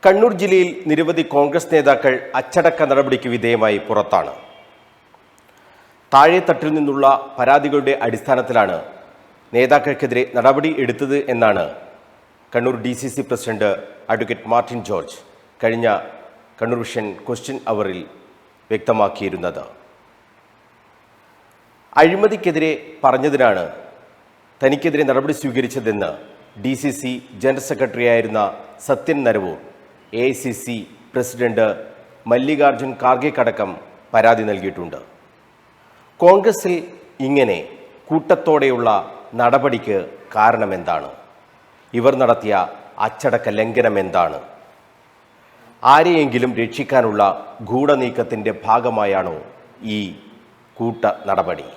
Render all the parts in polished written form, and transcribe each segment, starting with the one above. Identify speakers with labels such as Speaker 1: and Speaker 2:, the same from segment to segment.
Speaker 1: കണ്ണൂർ ജില്ലയിൽ നിരവധി കോൺഗ്രസ് നേതാക്കൾ അച്ചടക്ക നടപടിക്ക് വിധേയമായി പുറത്താണ്. താഴെത്തട്ടിൽ നിന്നുള്ള പരാതികളുടെ അടിസ്ഥാനത്തിലാണ് നേതാക്കൾക്കെതിരെ നടപടി എടുത്തത് എന്നാണ് Kannur DCC president advocate Martin George കഴിഞ്ഞ കണ്ണൂർ വിഷൻ ക്വസ്റ്റ്യൻ അവറിൽ വ്യക്തമാക്കിയിരുന്നത്. അഴിമതിക്കെതിരെ പറഞ്ഞതിനാണ് തനിക്കെതിരെ നടപടി സ്വീകരിച്ചതെന്ന് DCC ജനറൽ സെക്രട്ടറിയായിരുന്ന സത്യൻ നരവൂർ AICC പ്രസിഡന്റ് മല്ലികാർജുൻ ഖാർഗെക്കടക്കം പരാതി നൽകിയിട്ടുണ്ട്. കോൺഗ്രസിൽ ഇങ്ങനെ കൂട്ടത്തോടെയുള്ള നടപടിക്ക് കാരണമെന്താണ്? ഇവർ നടത്തിയ അച്ചടക്ക ലംഘനം എന്താണ്? ആരെയെങ്കിലും രക്ഷിക്കാനുള്ള ഗൂഢനീക്കത്തിൻ്റെ ഭാഗമായാണോ ഈ കൂട്ട നടപടി?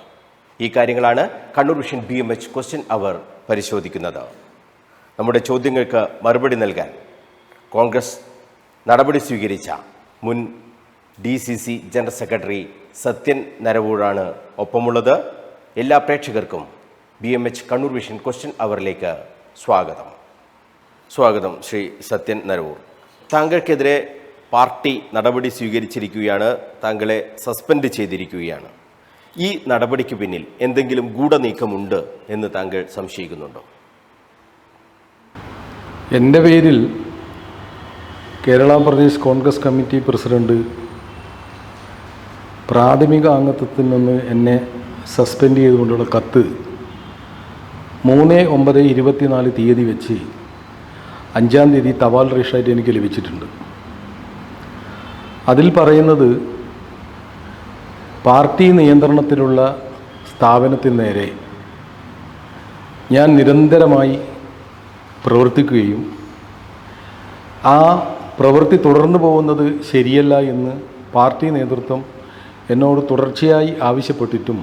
Speaker 1: ഈ കാര്യങ്ങളാണ് കണ്ണൂർ വിഷൻ BMH ക്വസ്റ്റ്യൻ അവർ പരിശോധിക്കുന്നത്. നമ്മുടെ ചോദ്യങ്ങൾക്ക് മറുപടി നൽകാൻ കോൺഗ്രസ് നടപടി സ്വീകരിച്ച മുൻ DCC ജനറൽ സെക്രട്ടറി സത്യൻ നരവൂരാണ് ഒപ്പമുള്ളത്. എല്ലാ പ്രേക്ഷകർക്കും BMH കണ്ണൂർ വിഷൻ ക്വസ്റ്റ്യൻ അവറിലേക്ക് സ്വാഗതം. ശ്രീ സത്യൻ നരവൂർ, താങ്കൾക്കെതിരെ പാർട്ടി നടപടി സ്വീകരിച്ചിരിക്കുകയാണ്, താങ്കളെ സസ്പെൻഡ് ചെയ്തിരിക്കുകയാണ്. ഈ നടപടിക്ക് പിന്നിൽ എന്തെങ്കിലും ഗൂഢനീക്കമുണ്ട് എന്ന് താങ്കൾ സംശയിക്കുന്നുണ്ടോ?
Speaker 2: എൻ്റെ പേരിൽ കേരള പ്രദേശ് കോൺഗ്രസ് കമ്മിറ്റി പ്രസിഡന്റ് പ്രാഥമിക അംഗത്വത്തിൽ നിന്ന് എന്നെ സസ്പെൻഡ് ചെയ്തുകൊണ്ടുള്ള കത്ത് 3/9/24 തീയതി വെച്ച് 5-ാം തീയതി തപാൽ രജിസ്ട്രായിട്ട് എനിക്ക് ലഭിച്ചിട്ടുണ്ട്. അതിൽ പറയുന്നത്, പാർട്ടി നിയന്ത്രണത്തിലുള്ള സ്ഥാപനത്തിന് നേരെ ഞാൻ നിരന്തരമായി പ്രവർത്തിക്കുകയും ആ പ്രവൃത്തി തുടർന്നു പോകുന്നത് ശരിയല്ല എന്ന് പാർട്ടി നേതൃത്വം എന്നോട് തുടർച്ചയായി ആവശ്യപ്പെട്ടിട്ടും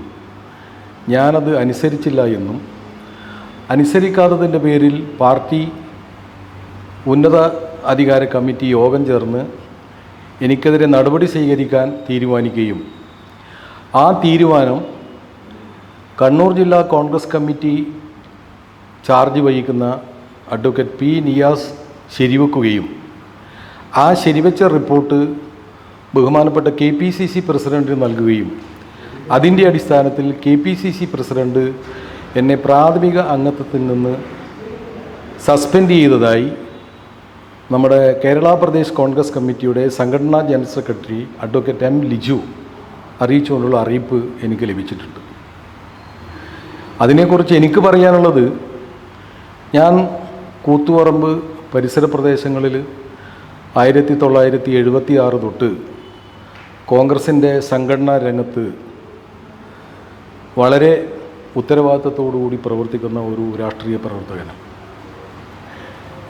Speaker 2: ഞാനത് അനുസരിച്ചില്ല എന്നും, അനുസരിക്കാത്തതിൻ്റെ പേരിൽ പാർട്ടി ഉന്നത അധികാര കമ്മിറ്റി യോഗം ചേർന്ന് എനിക്കെതിരെ നടപടി സ്വീകരിക്കാൻ തീരുമാനിക്കുകയും ആ തീരുമാനം കണ്ണൂർ ജില്ലാ കോൺഗ്രസ് കമ്മിറ്റി ചാർജ് വഹിക്കുന്ന അഡ്വക്കേറ്റ് P. നിയാസ് ശരിവെക്കുകയും ആ ശരിവെച്ച റിപ്പോർട്ട് ബഹുമാനപ്പെട്ട KPCC പ്രസിഡന്റിന് നൽകുകയും അതിൻ്റെ അടിസ്ഥാനത്തിൽ KPCC പ്രസിഡന്റ് എന്നെ പ്രാഥമിക അംഗത്വത്തിൽ നിന്ന് സസ്പെൻഡ് ചെയ്തതായി നമ്മുടെ കേരള പ്രദേശ് കോൺഗ്രസ് കമ്മിറ്റിയുടെ സംഘടനാ general secretary advocate M. Liju അറിയിച്ചുകൊണ്ടുള്ള അറിയിപ്പ് എനിക്ക് ലഭിച്ചിട്ടുണ്ട്. അതിനെക്കുറിച്ച് എനിക്ക് പറയാനുള്ളത്, ഞാൻ കൂത്തുപറമ്പ് പരിസര പ്രദേശങ്ങളിൽ 1976 തൊട്ട് കോൺഗ്രസിൻ്റെ സംഘടനാ രംഗത്ത് വളരെ ഉത്തരവാദിത്തത്തോടുകൂടി പ്രവർത്തിക്കുന്ന ഒരു രാഷ്ട്രീയ പ്രവർത്തകനാണ്.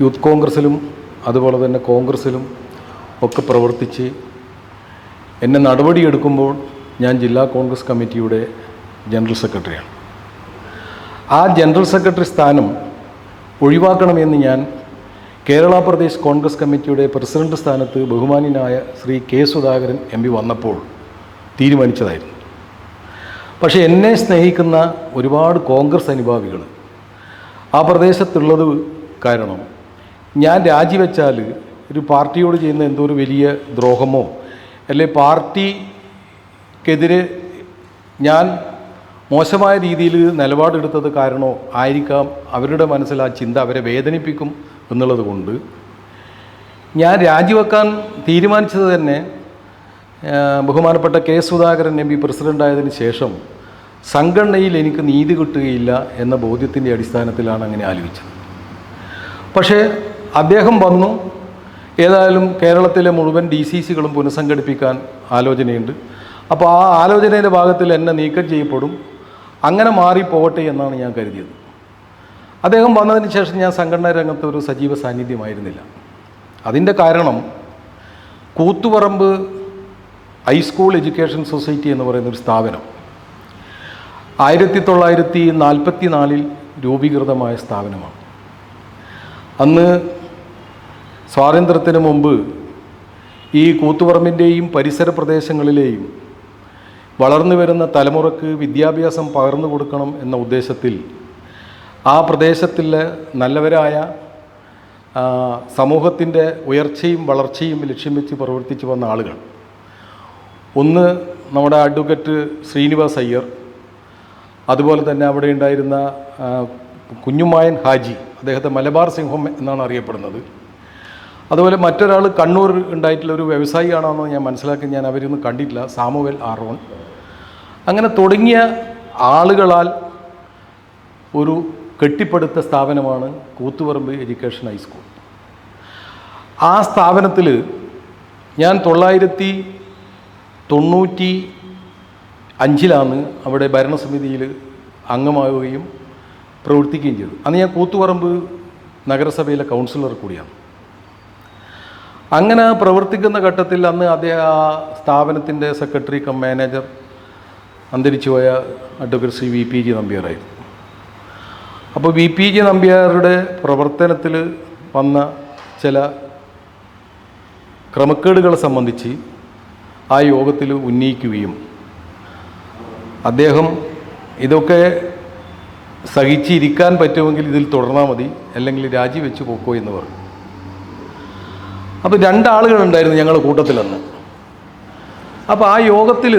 Speaker 2: യൂത്ത് കോൺഗ്രസ്സിലും അതുപോലെ തന്നെ കോൺഗ്രസ്സിലും ഒക്കെ പ്രവർത്തിച്ച് എന്നെ നടപടിയെടുക്കുമ്പോൾ ഞാൻ ജില്ലാ കോൺഗ്രസ് കമ്മിറ്റിയുടെ ജനറൽ സെക്രട്ടറിയാണ്. ആ ജനറൽ സെക്രട്ടറി സ്ഥാനം ഒഴിവാക്കണമെന്ന് ഞാൻ കേരള പ്രദേശ് കോൺഗ്രസ് കമ്മിറ്റിയുടെ പ്രസിഡന്റ് സ്ഥാനത്ത് ബഹുമാന്യനായ ശ്രീ K. സുധാകരൻ MP വന്നപ്പോൾ തീരുമാനിച്ചതായിരുന്നു. പക്ഷേ എന്നെ സ്നേഹിക്കുന്ന ഒരുപാട് കോൺഗ്രസ് അനുഭാവികൾ ആ പ്രദേശത്തുള്ളത് കാരണം ഞാൻ രാജിവെച്ചാൽ ഒരു പാർട്ടിയോട് ചെയ്യുന്ന എന്തോ ഒരു വലിയ ദ്രോഹമോ അല്ലെങ്കിൽ പാർട്ടിക്കെതിരെ ഞാൻ മോശമായ രീതിയിൽ നിലപാടെടുത്തത് കാരണമോ ആയിരിക്കാം അവരുടെ മനസ്സിൽ ആ ചിന്ത അവരെ വേദനിപ്പിക്കും എന്നുള്ളത് കൊണ്ട് ഞാൻ രാജിവെക്കാൻ തീരുമാനിച്ചത് തന്നെ ബഹുമാനപ്പെട്ട K. സുധാകരൻ MP പ്രസിഡൻ്റായതിന് ശേഷം സംഘടനയിൽ എനിക്ക് നീതി കിട്ടുകയില്ല എന്ന ബോധ്യത്തിൻ്റെ അടിസ്ഥാനത്തിലാണ് അങ്ങനെ ആലോചിച്ചത്. പക്ഷേ അദ്ദേഹം വന്നു. ഏതായാലും കേരളത്തിലെ മുഴുവൻ DCCകളും പുനഃസംഘടിപ്പിക്കാൻ ആലോചനയുണ്ട്. അപ്പോൾ ആ ആലോചനയുടെ ഭാഗത്തിൽ എന്നെ നീക്കം ചെയ്യപ്പെടും, അങ്ങനെ മാറിപ്പോകട്ടെ എന്നാണ് ഞാൻ കരുതിയത്. അദ്ദേഹം വന്നതിന് ശേഷം ഞാൻ സംഘടനാ രംഗത്ത് ഒരു സജീവ സാന്നിധ്യമായിരുന്നില്ല. അതിൻ്റെ കാരണം കൂത്തുപറമ്പ് ഹൈസ്കൂൾ എഡ്യൂക്കേഷൻ സൊസൈറ്റി എന്ന് പറയുന്നൊരു സ്ഥാപനം 1944 രൂപീകൃതമായ സ്ഥാപനമാണ്. അന്ന് സ്വാതന്ത്ര്യത്തിന് മുമ്പ് ഈ കൂത്തുപറമ്പിൻ്റെയും പരിസര പ്രദേശങ്ങളിലെയും വളർന്നു വരുന്ന തലമുറക്ക് വിദ്യാഭ്യാസം പകർന്നു കൊടുക്കണം എന്ന ഉദ്ദേശത്തിൽ ആ പ്രദേശത്തിലെ നല്ലവരായ സമൂഹത്തിൻ്റെ ഉയർച്ചയും വളർച്ചയും ലക്ഷ്യം വെച്ച് പ്രവർത്തിച്ചു വന്ന ആളുകൾ. ഒന്ന് നമ്മുടെ അഡ്വക്കേറ്റ് ശ്രീനിവാസ് അയ്യർ, അതുപോലെ തന്നെ അവിടെ ഉണ്ടായിരുന്ന കുഞ്ഞുമായൻ ഹാജി, അദ്ദേഹത്തെ മലബാർ സിംഹം എന്നാണ് അറിയപ്പെടുന്നത്. അതുപോലെ മറ്റൊരാൾ കണ്ണൂർ ഉണ്ടായിട്ടുള്ള ഒരു വ്യവസായിയാണെന്ന് ഞാൻ മനസ്സിലാക്കി, ഞാൻ അവരൊന്നും കണ്ടിട്ടില്ല, സാമുവൽ ആറോൺ. അങ്ങനെ തുടങ്ങിയ ആളുകളാൽ ഒരു കെട്ടിപ്പടുത്ത സ്ഥാപനമാണ് കൂത്തുപറമ്പ് എഡ്യൂക്കേഷൻ ഹൈസ്കൂൾ. ആ സ്ഥാപനത്തിൽ ഞാൻ 1995 അവിടെ ഭരണസമിതിയിൽ അംഗമാവുകയും പ്രവർത്തിക്കുകയും ചെയ്തു. അന്ന് ഞാൻ കൂത്തുപറമ്പ് നഗരസഭയിലെ കൗൺസിലർ കൂടിയാണ്. അങ്ങനെ പ്രവർത്തിക്കുന്ന ഘട്ടത്തിൽ അന്ന് അദ്ദേഹം ആ സ്ഥാപനത്തിൻ്റെ സെക്രട്ടറി കം മാനേജർ അന്തരിച്ചുപോയ അഡ്വക്കേറ്റ് ശ്രീ VPG നമ്പ്യാറായിരുന്നു. അപ്പോൾ VPG നമ്പ്യാരുടെ പ്രവർത്തനത്തിൽ വന്ന ചില ക്രമക്കേടുകളെ സംബന്ധിച്ച് ആ യോഗത്തിൽ ഉന്നയിക്കുകയും അദ്ദേഹം ഇതൊക്കെ സഹിച്ചിരിക്കാൻ പറ്റുമെങ്കിൽ ഇതിൽ തുടർന്നാൽ മതി, അല്ലെങ്കിൽ രാജിവെച്ച് പോക്കോ എന്ന് പറഞ്ഞു. അപ്പോൾ 2 ആളുകളുണ്ടായിരുന്നു ഞങ്ങളുടെ കൂട്ടത്തിലന്ന്. അപ്പോൾ ആ യോഗത്തിൽ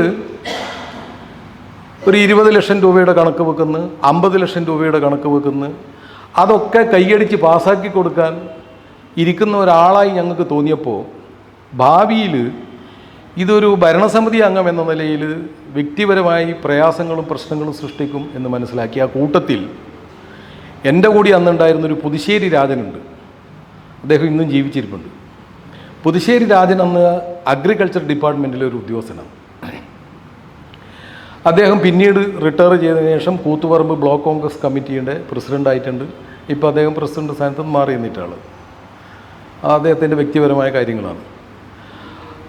Speaker 2: ഒരു 20 ലക്ഷം രൂപയുടെ കണക്ക് വെക്കുന്നു, 50 ലക്ഷം രൂപയുടെ കണക്ക് വെക്കുന്നു. അതൊക്കെ കൈയടിച്ച് പാസ്സാക്കി കൊടുക്കാൻ ഇരിക്കുന്ന ഒരാളായി ഞങ്ങൾക്ക് തോന്നിയപ്പോൾ ഭാവിയിൽ ഇതൊരു ഭരണസമിതി അംഗം എന്ന നിലയിൽ വ്യക്തിപരമായി പ്രയാസങ്ങളും പ്രശ്നങ്ങളും സൃഷ്ടിക്കും എന്ന് മനസ്സിലാക്കി ആ കൂട്ടത്തിൽ എൻ്റെ കൂടി അന്നുണ്ടായിരുന്നൊരു പുതുശ്ശേരി രാജനുണ്ട്. അദ്ദേഹം ഇന്നും ജീവിച്ചിരിപ്പുണ്ട്. പുതുശ്ശേരി രാജൻ അന്ന് അഗ്രികൾച്ചർ ഡിപ്പാർട്ട്മെൻറ്റിലെ ഒരു ഉദ്യോഗസ്ഥനാണ്. അദ്ദേഹം പിന്നീട് റിട്ടയർ ചെയ്തതിനു ശേഷം കൂത്തുപറമ്പ് ബ്ലോക്ക് കോൺഗ്രസ് കമ്മിറ്റിയുടെ പ്രസിഡൻ്റായിട്ടുണ്ട്. ഇപ്പോൾ അദ്ദേഹം പ്രസിഡന്റ് സ്ഥാനത്ത് നിന്ന് മാറി നിന്നിട്ടാണ്. അദ്ദേഹത്തിൻ്റെ വ്യക്തിപരമായ കാര്യങ്ങളാണ്.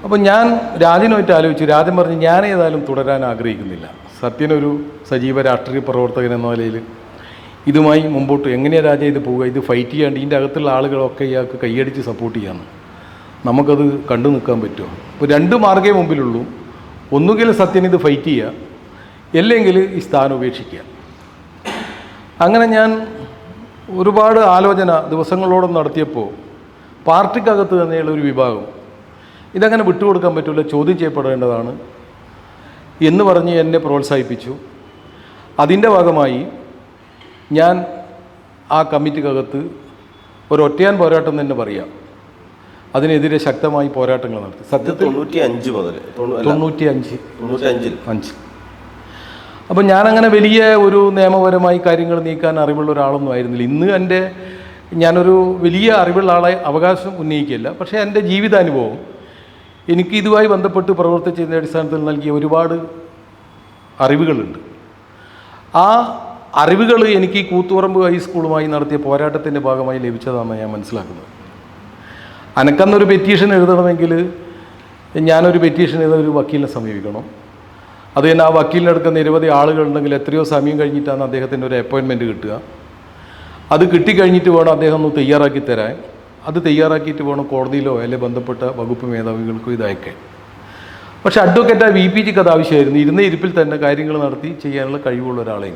Speaker 2: അപ്പോൾ ഞാൻ രാജനുമായിട്ട് ആലോചിച്ചു. രാജൻ പറഞ്ഞു, ഞാൻ ഏതായാലും തുടരാൻ ആഗ്രഹിക്കുന്നില്ല. സത്യനൊരു സജീവ രാഷ്ട്രീയ പ്രവർത്തകൻ എന്ന നിലയിൽ ഇതുമായി മുമ്പോട്ട് എങ്ങനെയാണ് രാജ ഇത് പോവുക? ഇത് ഫൈറ്റ് ചെയ്യാണ്ട് ഇതിൻ്റെ അകത്തുള്ള ആളുകളൊക്കെ ഇയാൾക്ക് കൈയടിച്ച് സപ്പോർട്ട് ചെയ്യാമെന്ന്, നമുക്കത് കണ്ടു നിൽക്കാൻ പറ്റുമോ? ഇപ്പോൾ 2 മാർഗ്ഗമേ മുമ്പിലുള്ളൂ. ഒന്നുകിൽ സത്യൻ ഇത് ഫൈറ്റ് ചെയ്യുക, അല്ലെങ്കിൽ ഈ സ്ഥാനം ഉപേക്ഷിക്കുക. അങ്ങനെ ഞാൻ ഒരുപാട് ആലോചന ദിവസങ്ങളോളം നടത്തിയപ്പോൾ പാർട്ടിക്കകത്ത് തന്നെയുള്ള ഒരു വിഭാഗം ഇതങ്ങനെ വിട്ടുകൊടുക്കാൻ പറ്റില്ല, ചോദ്യം ചെയ്യപ്പെടേണ്ടതാണ് എന്ന് പറഞ്ഞ് എന്നെ പ്രോത്സാഹിപ്പിച്ചു. അതിൻ്റെ ഭാഗമായി ഞാൻ ആ കമ്മിറ്റിക്കകത്ത് ഒരൊറ്റയാൻ പോരാട്ടം തന്നെ പറയാം, അതിനെതിരെ ശക്തമായി പോരാട്ടങ്ങൾ നടത്തി. സത്യത്തിൽ 95. അപ്പം ഞാനങ്ങനെ വലിയ ഒരു നിയമപരമായി കാര്യങ്ങൾ നീക്കാൻ അറിവുള്ള ഒരാളൊന്നും ആയിരുന്നില്ല. ഇന്ന് ഞാനൊരു വലിയ അറിവുള്ള ആളെ അവകാശം ഉന്നയിക്കില്ല. പക്ഷേ എൻ്റെ ജീവിതാനുഭവം എനിക്ക് ഇതുമായി ബന്ധപ്പെട്ട് പ്രവർത്തിച്ചതിൻ്റെ അടിസ്ഥാനത്തിൽ നൽകിയ ഒരുപാട് അറിവുകളുണ്ട്. ആ അറിവുകൾ എനിക്ക് ഈ കൂത്തുപറമ്പ് ഹൈസ്കൂളുമായി നടത്തിയ പോരാട്ടത്തിൻ്റെ ഭാഗമായി ലഭിച്ചതാണെന്ന് ഞാൻ മനസ്സിലാക്കുന്നത്. അനക്കന്നൊരു പെറ്റീഷൻ എഴുതണമെങ്കിൽ ഞാനൊരു പെറ്റീഷൻ എഴുതാൻ ഒരു വക്കീലിനെ സമീപിക്കണം. അത് തന്നെ ആ വക്കീലിനെടുക്കുന്ന നിരവധി ആളുകളുണ്ടെങ്കിൽ എത്രയോ സമയം കഴിഞ്ഞിട്ടാണ് അദ്ദേഹത്തിൻ്റെ ഒരു അപ്പോയിൻമെൻറ്റ് കിട്ടുക. അത് കിട്ടിക്കഴിഞ്ഞിട്ട് വേണം അദ്ദേഹം ഒന്ന് തയ്യാറാക്കി തരാൻ. അത് തയ്യാറാക്കിയിട്ട് വേണം കോടതിയിലോ അല്ലെങ്കിൽ ബന്ധപ്പെട്ട വകുപ്പ് മേധാവികൾക്കോ ഇതയക്കാൻ. പക്ഷേ അഡ്വക്കേറ്റ് VPGക്ക് അത് ആവശ്യമായിരുന്നു. ഇരുന്ന ഇരിപ്പിൽ തന്നെ കാര്യങ്ങൾ നടത്തി ചെയ്യാനുള്ള കഴിവുള്ള ഒരാളെ.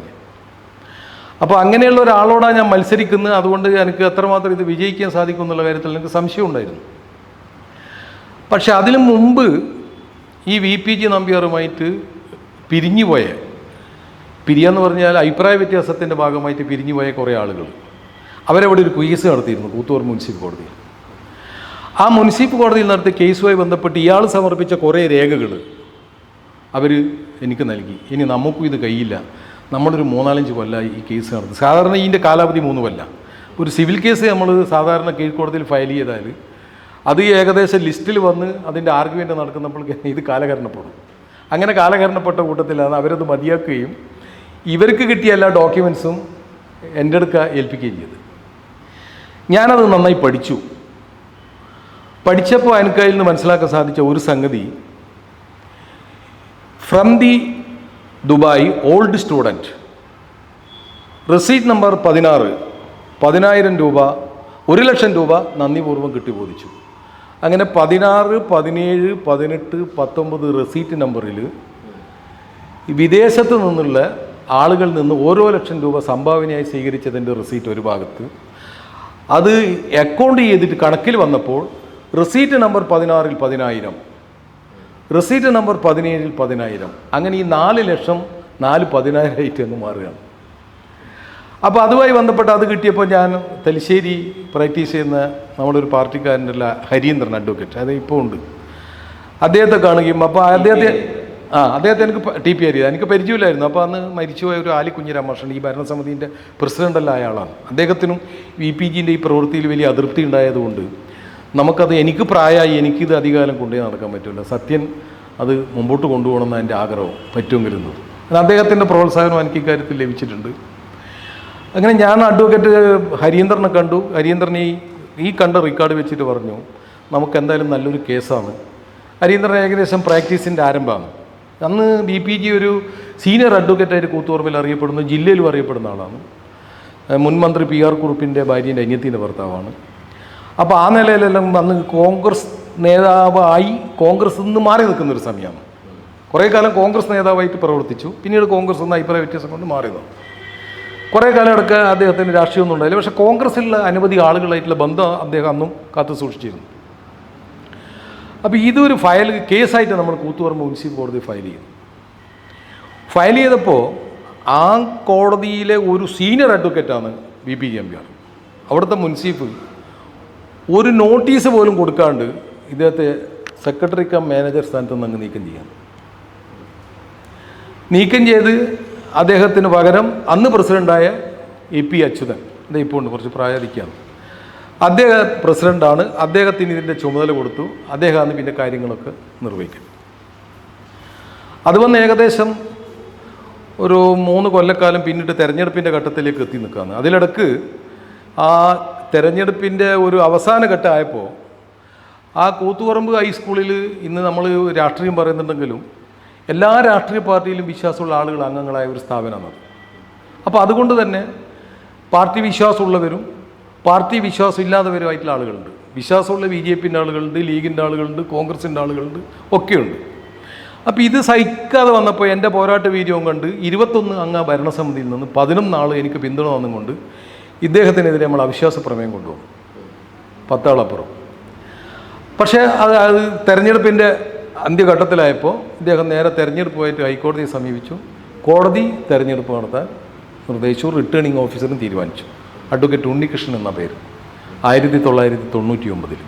Speaker 2: അപ്പോൾ അങ്ങനെയുള്ള ഒരാളോടാണ് ഞാൻ മത്സരിക്കുന്നത്. അതുകൊണ്ട് എനിക്ക് എത്രമാത്രം ഇത് വിജയിക്കാൻ സാധിക്കും എന്നുള്ള കാര്യത്തിൽ എനിക്ക് സംശയം ഉണ്ടായിരുന്നു. പക്ഷെ അതിനു മുമ്പ് ഈ VPG നമ്പ്യാറുമായിട്ട് പിരിയാന്ന് പറഞ്ഞാൽ അഭിപ്രായ വ്യത്യാസത്തിൻ്റെ ഭാഗമായിട്ട് പിരിഞ്ഞുപോയ കുറേ ആളുകൾ, അവരവിടെ ഒരു കേസ് നടത്തിയിരുന്നു കൂത്തുപറമ്പ് മുനിസിപ്പൽ കോടതിയിൽ. ആ മുനിസിപ്പൽ കോടതിയിൽ നടത്തിയ കേസുമായി ബന്ധപ്പെട്ട് ഇയാൾ സമർപ്പിച്ച കുറേ രേഖകൾ അവർ എനിക്ക് നൽകി. ഇനി നമുക്കും ഇത് കഴിയില്ല, നമ്മളൊരു 3-4 കൊല്ലമായി ഈ കേസ് നടത്തി. സാധാരണ ഇതിൻ്റെ കാലാവധി 3 കൊല്ലം. ഒരു സിവിൽ കേസ് നമ്മൾ സാധാരണ കീഴ്ക്കോടതിയിൽ ഫയൽ ചെയ്താൽ അത് ഏകദേശം ലിസ്റ്റിൽ വന്ന് അതിൻ്റെ ആർഗ്യുമെൻ്റ് നടക്കുന്നപ്പോഴേക്കും ഇത് കാലഹരണപ്പെടും. അങ്ങനെ കാലഹരണപ്പെട്ട കൂട്ടത്തിലാണ് അവരത് മതിയാക്കുകയും ഇവർക്ക് കിട്ടിയ എല്ലാ ഡോക്യുമെൻസും എൻ്റെ അടുക്ക ഏൽപ്പിക്കുകയും ചെയ്തു. ഞാനത് നന്നായി പഠിച്ചപ്പോൾ എനിക്ക് അതിൽ നിന്ന് മനസ്സിലാക്കാൻ സാധിച്ച ഒരു സംഗതി, from the Dubai old student receipt number 16 10,000 രൂപ 1 ലക്ഷം രൂപ നന്ദിപൂർവ്വം കിട്ടിബോധിച്ചു. അങ്ങനെ 16, 17, 18, 19 റെസീറ്റ് നമ്പറിൽ വിദേശത്ത് നിന്നുള്ള ആളുകളിൽ നിന്ന് ഓരോ ലക്ഷം രൂപ സംഭാവനയായി സ്വീകരിച്ചതിൻ്റെ റെസീറ്റ് ഒരു ഭാഗത്ത്, അത് അക്കൗണ്ട് ചെയ്തിട്ട് കണക്കിൽ വന്നപ്പോൾ റെസീറ്റ് നമ്പർ 16-ൽ 10,000, റെസീറ്റ് നമ്പർ 17-ൽ 10,000, അങ്ങനെ ഈ 4 ലക്ഷം 4,10,000 ആയിട്ട് അങ്ങ് മാറുകയാണ്. അപ്പോൾ അതുമായി ബന്ധപ്പെട്ട് അത് കിട്ടിയപ്പോൾ ഞാൻ തലശ്ശേരി പ്രാക്ടീസ് ചെയ്യുന്ന നമ്മുടെ ഒരു പാർട്ടിക്കാരൻ്റെ ഹരീന്ദ്രൻ അഡ്വക്കേറ്റ്, അത് ഇപ്പോൾ ഉണ്ട്, അദ്ദേഹത്തെ കാണുകയും അപ്പോൾ അദ്ദേഹത്തെ എനിക്ക് TP അറിയാം, എനിക്ക് പരിചയമില്ലായിരുന്നു. അപ്പോൾ അന്ന് മരിച്ചുപോയ ഒരു ആലി കുഞ്ഞിരാമകൃഷ്ണൻ, ഈ ഭരണസമിതിൻ്റെ പ്രസിഡൻ്റല്ല അയാളാണ്. അദ്ദേഹത്തിനും VPGൻ്റെ ഈ പ്രവൃത്തിയിൽ വലിയ അതൃപ്തി ഉണ്ടായതുകൊണ്ട് നമുക്കത്, എനിക്ക് പ്രായമായി, എനിക്കിത് അധികാലം കൊണ്ടുപോയി നടക്കാൻ പറ്റില്ല, സത്യൻ അത് മുമ്പോട്ട് കൊണ്ടുപോകണമെന്ന് എൻ്റെ ആഗ്രഹം പറ്റുമെങ്കിലും അദ്ദേഹത്തിൻ്റെ പ്രോത്സാഹനം എനിക്ക് ഇക്കാര്യത്തിൽ ലഭിച്ചിട്ടുണ്ട്. അങ്ങനെ ഞാൻ അഡ്വക്കേറ്റ് ഹരീന്ദ്രനെ കണ്ടു. ഹരീന്ദ്രൻ ഈ കണ്ട റെക്കോർഡ് വെച്ചിട്ട് പറഞ്ഞു, നമുക്ക് എന്തായാലും നല്ലൊരു കേസാണ്. ഹരീന്ദ്രൻ ഏകദേശം പ്രാക്ടീസിൻ്റെ ആരംഭമാണ്. അന്ന് VPG ഒരു സീനിയർ അഡ്വക്കേറ്റായിട്ട് കൂത്തുപറമ്പിൽ അറിയപ്പെടുന്നു, ജില്ലയിലും അറിയപ്പെടുന്ന ആളാണ്. മുൻ മന്ത്രി PR കുറുപ്പിൻ്റെ ഭാര്യൻ്റെ അനിയത്തിൻ്റെ ഭർത്താവാണ്. അപ്പോൾ ആ നിലയിലെല്ലാം അന്ന് കോൺഗ്രസ് നേതാവായി കോൺഗ്രസ് നിന്ന് മാറി നിൽക്കുന്നൊരു സമയമാണ്. കുറേ കാലം കോൺഗ്രസ് നേതാവായിട്ട് പ്രവർത്തിച്ചു, പിന്നീട് കോൺഗ്രസ് നിന്ന് അഭിപ്രായ വ്യത്യാസം കൊണ്ട് മാറിയതാണ്. കുറേ കാലം അടക്കം അദ്ദേഹത്തിന് രാഷ്ട്രീയമൊന്നും ഉണ്ടായില്ല, പക്ഷേ കോൺഗ്രസ്സിലുള്ള അനവധി ആളുകളായിട്ടുള്ള ബന്ധം അദ്ദേഹം അന്നും കാത്തു സൂക്ഷിച്ചിരുന്നു. അപ്പോൾ ഇതൊരു കേസായിട്ട് നമ്മൾ കൂത്തുപറമ്പ് മുനിസിപ്പൽ കോടതി ഫയൽ ചെയ്തപ്പോൾ ആ കോടതിയിലെ ഒരു സീനിയർ അഡ്വക്കേറ്റാണ് VPG MPR. അവിടുത്തെ മുനിസിപ്പൽ ഒരു നോട്ടീസ് പോലും കൊടുക്കാണ്ട് ഇദ്ദേഹത്തെ സെക്രട്ടറി കം മാനേജർ സ്ഥാനത്ത് നിന്ന് അങ്ങ് നീക്കം ചെയ്ത് അദ്ദേഹത്തിന് പകരം അന്ന് പ്രസിഡൻ്റായ AP അച്യുതൻ, ഇത് ഇപ്പോൾ ഉണ്ട്, കുറച്ച് പ്രായാധിക്യമാണ്, അദ്ദേഹം പ്രസിഡൻ്റാണ്. അദ്ദേഹത്തിന് ഇതിൻ്റെ ചുമതല കൊടുത്തു. അദ്ദേഹമാണ് പിന്നെ കാര്യങ്ങളൊക്കെ നിർവഹിക്കുന്നത്. അത് വന്ന് ഏകദേശം ഒരു 3 കൊല്ലക്കാലം പിന്നിട്ട് തെരഞ്ഞെടുപ്പിൻ്റെ ഘട്ടത്തിലേക്ക് എത്തി നിൽക്കുകയാണ്. അതിലിടക്ക് ആ തെരഞ്ഞെടുപ്പിൻ്റെ ഒരു അവസാന ഘട്ടമായപ്പോൾ ആ കൂത്തുപറമ്പ് ഹൈസ്കൂളിൽ ഇന്ന് നമ്മൾ രാഷ്ട്രീയം പറയുന്നുണ്ടെങ്കിലും എല്ലാ രാഷ്ട്രീയ പാർട്ടിയിലും വിശ്വാസമുള്ള ആളുകൾ അംഗങ്ങളായ ഒരു സ്ഥാപനമാണ്. അപ്പോൾ അതുകൊണ്ട് തന്നെ പാർട്ടി വിശ്വാസമുള്ളവരും പാർട്ടി വിശ്വാസം ഇല്ലാത്തവരുമായിട്ടുള്ള ആളുകളുണ്ട്. വിശ്വാസമുള്ള BJPൻ്റെ ആളുകളുണ്ട്, ലീഗിൻ്റെ ആളുകളുണ്ട്, കോൺഗ്രസിൻ്റെ ആളുകളുണ്ട്, ഒക്കെയുണ്ട്. അപ്പോൾ ഇത് സഹിക്കാതെ വന്നപ്പോൾ എൻ്റെ പോരാട്ട വീര്യവും കണ്ട് 21 അംഗ ഭരണസമിതിയിൽ നിന്ന് 11 ആൾ എനിക്ക് പിന്തുണ വന്നുകൊണ്ട് ഇദ്ദേഹത്തിനെതിരെ നമ്മൾ അവിശ്വാസ പ്രമേയം കൊണ്ടുപോകും, 10 ആളപ്പുറം. പക്ഷേ അത് തെരഞ്ഞെടുപ്പിൻ്റെ അന്ത്യഘട്ടത്തിലായപ്പോൾ ഇദ്ദേഹം നേരെ തെരഞ്ഞെടുപ്പുമായിട്ട് ഹൈക്കോടതിയെ സമീപിച്ചു. കോടതി തെരഞ്ഞെടുപ്പ് നടത്താൻ നിർദ്ദേശിച്ചു. റിട്ടേണിംഗ് ഓഫീസറും തീരുമാനിച്ചു. അഡ്വക്കേറ്റ് ഉണ്ണികൃഷ്ണൻ എന്ന പേര്, 1999.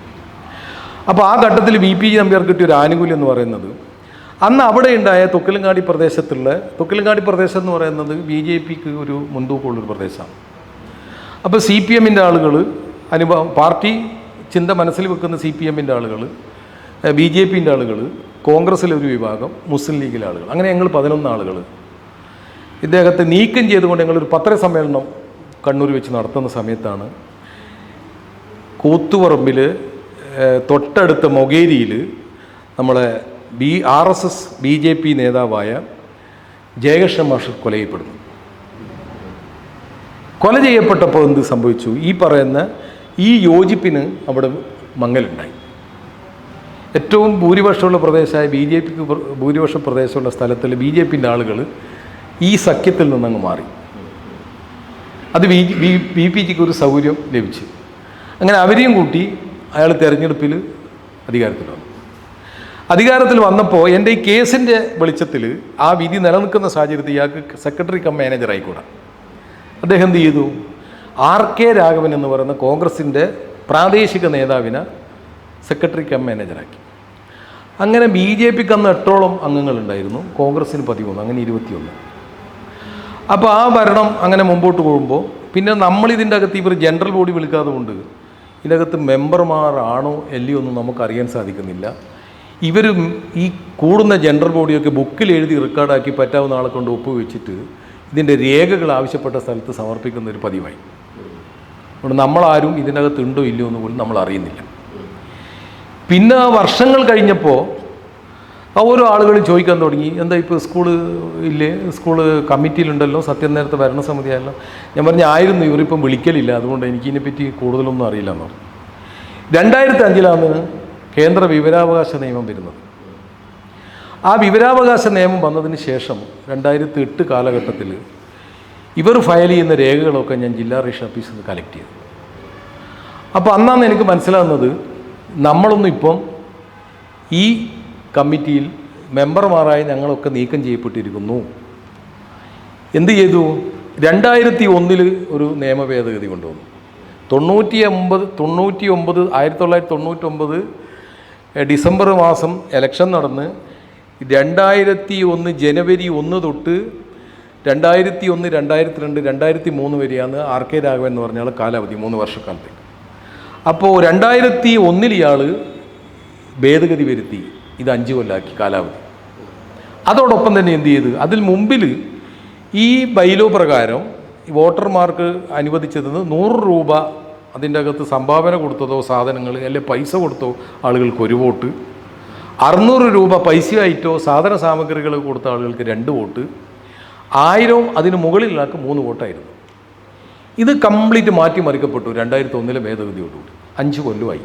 Speaker 2: അപ്പോൾ ആ ഘട്ടത്തിൽ VPG MPR കിട്ടിയൊരു ആനുകൂല്യം എന്ന് പറയുന്നത്, അന്ന് അവിടെ ഉണ്ടായ തൊക്കിലങ്ങാടി പ്രദേശം എന്ന് പറയുന്നത് BJPക്ക് ഒരു മുൻതൂക്കമുള്ളൊരു പ്രദേശമാണ്. അപ്പോൾ CPMൻ്റെ ആളുകൾ, പാർട്ടി ചിന്ത മനസ്സിൽ വെക്കുന്ന CPMൻ്റെ ആളുകൾ, BJPൻ്റെ ആളുകൾ, കോൺഗ്രസ്സിലെ ഒരു വിഭാഗം, മുസ്ലിം ലീഗിലെ ആളുകൾ, അങ്ങനെ ഞങ്ങൾ 11 ആളുകൾ ഇദ്ദേഹത്തെ നീക്കം ചെയ്തുകൊണ്ട് ഞങ്ങളൊരു പത്രസമ്മേളനം കണ്ണൂർ വെച്ച് നടത്തുന്ന സമയത്താണ് കൂത്തുപറമ്പിൽ തൊട്ടടുത്ത മൊകേരിയിൽ നമ്മളെ RSS BJP നേതാവായ ജയകൃഷ്ണ മാസ്റ്റർ കൊല ചെയ്യപ്പെടുന്നു. കൊല ചെയ്യപ്പെട്ടപ്പോൾ എന്ത് സംഭവിച്ചു? ഈ പറയുന്ന ഈ യോജിപ്പിന് അവിടെ മങ്ങലുണ്ടായി. ഏറ്റവും ഭൂരിപക്ഷമുള്ള പ്രദേശമായ BJPക്ക് ഭൂരിപക്ഷ പ്രദേശമുള്ള സ്ഥലത്തിൽ BJPൻ്റെ ആളുകൾ ഈ സഖ്യത്തിൽ നിന്നങ്ങ് മാറി. അത് VPGക്ക് ഒരു സൗകര്യം ലഭിച്ചു. അങ്ങനെ അവരെയും കൂട്ടി അയാൾ തെരഞ്ഞെടുപ്പിൽ അധികാരത്തിൽ വന്നപ്പോൾ എൻ്റെ ഈ കേസിൻ്റെ വെളിച്ചത്തിൽ ആ വിധി നിലനിൽക്കുന്ന സാഹചര്യത്തിൽ ഇയാൾക്ക് സെക്രട്ടറി കം മാനേജർ ആയിക്കൂടാ. അദ്ദേഹം എന്ത് ചെയ്തു? RK രാഘവൻ എന്ന് പറയുന്ന കോൺഗ്രസിൻ്റെ പ്രാദേശിക നേതാവിനെ സെക്രട്ടറി കം മാനേജറാക്കി. അങ്ങനെ BJPക്ക് അന്ന് 8ഓളം അംഗങ്ങളുണ്ടായിരുന്നു, കോൺഗ്രസ്സിന് 13, അങ്ങനെ 21. അപ്പോൾ ആ ഭരണം അങ്ങനെ മുമ്പോട്ട് പോകുമ്പോൾ പിന്നെ നമ്മളിതിൻ്റെ അകത്ത് ഇവർ ജനറൽ ബോഡി വിളിക്കാതെ കൊണ്ട് ഇതിനകത്ത് മെമ്പർമാരാണോ അല്ലയോ ഒന്നും നമുക്കറിയാൻ സാധിക്കുന്നില്ല. ഇവർ ഈ കൂടുന്ന ജനറൽ ബോഡിയൊക്കെ ബുക്കിൽ എഴുതി റെക്കോർഡാക്കി പറ്റാവുന്ന ആളെ കൊണ്ട് ഒപ്പുവെച്ചിട്ട് ഇതിൻ്റെ രേഖകൾ ആവശ്യപ്പെട്ട സ്ഥലത്ത് സമർപ്പിക്കുന്ന ഒരു പതിവായി. അതുകൊണ്ട് നമ്മളാരും ഇതിനകത്ത് ഉണ്ടോ ഇല്ലയോ എന്ന് പോലും നമ്മൾ അറിയുന്നില്ല. പിന്നെ വർഷങ്ങൾ കഴിഞ്ഞപ്പോൾ ഓരോ ആളുകളും ചോദിക്കാൻ തുടങ്ങി, എന്താ ഇപ്പോൾ സ്കൂള് ഇല്ലേ, സ്കൂള് കമ്മിറ്റിയിലുണ്ടല്ലോ, സത്യം നേരത്തെ ഭരണസമിതിയല്ലോ. ഞാൻ ആയിരുന്നു, ഇവരിപ്പം വിളിക്കലില്ല, അതുകൊണ്ട് എനിക്കിതിനെപ്പറ്റി കൂടുതലൊന്നും അറിയില്ല എന്ന് പറഞ്ഞു. 2005 കേന്ദ്ര വിവരാവകാശ നിയമം വരുന്നത്. ആ വിവരാവകാശ നിയമം വന്നതിന് ശേഷം 2008 കാലഘട്ടത്തിൽ ഇവർ ഫയൽ ചെയ്യുന്ന രേഖകളൊക്കെ ഞാൻ ജില്ലാ രജിസ്ട്രാർ ഓഫീസിൽ നിന്ന് കളക്ട് ചെയ്തു. അപ്പോൾ അന്നാണ് എനിക്ക് മനസ്സിലാകുന്നത് നമ്മളൊന്നും ഇപ്പം ഈ കമ്മിറ്റിയിൽ മെമ്പർമാരായി ഞങ്ങളൊക്കെ നീക്കം ചെയ്യപ്പെട്ടിരിക്കുന്നു. എന്ത് ചെയ്തു? 2001 ഒരു നിയമ ഭേദഗതി കൊണ്ടുവന്നു. 1999 ഡിസംബർ മാസം ഇലക്ഷൻ നടന്ന് 2001 ജനുവരി 1 തൊട്ട് 2001, 2002, 2003 വരെയാണ് ആർ കെ രാഘവൻ എന്ന് പറഞ്ഞാൽ കാലാവധി 3 വർഷക്കാലത്തേക്ക്. അപ്പോൾ 2001 ഇയാൾ ഭേദഗതി വരുത്തി, ഇത് 5 കൊല്ലമാക്കി കാലാവധി. അതോടൊപ്പം തന്നെ എന്ത് ചെയ്ത്, അതിൽ മുമ്പിൽ ഈ ബൈലോ പ്രകാരം വോട്ടർമാർക്ക് അനുവദിച്ചത് 100 രൂപ അതിൻ്റെ അകത്ത് സംഭാവന കൊടുത്തതോ സാധനങ്ങൾ അല്ലെ പൈസ കൊടുത്തോ ആളുകൾക്ക് 1 വോട്ട്, 600 രൂപ പൈസയായിട്ടോ സാധന സാമഗ്രികൾ കൊടുത്ത ആളുകൾക്ക് 2 വോട്ട്, 1000 അതിന് മുകളിലാക്ക് 3 വോട്ടായിരുന്നു. ഇത് കംപ്ലീറ്റ് മാറ്റിമറിക്കപ്പെട്ടു 2001 ഭേദഗതിയോടുകൂടി. 5 കൊല്ലമായി.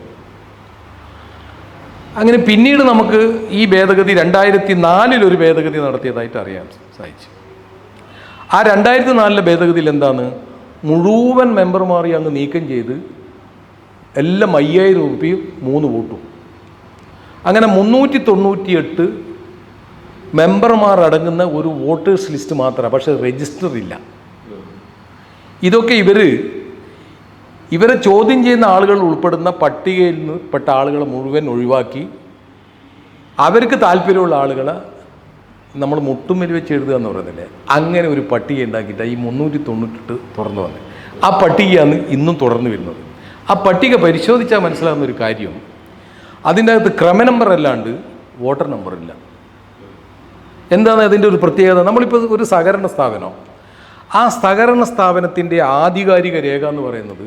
Speaker 2: അങ്ങനെ പിന്നീട് നമുക്ക് ഈ ഭേദഗതി 2004 ഒരു ഭേദഗതി നടത്തിയതായിട്ട് അറിയാൻ സാധിച്ചു. ആ 2004 ഭേദഗതിയിൽ എന്താണ്, മുഴുവൻ മെമ്പർമാരെ അങ്ങ് നീക്കം ചെയ്ത് എല്ലാം 5000 രൂപയും 3 വോട്ടും. അങ്ങനെ 398 മെമ്പർമാർ അടങ്ങുന്ന ഒരു വോട്ടേഴ്സ് ലിസ്റ്റ് മാത്രമാണ്, പക്ഷേ രജിസ്റ്റർ ഇല്ല. ഇതൊക്കെ ഇവരെ ചോദ്യം ചെയ്യുന്ന ആളുകൾ ഉൾപ്പെടുന്ന പട്ടികയിൽ നിന്ന് പെട്ട ആളുകളെ മുഴുവൻ ഒഴിവാക്കി അവർക്ക് താല്പര്യമുള്ള ആളുകളെ നമ്മൾ മുട്ടുമ്മൽ വെച്ച് എഴുതുക എന്ന് പറയുന്നില്ലേ, അങ്ങനെ ഒരു പട്ടിക ഉണ്ടാക്കിയിട്ട് ഈ 398 തുറന്നു വന്നത്. ആ പട്ടികയാണ് ഇന്നും തുടർന്നു വരുന്നത്. ആ പട്ടിക പരിശോധിച്ചാൽ മനസ്സിലാകുന്ന ഒരു കാര്യം, അതിൻ്റെ അകത്ത് ക്രമ നമ്പർ അല്ലാണ്ട് വോട്ടർ നമ്പറില്ല. എന്താണ് അതിൻ്റെ ഒരു പ്രത്യേകത? നമ്മളിപ്പോൾ ഒരു സഹകരണ സ്ഥാപനം, ആ സഹകരണ സ്ഥാപനത്തിൻ്റെ ആധികാരിക രേഖ എന്ന് പറയുന്നത്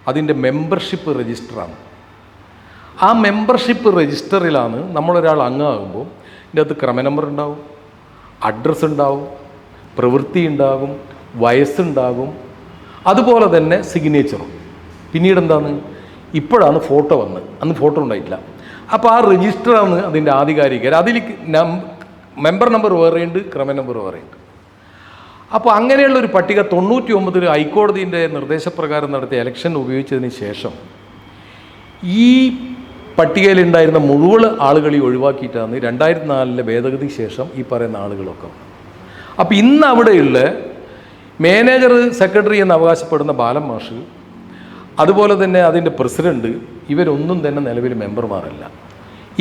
Speaker 2: അതിൻ്റെ മെമ്പർഷിപ്പ് രജിസ്റ്ററാണ്. ആ മെമ്പർഷിപ്പ് രജിസ്റ്ററിലാണ് നമ്മളൊരാൾ അംഗമാകുമ്പോൾ ഇതിൻ്റെ അകത്ത് ക്രമ നമ്പർ ഉണ്ടാവും, അഡ്രസ്സ് ഉണ്ടാവും, പ്രവൃത്തി ഉണ്ടാകും, വയസ്സുണ്ടാകും, അതുപോലെ തന്നെ സിഗ്നേച്ചറും. പിന്നീട് എന്താണ്, ഇപ്പോഴാണ് ഫോട്ടോ വന്നത്, അന്ന് ഫോട്ടോ ഉണ്ടായിട്ടില്ല. അപ്പോൾ ആ രജിസ്റ്ററാണ് അതിൻ്റെ ആധികാരിക. അതിൽ മെമ്പർ നമ്പർ വേറെയുണ്ട്, ക്രമ നമ്പർ വേറെയുണ്ട്. അപ്പോൾ അങ്ങനെയുള്ളൊരു പട്ടിക 99 ഹൈക്കോടതിൻ്റെ നിർദ്ദേശപ്രകാരം നടത്തിയ ഇലക്ഷൻ ഉപയോഗിച്ചതിന് ശേഷം ഈ പട്ടികയിലുണ്ടായിരുന്ന മുഴുവൻ ആളുകളെ ഒഴിവാക്കിയിട്ടാണ് 2004 ഭേദഗതിക്ക് ശേഷം ഈ പറയുന്ന ആളുകളൊക്കെ. അപ്പോൾ ഇന്ന് അവിടെയുള്ള മാനേജർ, സെക്രട്ടറി എന്ന് അവകാശപ്പെടുന്ന ബാലൻ മാഷ്, അതുപോലെ തന്നെ അതിൻ്റെ പ്രസിഡൻറ്റ്, ഇവരൊന്നും തന്നെ നിലവിൽ മെമ്പർമാരല്ല.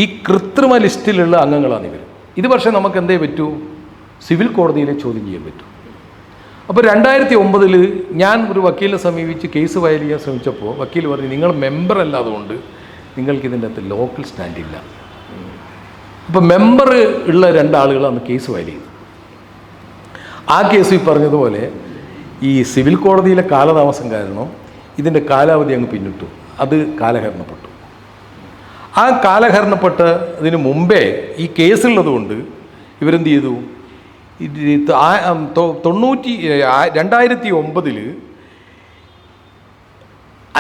Speaker 2: ഈ കൃത്രിമ ലിസ്റ്റിലുള്ള അംഗങ്ങളാണ് ഇവർ. ഇത് പക്ഷേ നമുക്ക് എന്തേ പറ്റൂ, സിവിൽ കോടതിയിലെ ചോദ്യം ചെയ്യാൻ പറ്റൂ. അപ്പോൾ 2009 ഞാൻ ഒരു വക്കീലിനെ സമീപിച്ച് കേസ് ഫയൽ ചെയ്യാൻ ശ്രമിച്ചപ്പോൾ വക്കീൽ പറഞ്ഞു, നിങ്ങൾ മെമ്പർ അല്ലാതുകൊണ്ട് നിങ്ങൾക്ക് ഇതിൻ്റെ അകത്ത് ലോക്കൽ സ്റ്റാൻഡില്ല. അപ്പോൾ മെമ്പർ ഉള്ള 2 ആളുകളാണ് കേസ് ഫയൽ ചെയ്തത്. ആ കേസ് ഈ പറഞ്ഞതുപോലെ ഈ സിവിൽ കോടതിയിലെ കാലതാമസം കാരണം ഇതിൻ്റെ കാലാവധി അങ്ങ് പിന്നിട്ടു, അത് കാലഹരണപ്പെട്ടു. ആ കാലഹരണപ്പെട്ടതിന് മുമ്പേ ഈ കേസുള്ളതുകൊണ്ട് ഇവരെന്ത് ചെയ്തു, 2009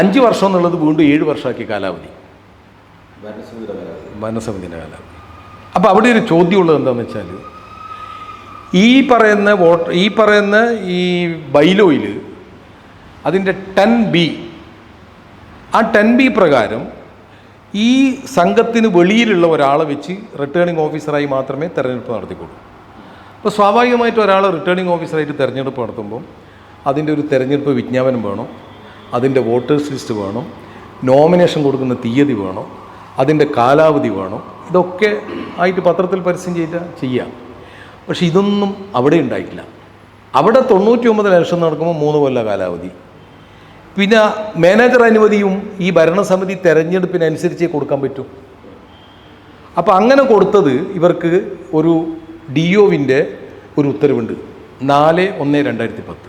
Speaker 2: 5 വർഷം എന്നുള്ളത് വീണ്ടും 7 വർഷമാക്കി കാലാവധി, ഭരണസമിതിയുടെ കാലാവധി. അപ്പോൾ അവിടെ ഒരു ചോദ്യമുള്ളത് എന്താണെന്ന് വെച്ചാൽ, ഈ പറയുന്ന ഈ ബൈലോയിൽ അതിൻ്റെ 10B, ആ 10B പ്രകാരം ഈ സംഘത്തിന് വെളിയിലുള്ള ഒരാളെ വെച്ച് റിട്ടേണിംഗ് ഓഫീസറായി മാത്രമേ തിരഞ്ഞെടുപ്പ് നടത്തിക്കൊള്ളൂ. അപ്പോൾ സ്വാഭാവികമായിട്ട് ഒരാൾ റിട്ടേണിംഗ് ഓഫീസറായിട്ട് തിരഞ്ഞെടുപ്പ് നടത്തുമ്പം അതിൻ്റെ ഒരു തിരഞ്ഞെടുപ്പ് വിജ്ഞാപനം വേണം, അതിൻ്റെ വോട്ടേഴ്സ് ലിസ്റ്റ് വേണം, നോമിനേഷൻ കൊടുക്കുന്ന തീയതി വേണം, അതിൻ്റെ കാലാവധി വേണം. ഇതൊക്കെ ആയിട്ട് പത്രത്തിൽ പരസ്യം ചെയ്യാം. പക്ഷെ ഇതൊന്നും അവിടെ ഉണ്ടായിട്ടില്ല. അവിടെ 99 ഇലക്ഷൻ നടക്കുമ്പോൾ 3 കൊല്ല കാലാവധി, പിന്നെ മാനേജർ അനുമതിയും ഈ ഭരണസമിതി തെരഞ്ഞെടുപ്പിനനുസരിച്ചേ കൊടുക്കാൻ പറ്റൂ. അപ്പോൾ അങ്ങനെ കൊടുത്തത് ഇവർക്ക് ഒരു DOവിൻ്റെ ഒരു ഉത്തരവുണ്ട്, 4/1/2010.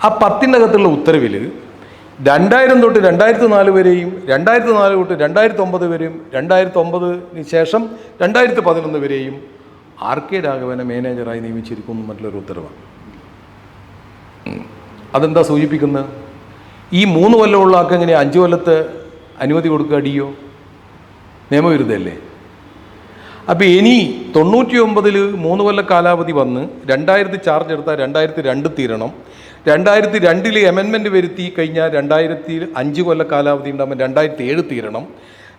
Speaker 2: ആ 10-നകത്തുള്ള ഉത്തരവിൽ 2000 തൊട്ട് 2004 വരെയും 2004 തൊട്ട് 2009 വരെയും 2009 ശേഷം 2011 വരെയും ആർ കെ രാഘവനെ മാനേജറായി നിയമിച്ചിരിക്കുന്നു മറ്റുള്ളൊരു ഉത്തരവാണ്. അതെന്താ സൂചിപ്പിക്കുന്നത്? ഈ 3 കൊല്ലമുള്ള ആൾക്ക് എങ്ങനെ 5 കൊല്ലത്തെ അനുമതി കൊടുക്കുക? DO നിയമവിരുദ്ധമല്ലേ? അപ്പോൾ ഇനി 99 3 കൊല്ല കാലാവധി വന്ന് 2000 ചാർജ് എടുത്താൽ 2002 തീരണം. 2002 അമെൻമെൻറ്റ് വരുത്തി കഴിഞ്ഞാൽ 2005 കൊല്ല കാലാവധി ഉണ്ടാകുമ്പോൾ 2007 തീരണം.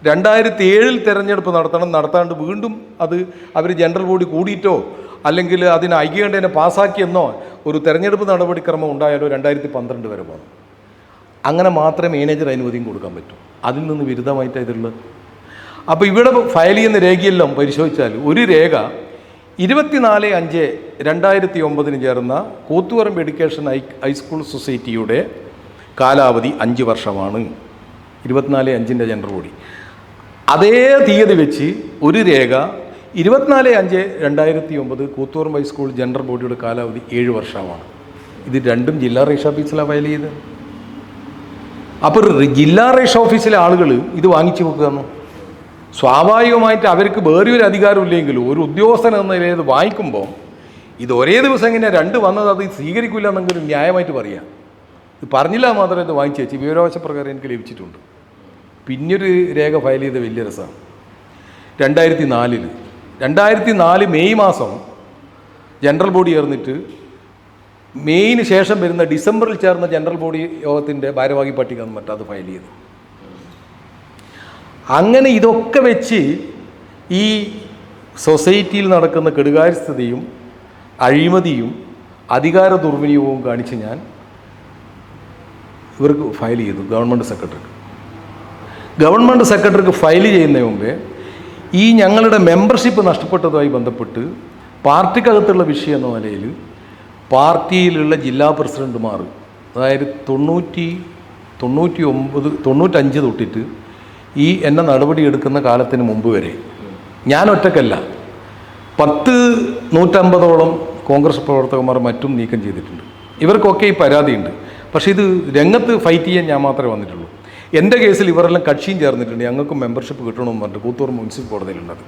Speaker 2: 2007 തെരഞ്ഞെടുപ്പ് നടത്താണ്ട് വീണ്ടും അത് അവർ ജനറൽ ബോഡി കൂടിയിട്ടോ അല്ലെങ്കിൽ അതിന് ഐക്യകണ്ഠേന പാസ്സാക്കിയെന്നോ ഒരു തെരഞ്ഞെടുപ്പ് നടപടിക്രമം ഉണ്ടായാലോ 2012 വരെ പോകണം. അങ്ങനെ മാത്രമേ മാനേജർ അനുമതിയും കൊടുക്കാൻ പറ്റൂ. അതിൽ നിന്ന് വിരുദ്ധമായിട്ടാണ് ഇതുള്ളത്. അപ്പോൾ ഇവിടെ ഫയൽ ചെയ്യുന്ന രേഖയെല്ലാം പരിശോധിച്ചാൽ ഒരു രേഖ 24/5/2009 ചേർന്ന കൂത്തുപറമ്പ് എഡ്യൂക്കേഷൻ ഹൈസ്കൂൾ സൊസൈറ്റിയുടെ കാലാവധി 5 വർഷമാണ്. 24/5 ജനറൽ ബോഡി. അതേ തീയതി വെച്ച് ഒരു രേഖ 24/5/2009 കൂത്തുപറമ്പ് ഹൈസ്കൂൾ ജനറൽ ബോഡിയുടെ കാലാവധി 7 വർഷമാണ്. ഇത് രണ്ടും ജില്ലാ രജിസ്ട്രാർ ഓഫീസിലാണ് ഫയൽ ചെയ്തത്. അപ്പോൾ ജില്ലാ രജിസ്ട്രാർ ഓഫീസിലെ ആളുകൾ ഇത് വാങ്ങിച്ചു വെക്കുകയെന്നു സ്വാഭാവികമായിട്ട് അവർക്ക് വേറെ ഒരു അധികാരമില്ലെങ്കിലും ഒരു ഉദ്യോഗസ്ഥൻ എന്ന നിലയിൽ ഇത് വാങ്ങിക്കുമ്പോൾ ഇത് ഒരേ ദിവസം ഇങ്ങനെ 2 വന്നത് അത് സ്വീകരിക്കില്ല എന്നെങ്കിലും ന്യായമായിട്ട് പറയാം. ഇത് പറഞ്ഞില്ല മാത്രമേ ഇത് വാങ്ങിച്ചു വെച്ച് വിവരാവകാശ പ്രകാരം എനിക്ക് ലഭിച്ചിട്ടുണ്ട്. പിന്നൊരു രേഖ ഫയൽ ചെയ്ത വലിയ രസമാണ്. 2004 മെയ് മാസം ജനറൽ ബോഡി ചേർന്നിട്ട് മെയ്ന് ശേഷം വരുന്ന ഡിസംബറിൽ ചേർന്ന ജനറൽ ബോഡി യോഗത്തിൻ്റെ ഭാരവാഹി പട്ടിക മറ്റത് ഫയൽ ചെയ്തു. അങ്ങനെ ഇതൊക്കെ വെച്ച് ഈ സൊസൈറ്റിയിൽ നടക്കുന്ന കെടുകാര്യസ്ഥതയും അഴിമതിയും അധികാര ദുർവിനിയോഗവും കാണിച്ച് ഞാൻ ഇവർക്ക് ഫയൽ ചെയ്തു ഗവൺമെൻറ് സെക്രട്ടറിക്ക് ഫയൽ ചെയ്യുന്നതിന് മുമ്പേ ഈ ഞങ്ങളുടെ മെമ്പർഷിപ്പ് നഷ്ടപ്പെട്ടതുമായി ബന്ധപ്പെട്ട് പാർട്ടിക്കകത്തുള്ള വിഷയം എന്ന നിലയിൽ പാർട്ടിയിലുള്ള ജില്ലാ പ്രസിഡന്റുമാർ അതായത് 95 തൊട്ടിട്ട് ഈ എന്നെ നടപടിയെടുക്കുന്ന കാലത്തിന് മുമ്പ് വരെ ഞാൻ ഒറ്റക്കല്ല 150 കോൺഗ്രസ് പ്രവർത്തകന്മാർ മറ്റും നീക്കം ചെയ്തിട്ടുണ്ട്. ഇവർക്കൊക്കെ ഈ പരാതിയുണ്ട്. പക്ഷേ ഇത് രംഗത്ത് ഫൈറ്റ് ചെയ്യാൻ ഞാൻ മാത്രമേ വന്നിട്ടുള്ളൂ. എൻ്റെ കേസിൽ ഇവരെല്ലാം കക്ഷിയും ചേർന്നിട്ടുണ്ട്. ഞങ്ങൾക്കും മെമ്പർഷിപ്പ് കിട്ടണമെന്ന് പറഞ്ഞിട്ട് കൂത്തുപറമ്പ് മുനിസിപ്പൽ കോടതിയിലുള്ളത്.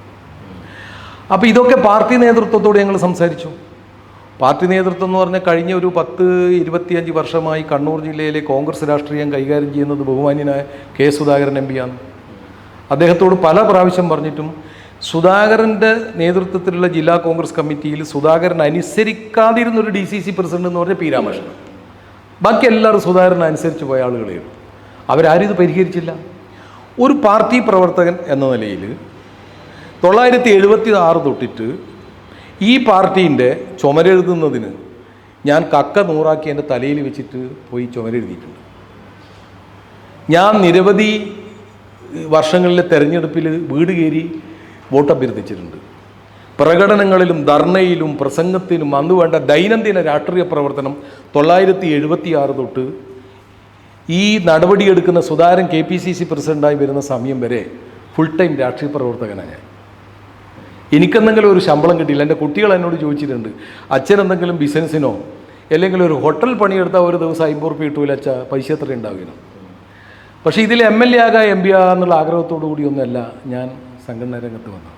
Speaker 2: അപ്പോൾ ഇതൊക്കെ പാർട്ടി നേതൃത്വത്തോട് ഞങ്ങൾ സംസാരിച്ചു. പാർട്ടി നേതൃത്വം എന്ന് പറഞ്ഞാൽ കഴിഞ്ഞ ഒരു 10-25 വർഷമായി കണ്ണൂർ ജില്ലയിലെ കോൺഗ്രസ് രാഷ്ട്രീയം കൈകാര്യം ചെയ്യുന്നത് ബഹുമാന്യനായ കെ സുധാകരൻ എം പിയാണ്. അദ്ദേഹത്തോട് പല പ്രാവശ്യം പറഞ്ഞിട്ടും സുധാകരൻ്റെ നേതൃത്വത്തിലുള്ള ജില്ലാ കോൺഗ്രസ് കമ്മിറ്റിയിൽ സുധാകരൻ അനുസരിക്കാതിരുന്നൊരു DCC പ്രസിഡന്റ് എന്ന് പറഞ്ഞാൽ പി രാമകൃഷ്ണൻ. ബാക്കി എല്ലാവരും സുധാകരൻ അനുസരിച്ച് പോയ ആളുകളെയുള്ളൂ. അവരാരും ഇത് പരിഹരിച്ചില്ല. ഒരു പാർട്ടി പ്രവർത്തകൻ എന്ന നിലയിൽ 976 തൊട്ടിട്ട് ഈ പാർട്ടീൻ്റെ ചുമരെഴുതുന്നതിന് ഞാൻ കക്ക 100 എൻ്റെ തലയിൽ വെച്ചിട്ട് പോയി ചുമരെഴുതിയിട്ടുണ്ട്. ഞാൻ നിരവധി വർഷങ്ങളിലെ തെരഞ്ഞെടുപ്പിൽ വീട് കയറി വോട്ട് അഭ്യർത്ഥിച്ചിട്ടുണ്ട്. പ്രകടനങ്ങളിലും ധർണയിലും പ്രസംഗത്തിനും അന്ന് വേണ്ട ദൈനംദിന രാഷ്ട്രീയ പ്രവർത്തനം 976 തൊട്ട് ഈ നടപടിയെടുക്കുന്ന സുധാകരൻ KPCC പ്രസിഡൻ്റായി വരുന്ന സമയം വരെ ഫുൾ ടൈം രാഷ്ട്രീയ പ്രവർത്തകനാണ് ഞാൻ. എനിക്കെന്തെങ്കിലും ഒരു ശമ്പളം കിട്ടിയില്ല. എൻ്റെ കുട്ടികൾ എന്നോട് ചോദിച്ചിട്ടുണ്ട്, അച്ഛൻ എന്തെങ്കിലും ബിസിനസ്സിനോ അല്ലെങ്കിൽ ഒരു ഹോട്ടൽ പണിയെടുത്താൽ ഒരു ദിവസം 50 ഉറുപ്പിക കിട്ടൂല അച്ഛാ, പൈസ എത്ര ഉണ്ടാവുകയാണ്. പക്ഷേ ഇതിൽ MLA ആകാം MP ആകാം എന്നുള്ള ആഗ്രഹത്തോടു കൂടിയൊന്നുമല്ല ഞാൻ സംഘടനാ രംഗത്ത് വന്നത്.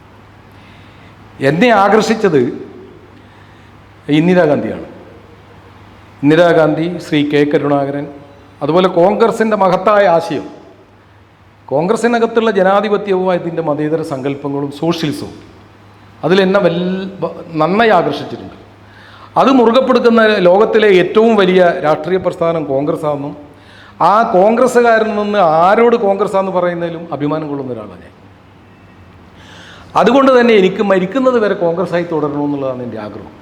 Speaker 2: എന്നെ ആകർഷിച്ചത് ഇന്ദിരാഗാന്ധിയാണ്. ഇന്ദിരാഗാന്ധി, ശ്രീ K കരുണാകരൻ, അതുപോലെ കോൺഗ്രസിൻ്റെ മഹത്തായ ആശയം, കോൺഗ്രസിനകത്തുള്ള ജനാധിപത്യവും അതിൻ്റെ മതേതര സങ്കല്പങ്ങളും സോഷ്യലിസവും അതിലെന്നെ നന്നായി ആകർഷിച്ചിട്ടുണ്ട്. അത് മുറുകെപ്പെടുക്കുന്ന ലോകത്തിലെ ഏറ്റവും വലിയ രാഷ്ട്രീയ പ്രസ്ഥാനം കോൺഗ്രസ് ആണെന്നും ആ കോൺഗ്രസ്സുകാരിൽ നിന്ന് ആരോട് കോൺഗ്രസ് ആണെന്ന് പറയുന്നതിലും അഭിമാനം കൊള്ളുന്ന ഒരാളാണ് ഞാൻ. അതുകൊണ്ട് തന്നെ എനിക്ക് മരിക്കുന്നത് വരെ കോൺഗ്രസ്സായി തുടരണമെന്നുള്ളതാണ് എൻ്റെ ആഗ്രഹം.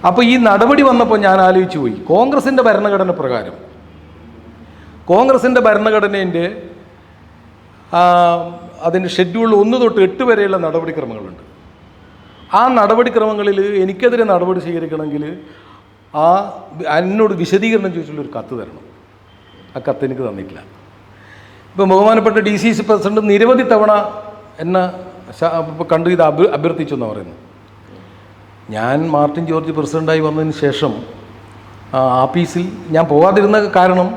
Speaker 2: അപ്പോൾ ഈ നടപടി വന്നപ്പോൾ ഞാൻ ആലോചിച്ചു പോയി, കോൺഗ്രസിൻ്റെ ഭരണഘടന പ്രകാരം കോൺഗ്രസിൻ്റെ ഭരണഘടനേൻ്റെ അതിൻ്റെ ഷെഡ്യൂൾ 1 തൊട്ട് 8 വരെയുള്ള നടപടിക്രമങ്ങളുണ്ട്. ആ നടപടിക്രമങ്ങളിൽ എനിക്കെതിരെ നടപടി സ്വീകരിക്കണമെങ്കിൽ എന്നോട് വിശദീകരണം ചോദിച്ചുള്ളൊരു കത്ത് തരണം. ആ കത്ത് എനിക്ക് തന്നിട്ടില്ല. ഇപ്പം ബഹുമാനപ്പെട്ട DCC പ്രസിഡന്റ് നിരവധി തവണ എന്നെ കണ്ട് ഇത് അഭ്യർത്ഥിച്ചു എന്നാണ് പറയുന്നത്. ഞാൻ മാർട്ടിൻ ജോർജ് പ്രസിഡൻ്റായി വന്നതിന് ശേഷം ആഫീസിൽ ഞാൻ പോകാതിരുന്ന കാരണം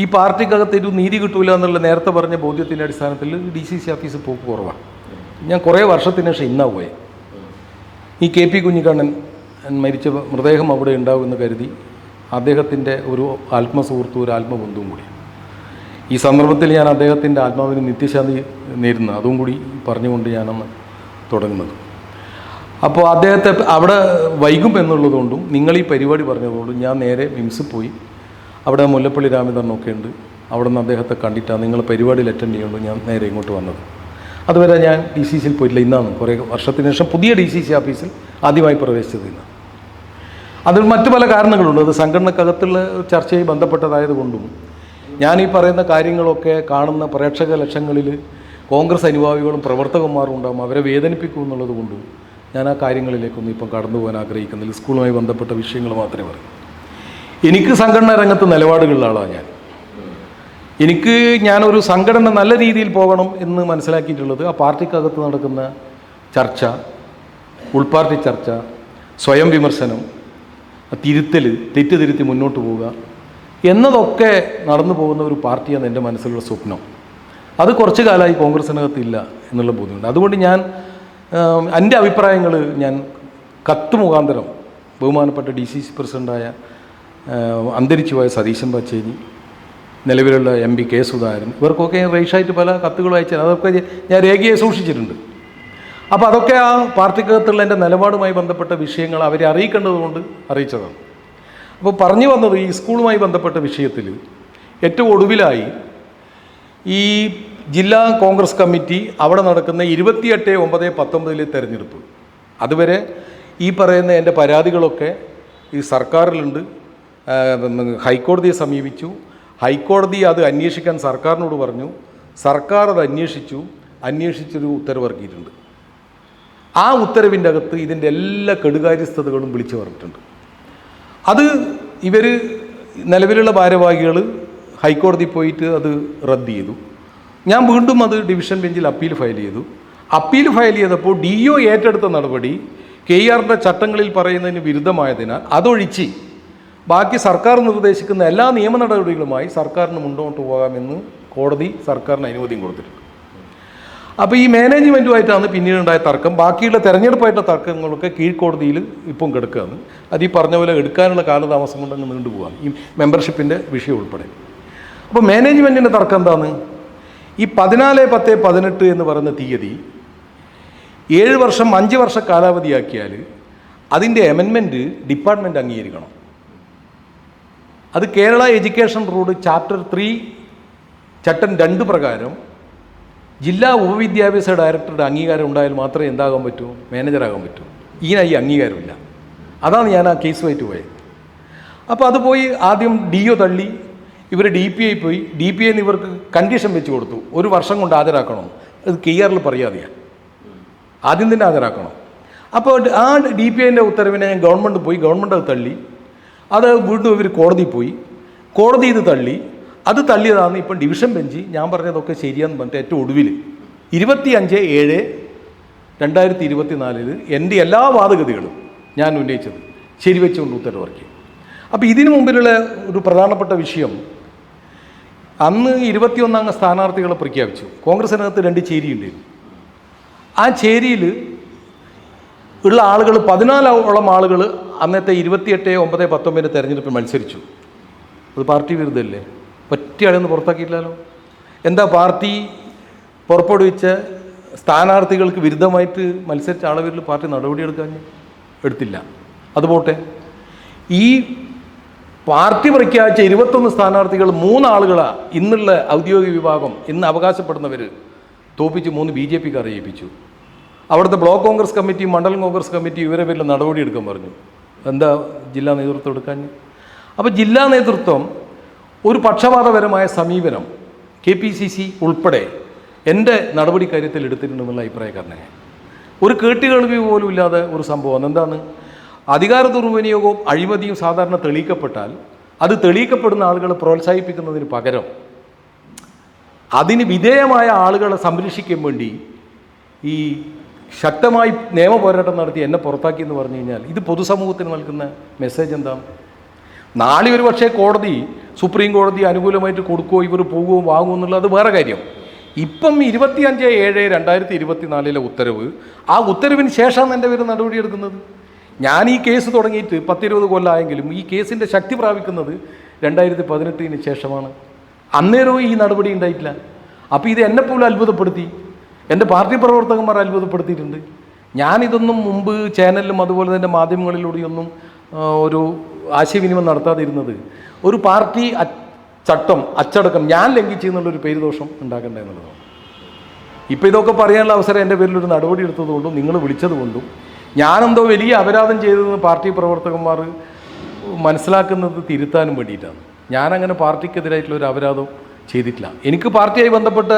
Speaker 2: ഈ പാർട്ടിക്കകത്ത് ഒരു നീതി കിട്ടൂല എന്നുള്ള നേരത്തെ പറഞ്ഞ ബോധ്യത്തിൻ്റെ അടിസ്ഥാനത്തിൽ DCC ഓഫീസിൽ പോക്ക് കുറവാണ്. ഞാൻ കുറേ വർഷത്തിന് ശേഷം ഇന്നാണ് പോയത്. ഈ KP കുഞ്ഞിക്കണ്ണൻ മരിച്ച മൃതദേഹം അവിടെ ഉണ്ടാവുമെന്ന് കരുതി അദ്ദേഹത്തിൻ്റെ ഒരു ആത്മസുഹൃത്തും ഒരു ആത്മബന്ധുവും കൂടി. ഈ സന്ദർഭത്തിൽ ഞാൻ അദ്ദേഹത്തിൻ്റെ ആത്മാവിന് നിത്യശാന്തി നേരുന്നു. അതും കൂടി പറഞ്ഞുകൊണ്ട് ഞാനൊന്ന് തുടങ്ങുന്നത്. അപ്പോൾ അദ്ദേഹത്തെ അവിടെ വൈകും എന്നുള്ളതുകൊണ്ടും നിങ്ങൾ ഈ പരിപാടി പറഞ്ഞതുകൊണ്ടും ഞാൻ നേരെ മിംസിൽ പോയി. അവിടെ മുല്ലപ്പള്ളി രാമചന്ദ്രനൊക്കെ ഉണ്ട്. അവിടെ നിന്ന് അദ്ദേഹത്തെ കണ്ടിട്ടാണ് നിങ്ങൾ പരിപാടിയിൽ അറ്റൻഡ് ചെയ്യുമ്പോൾ ഞാൻ നേരെ ഇങ്ങോട്ട് വന്നത്. അതുവരെ ഞാൻ DCCയിൽ പോയിട്ടില്ല. ഇന്നാണ് കുറേ വർഷത്തിന് ശേഷം പുതിയ DCC ഓഫീസിൽ ആദ്യമായി പ്രവേശിച്ചത്. ഇന്ന് അതിൽ മറ്റു പല കാരണങ്ങളുണ്ട്. അത് സംഘടനക്കകത്തുള്ള ചർച്ചയുമായി ബന്ധപ്പെട്ടതായതുകൊണ്ടും ഞാൻ ഈ പറയുന്ന കാര്യങ്ങളൊക്കെ കാണുന്ന പ്രേക്ഷക ലക്ഷങ്ങളിൽ കോൺഗ്രസ് അനുഭാവികളും പ്രവർത്തകന്മാരും ഉണ്ടാകും. അവരെ വേദനിപ്പിക്കും എന്നുള്ളത് കൊണ്ട് ഞാൻ ആ കാര്യങ്ങളിലേക്കൊന്നും ഇപ്പം കടന്നു പോകാൻ ആഗ്രഹിക്കുന്നില്ല. സ്കൂളുമായി ബന്ധപ്പെട്ട വിഷയങ്ങൾ മാത്രമേ പറയൂ. എനിക്ക് സംഘടനാ രംഗത്ത് നിലപാടുകളുള്ള ആളാണ് ഞാനൊരു സംഘടന നല്ല രീതിയിൽ പോകണം എന്ന് മനസ്സിലാക്കിയിട്ടുള്ളത് ആ പാർട്ടിക്കകത്ത് നടക്കുന്ന ചർച്ച, ഉൾപാർട്ടി ചർച്ച, സ്വയം വിമർശനം, തിരുത്തൽ, തെറ്റ് തിരുത്തി മുന്നോട്ട് പോവുക എന്നതൊക്കെ നടന്നു പോകുന്ന ഒരു പാർട്ടിയാണ് എൻ്റെ മനസ്സിലുള്ള സ്വപ്നം. അത് കുറച്ച് കാലമായി കോൺഗ്രസിനകത്ത് ഇല്ല എന്നുള്ള ബോധ്യമുണ്ട്. അതുകൊണ്ട് ഞാൻ എൻ്റെ അഭിപ്രായങ്ങൾ ഞാൻ കത്ത് മുഖാന്തരം ബഹുമാനപ്പെട്ട DCC പ്രസിഡൻ്റായ അന്തരിച്ചുപോയ സതീശൻ ബച്ചേരി, നിലവിലുള്ള MP കെ സുധാകരൻ, ഇവർക്കൊക്കെ റേഷായിട്ട് പല കത്തുകളും അയച്ചാൽ അതൊക്കെ ഞാൻ രേഖയെ സൂക്ഷിച്ചിട്ടുണ്ട്. അപ്പോൾ അതൊക്കെ ആ പാർട്ടിക്കകത്തുള്ള എൻ്റെ നിലപാടുമായി ബന്ധപ്പെട്ട വിഷയങ്ങൾ അവരെ അറിയിക്കേണ്ടതുകൊണ്ട് അറിയിച്ചതാണ്. അപ്പോൾ പറഞ്ഞു വന്നത് ഈ സ്കൂളുമായി ബന്ധപ്പെട്ട വിഷയത്തിൽ ഏറ്റവും ഒടുവിലായി ഈ ജില്ലാ കോൺഗ്രസ് കമ്മിറ്റി അവിടെ നടക്കുന്ന 28/9/19 തെരഞ്ഞെടുപ്പ്, അതുവരെ ഈ പറയുന്ന എൻ്റെ പരാതികളൊക്കെ ഈ സർക്കാരിലുണ്ട്. ഹൈക്കോടതിയെ സമീപിച്ചു. ഹൈക്കോടതി അത് അന്വേഷിക്കാൻ സർക്കാരിനോട് പറഞ്ഞു. സർക്കാർ അത് അന്വേഷിച്ചൊരു ഉത്തരവിറക്കിയിട്ടുണ്ട്. ആ ഉത്തരവിൻ്റെ അകത്ത് ഇതിൻ്റെ എല്ലാ കെടുകാര്യസ്ഥതകളും വിളിച്ചു പറഞ്ഞിട്ടുണ്ട്. അത് ഇവർ നിലവിലുള്ള ഭാരവാഹികൾ ഹൈക്കോടതി പോയിട്ട് അത് റദ്ദ് ചെയ്തു. ഞാൻ വീണ്ടും അത് ഡിവിഷൻ ബെഞ്ചിൽ അപ്പീൽ ഫയൽ ചെയ്തു. അപ്പീൽ ഫയൽ ചെയ്തപ്പോൾ DO ഏറ്റെടുത്ത നടപടി KRന്റെ ചട്ടങ്ങളിൽ പറയുന്നതിന് വിരുദ്ധമായതിനാൽ അതൊഴിച്ച് ബാക്കി സർക്കാർ നിർദ്ദേശിക്കുന്ന എല്ലാ നിയമ നടപടികളുമായി സർക്കാരിന് മുന്നോട്ട് പോകാമെന്ന് കോടതി സർക്കാരിന് അനുമതിയും കൊടുത്തിട്ടുണ്ട്. അപ്പോൾ ഈ മാനേജ്മെൻറ്റുമായിട്ടാണ് പിന്നീടുണ്ടായ തർക്കം. ബാക്കിയുള്ള തെരഞ്ഞെടുപ്പായിട്ടുള്ള തർക്കങ്ങളൊക്കെ കീഴ്ക്കോടതിയിൽ ഇപ്പം കിടക്കുകയാണ്. അത് ഈ പറഞ്ഞ പോലെ എടുക്കാനുള്ള കാലതാമസം കൊണ്ടങ്ങ് നീണ്ടുപോകാം, ഈ മെമ്പർഷിപ്പിൻ്റെ വിഷയം ഉൾപ്പെടെ. അപ്പോൾ മാനേജ്മെൻറ്റിൻ്റെ തർക്കം എന്താണ്? ഈ 14/10/18 എന്ന് പറയുന്ന തീയതി 7 വർഷം 5 വർഷ കാലാവധിയാക്കിയാൽ അതിൻ്റെ അമെൻമെൻറ്റ് ഡിപ്പാർട്ട്മെൻറ്റ് അംഗീകരിക്കണം. അത് കേരള എഡ്യൂക്കേഷൻ റൂൾ ചാപ്റ്റർ 3 ചട്ടം 2 പ്രകാരം ജില്ലാ ഉപവിദ്യാഭ്യാസ ഡയറക്ടറുടെ അംഗീകാരം ഉണ്ടായാൽ മാത്രമേ എന്താകാൻ പറ്റൂ, മാനേജറാകാൻ പറ്റൂ. ഈ അംഗീകാരമില്ല. അതാണ് ഞാൻ ആ കേസുമായിട്ട് പോയത്. അപ്പോൾ അത് പോയി ആദ്യം DO തള്ളി, ഇവർ DPI പോയി. DPI ഇവർക്ക് കണ്ടീഷൻ വെച്ച് കൊടുത്തു, 1 വർഷം കൊണ്ട് ഹാജരാക്കണം. അത് KRൽ പറയാതെയാണ്, ആദ്യം തന്നെ ഹാജരാക്കണം. അപ്പോൾ ആ DPIൻ്റെ ഉത്തരവിനെ ഞാൻ ഗവൺമെൻറ് പോയി, ഗവൺമെൻറ് അത് തള്ളി. അത് വീണ്ടും ഇവർ കോടതി പോയി, കോടതി ഇത് തള്ളി. അത് തള്ളിയതാണ് ഇപ്പം ഡിവിഷൻ ബെഞ്ച് ഞാൻ പറഞ്ഞതൊക്കെ ശരിയാന്ന് പറഞ്ഞിട്ട് ഏറ്റവും ഒടുവിൽ 25/7/2024 എൻ്റെ എല്ലാ വാദഗതികളും ഞാൻ ഉന്നയിച്ചത് ശരിവെച്ചുകൊണ്ട് ഉത്തരവിറക്കി. അപ്പോൾ ഇതിനു മുമ്പിലുള്ള ഒരു പ്രധാനപ്പെട്ട വിഷയം, അന്ന് 21 അംഗ സ്ഥാനാർത്ഥികളെ പ്രഖ്യാപിച്ചു. കോൺഗ്രസിനകത്ത് 2 ചേരിയുണ്ടായിരുന്നു. ആ ചേരിയിൽ ഉള്ള ആളുകൾ 14ഓളം ആളുകൾ അന്നത്തെ 28/9/19 തെരഞ്ഞെടുപ്പിൽ മത്സരിച്ചു. അത് പാർട്ടി വിരുദ്ധമല്ലേ? ഒറ്റയാളെന്ന് പുറത്താക്കിയില്ലല്ലോ. എന്താ പാർട്ടി പുറപ്പെടുവിച്ച സ്ഥാനാർത്ഥികൾക്ക് വിരുദ്ധമായിട്ട് മത്സരിച്ച ആളുകളിൽ പാർട്ടി നടപടിയെടുക്കാൻ എടുത്തില്ല. അതുപോട്ടെ, ഈ പാർട്ടി പ്രഖ്യാപിച്ച 21 സ്ഥാനാർത്ഥികൾ 3 ആളുകളാണ് ഇന്നുള്ള ഔദ്യോഗിക വിഭാഗം ഇന്ന് അവകാശപ്പെടുന്നവർ തോപ്പിച്ച് 3 BJPക്കാർ ജയിപ്പിച്ചു. അവിടുത്തെ ബ്ലോക്ക് കോൺഗ്രസ് കമ്മിറ്റി, മണ്ഡലം കോൺഗ്രസ് കമ്മിറ്റി ഇവരെ പേരിൽ നടപടി എടുക്കാൻ പറഞ്ഞു. എന്താ ജില്ലാ നേതൃത്വം എടുക്കാൻ? അപ്പോൾ ജില്ലാ നേതൃത്വം ഒരു പക്ഷപാതപരമായ സമീപനം KPCC ഉൾപ്പെടെ എൻ്റെ നടപടി കാര്യത്തിൽ എടുത്തിട്ടുണ്ടെന്നുള്ള അഭിപ്രായക്കാരനെ. ഒരു കേട്ടുകേൾവി പോലും ഇല്ലാതെ ഒരു സംഭവം. എന്താണ്? അധികാര ദുർവിനിയോഗവും അഴിമതിയും സാധാരണ തെളിയിക്കപ്പെട്ടാൽ അത് തെളിയിക്കപ്പെടുന്ന ആളുകളെ പ്രോത്സാഹിപ്പിക്കുന്നതിന് പകരം അതിന് വിധേയമായ ആളുകളെ സംരക്ഷിക്കാൻ വേണ്ടി ഈ ശക്തമായി നിയമ പോരാട്ടം നടത്തി എന്നെ പുറത്താക്കി എന്ന് പറഞ്ഞു കഴിഞ്ഞാൽ ഇത് പൊതുസമൂഹത്തിന് നൽകുന്ന മെസ്സേജ് എന്താണ്? നാളെ ഒരു പക്ഷേ കോടതി, സുപ്രീം കോടതി അനുകൂലമായിട്ട് കൊടുക്കുകയോ ഇവർ പോകുകയോ വാങ്ങുമോ എന്നുള്ളത് വേറെ കാര്യം. ഇപ്പം 25/7/2024 ഉത്തരവ്, ആ ഉത്തരവിന് ശേഷമാണ് എൻ്റെ പേര് നടപടിയെടുക്കുന്നത്. ഞാൻ ഈ കേസ് തുടങ്ങിയിട്ട് 10-20 കൊല്ലമായെങ്കിലും ഈ കേസിൻ്റെ ശക്തി പ്രാപിക്കുന്നത് 2018 ശേഷമാണ്. അന്നേരവും ഈ നടപടി ഉണ്ടായിട്ടില്ല. അപ്പോൾ ഇത് എന്നെപ്പോലും അത്ഭുതപ്പെടുത്തി, എൻ്റെ പാർട്ടി പ്രവർത്തകന്മാർ അത്ഭുതപ്പെടുത്തിയിട്ടുണ്ട്. ഞാനിതൊന്നും മുമ്പ് ചാനലിലും അതുപോലെ തന്നെ മാധ്യമങ്ങളിലൂടെയൊന്നും ഒരു ആശയവിനിമയം നടത്താതിരുന്നത് ഒരു പാർട്ടി ചട്ടം അച്ചടക്കം ഞാൻ ലംഘിച്ചു എന്നുള്ളൊരു പേരുദോഷം ഉണ്ടാക്കണ്ട എന്നുള്ളതാണ്. ഇപ്പോൾ ഇതൊക്കെ പറയാനുള്ള അവസരം എൻ്റെ പേരിലൊരു നടപടി എടുത്തതുകൊണ്ടും നിങ്ങൾ വിളിച്ചതുകൊണ്ടും ഞാനെന്തോ വലിയ അപരാധം ചെയ്തതെന്ന് പാർട്ടി പ്രവർത്തകന്മാർ മനസ്സിലാക്കുന്നത് തിരുത്താനും വേണ്ടിയിട്ടാണ്. ഞാനങ്ങനെ പാർട്ടിക്കെതിരായിട്ടുള്ള ഒരു അപരാധം ചെയ്തിട്ടില്ല. എനിക്ക് പാർട്ടിയായി ബന്ധപ്പെട്ട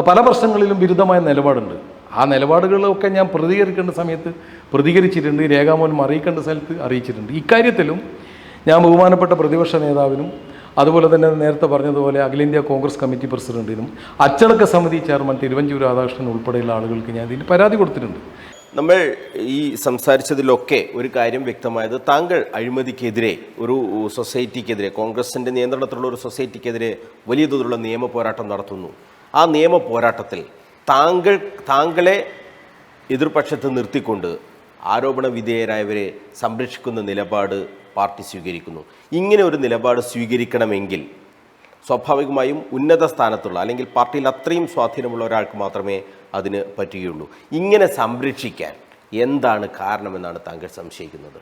Speaker 2: പല പ്രശ്നങ്ങളിലും വിരുദ്ധമായ നിലപാടുണ്ട്. ആ നിലപാടുകളൊക്കെ ഞാൻ പ്രതികരിക്കേണ്ട സമയത്ത് പ്രതികരിച്ചിട്ടുണ്ട്, രേഖാമൂലം അറിയിക്കേണ്ട സ്ഥലത്ത് അറിയിച്ചിട്ടുണ്ട്. ഇക്കാര്യത്തിലും ഞാൻ ബഹുമാനപ്പെട്ട പ്രതിപക്ഷ നേതാവിനും അതുപോലെ തന്നെ നേരത്തെ പറഞ്ഞതുപോലെ അഖിലേന്ത്യാ കോൺഗ്രസ് കമ്മിറ്റി പ്രസിഡന്റിനും അച്ചടക്ക സമിതി ചെയർമാൻ തിരുവഞ്ചൂർ രാധാകൃഷ്ണൻ ഉൾപ്പെടെയുള്ള ആളുകൾക്ക് ഞാൻ ഇതിന് പരാതി കൊടുത്തിട്ടുണ്ട്.
Speaker 1: നമ്മൾ ഈ സംസാരിച്ചതിലൊക്കെ ഒരു കാര്യം വ്യക്തമായത്, താങ്കൾ അഴിമതിക്കെതിരെ ഒരു സൊസൈറ്റിക്കെതിരെ, കോൺഗ്രസിൻ്റെ നിയന്ത്രണത്തിലുള്ള ഒരു സൊസൈറ്റിക്കെതിരെ വലിയ തോതിലുള്ള നിയമ പോരാട്ടം നടത്തുന്നു. ആ നിയമ പോരാട്ടത്തിൽ താങ്കളെ എതിർപക്ഷത്ത് നിർത്തിക്കൊണ്ട് ആരോപണ വിധേയരായവരെ സംരക്ഷിക്കുന്ന നിലപാട് പാർട്ടി സ്വീകരിക്കുന്നു. ഇങ്ങനെ ഒരു നിലപാട് സ്വീകരിക്കണമെങ്കിൽ സ്വാഭാവികമായും ഉന്നത സ്ഥാനത്തുള്ള അല്ലെങ്കിൽ പാർട്ടിയിൽ അത്രയും സ്വാധീനമുള്ള ഒരാൾക്ക് മാത്രമേ അതിന് പറ്റുകയുള്ളൂ. ഇങ്ങനെ സംരക്ഷിക്കാൻ എന്താണ് കാരണമെന്നാണ് താങ്കൾ സംശയിക്കുന്നത്?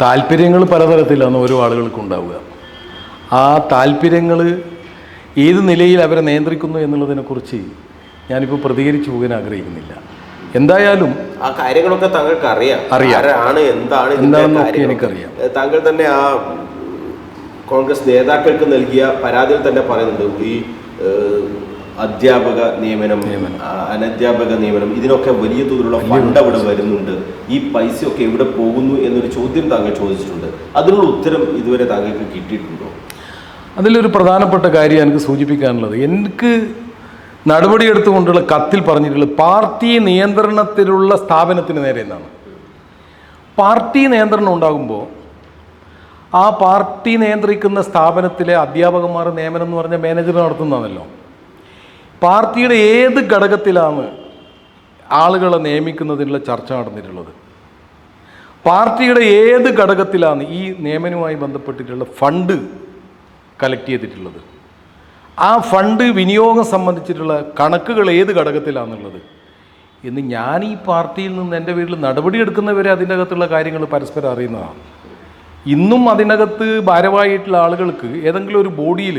Speaker 2: താല്പര്യങ്ങൾ പലതരത്തിലാണ് ഓരോ ആളുകൾക്കും ഉണ്ടാവുക. ആ താല്പര്യങ്ങൾ ഏത് നിലയിൽ അവരെ നിയന്ത്രിക്കുന്നു എന്നുള്ളതിനെക്കുറിച്ച് ഞാനിപ്പോൾ പ്രതികരിച്ചു പോകാൻ ആഗ്രഹിക്കുന്നില്ല. എന്തായാലും
Speaker 1: ആ കാര്യങ്ങളൊക്കെ താങ്കൾക്ക് അറിയാം. ആരാണ് എന്താണെന്നൊക്കെ
Speaker 2: എനിക്കറിയാം.
Speaker 1: താങ്കൾ തന്നെ ആ കോൺഗ്രസ് നേതാക്കൾക്ക് നൽകിയ പരാതിയിൽ തന്നെ പറയുന്നുണ്ട്, ഈ അധ്യാപക നിയമനം, അനധ്യാപക നിയമനം, ഇതിനൊക്കെ വലിയ തോതിലുള്ള ഫണ്ട് അവിടെ വരുന്നുണ്ട്. ഈ പൈസയൊക്കെ എവിടെ പോകുന്നു എന്നൊരു ചോദ്യം താങ്കൾ ചോദിച്ചിട്ടുണ്ട്. അതിനുള്ള ഉത്തരം ഇതുവരെ താങ്കൾക്ക് കിട്ടിയിട്ടുണ്ടോ?
Speaker 2: അതിലൊരു പ്രധാനപ്പെട്ട കാര്യം എനിക്ക് സൂചിപ്പിക്കാനുള്ളത്, എനിക്ക് നടപടിയെടുത്തുകൊണ്ടുള്ള കത്തിൽ പറഞ്ഞിട്ടുള്ളത് പാർട്ടി നിയന്ത്രണത്തിലുള്ള സ്ഥാപനത്തിന് നേരെ എന്നാണ്. പാർട്ടി നിയന്ത്രണം ഉണ്ടാകുമ്പോൾ ആ പാർട്ടി നിയന്ത്രിക്കുന്ന സ്ഥാപനത്തിലെ അധ്യാപകന്മാർ നിയമനം എന്ന് പറഞ്ഞാൽ മാനേജർ നടത്തുന്നതാണല്ലോ. പാർട്ടിയുടെ ഏത് ഘടകത്തിലാണ് ആളുകളെ നിയമിക്കുന്നതിനുള്ള ചർച്ച നടന്നിട്ടുള്ളത്? പാർട്ടിയുടെ ഏത് ഘടകത്തിലാണ് ഈ നിയമനവുമായി ബന്ധപ്പെട്ടിട്ടുള്ള ഫണ്ട് കളക്ട് ചെയ്തിട്ടുള്ളത്? ആ ഫണ്ട് വിനിയോഗം സംബന്ധിച്ചിട്ടുള്ള കണക്കുകൾ ഏത് ഘടകത്തിലാണെന്നുള്ളത് എന്ന് ഞാൻ ഈ പാർട്ടിയിൽ നിന്ന് എൻ്റെ വീട്ടിൽ നടപടിയെടുക്കുന്നവരെ അതിൻ്റെ അകത്തുള്ള കാര്യങ്ങൾ പരസ്പരം അറിയുന്നതാണ്. ഇന്നും അതിനകത്ത് ഭാരവായിട്ടുള്ള ആളുകൾക്ക് ഏതെങ്കിലും ഒരു ബോഡിയിൽ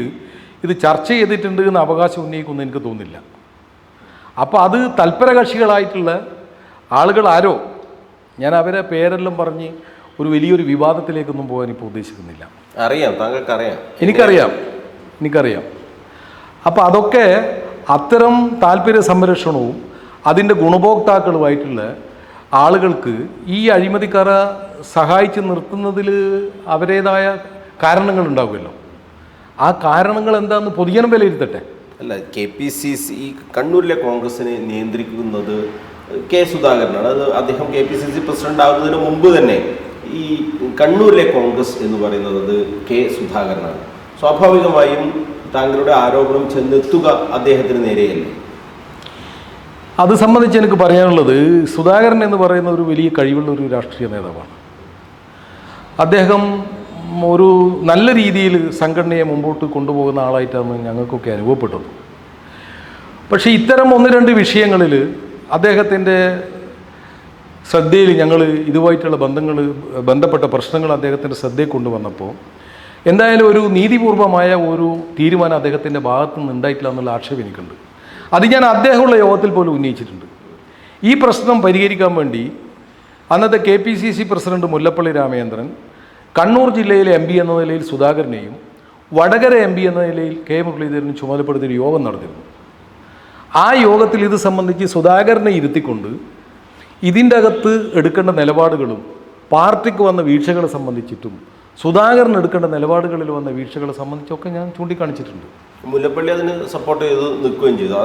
Speaker 2: ഇത് ചർച്ച ചെയ്തിട്ടുണ്ട് എന്ന് അവകാശം ഉന്നയിക്കുമെന്ന് എനിക്ക് തോന്നുന്നില്ല. അപ്പോൾ അത് തൽപരകക്ഷികളായിട്ടുള്ള ആളുകൾ ആരോ, ഞാൻ അവരെ പേരെല്ലാം പറഞ്ഞ് ഒരു വലിയൊരു വിവാദത്തിലേക്കൊന്നും പോകാൻ ഇപ്പോൾ ഉദ്ദേശിക്കുന്നില്ല.
Speaker 1: അറിയാം, താങ്കൾക്കറിയാം.
Speaker 2: എനിക്കറിയാം. അപ്പോൾ അതൊക്കെ അത്തരം താല്പര്യ സംരക്ഷണവും അതിൻ്റെ ഗുണഭോക്താക്കളുമായിട്ടുള്ള ആളുകൾക്ക് ഈ അഴിമതിക്കാരെ സഹായിച്ച് നിർത്തുന്നതിൽ അവരുടേതായ കാരണങ്ങളുണ്ടാവുമല്ലോ. ആ കാരണങ്ങൾ എന്താണെന്ന് പൊതുജനം വിലയിരുത്തട്ടെ.
Speaker 1: അല്ല, KPCC കണ്ണൂരിലെ കോൺഗ്രസിനെ നിയന്ത്രിക്കുന്നത് കെ സുധാകരനാണ്. അത് അദ്ദേഹം KPCC പ്രസിഡന്റ് ആകുന്നതിന് മുമ്പ് തന്നെ ഈ കണ്ണൂരിലെ കോൺഗ്രസ് എന്ന് പറയുന്നത് കെ സുധാകരനാണ്. സ്വാഭാവികമായും താങ്കളുടെ ആരോപണം ചെന്നെത്തുക അദ്ദേഹത്തിന് നേരെയല്ലേ?
Speaker 2: അത് സംബന്ധിച്ച് എനിക്ക് പറയാനുള്ളത്, സുധാകരൻ എന്ന് പറയുന്ന ഒരു വലിയ കഴിവുള്ള ഒരു രാഷ്ട്രീയ നേതാവാണ്. അദ്ദേഹം ഒരു നല്ല രീതിയിൽ സംഘടനയെ മുമ്പോട്ട് കൊണ്ടുപോകുന്ന ആളായിട്ടാണ് ഞങ്ങൾക്കൊക്കെ അനുഭവപ്പെട്ടത്. പക്ഷേ ഇത്തരം ഒന്ന് രണ്ട് വിഷയങ്ങളിൽ അദ്ദേഹത്തിൻ്റെ ശ്രദ്ധയിൽ ഞങ്ങൾ ഇതുമായിട്ടുള്ള ബന്ധപ്പെട്ട പ്രശ്നങ്ങൾ അദ്ദേഹത്തിൻ്റെ ശ്രദ്ധയിൽ കൊണ്ടുവന്നപ്പോൾ എന്തായാലും ഒരു നീതിപൂർവമായ ഒരു തീരുമാനം അദ്ദേഹത്തിൻ്റെ ഭാഗത്തു നിന്ന് ഉണ്ടായിട്ടില്ല എന്നുള്ള ആക്ഷേപം എനിക്കുണ്ട്. അത് ഞാൻ അദ്ദേഹമുള്ള യോഗത്തിൽ പോലും ഉന്നയിച്ചിട്ടുണ്ട്. ഈ പ്രശ്നം പരിഹരിക്കാൻ വേണ്ടി അന്നത്തെ KPCC പ്രസിഡന്റ് മുല്ലപ്പള്ളി രാമചന്ദ്രൻ കണ്ണൂർ ജില്ലയിലെ MP എന്ന നിലയിൽ സുധാകരനെയും വടകര MP എന്ന നിലയിൽ K മുരളീധരനും ചുമതലപ്പെടുത്തിയൊരു യോഗം നടത്തിയിരുന്നു. ആ യോഗത്തിൽ ഇത് സംബന്ധിച്ച് സുധാകരനെ ഇരുത്തിക്കൊണ്ട് ഇതിൻ്റെ അകത്ത് എടുക്കേണ്ട നിലപാടുകളും പാർട്ടിക്ക് വന്ന വീഴ്ചകളെ സംബന്ധിച്ചിട്ടും സുധാകരൻ എടുക്കേണ്ട നിലപാടുകളിൽ വന്ന വീഴ്ചകളെ സംബന്ധിച്ചൊക്കെ ഞാൻ ചൂണ്ടിക്കാണിച്ചിട്ടുണ്ട്.
Speaker 1: മുല്ലപ്പള്ളി അതിന് സപ്പോർട്ട് ചെയ്ത് നിൽക്കുകയും ചെയ്തു.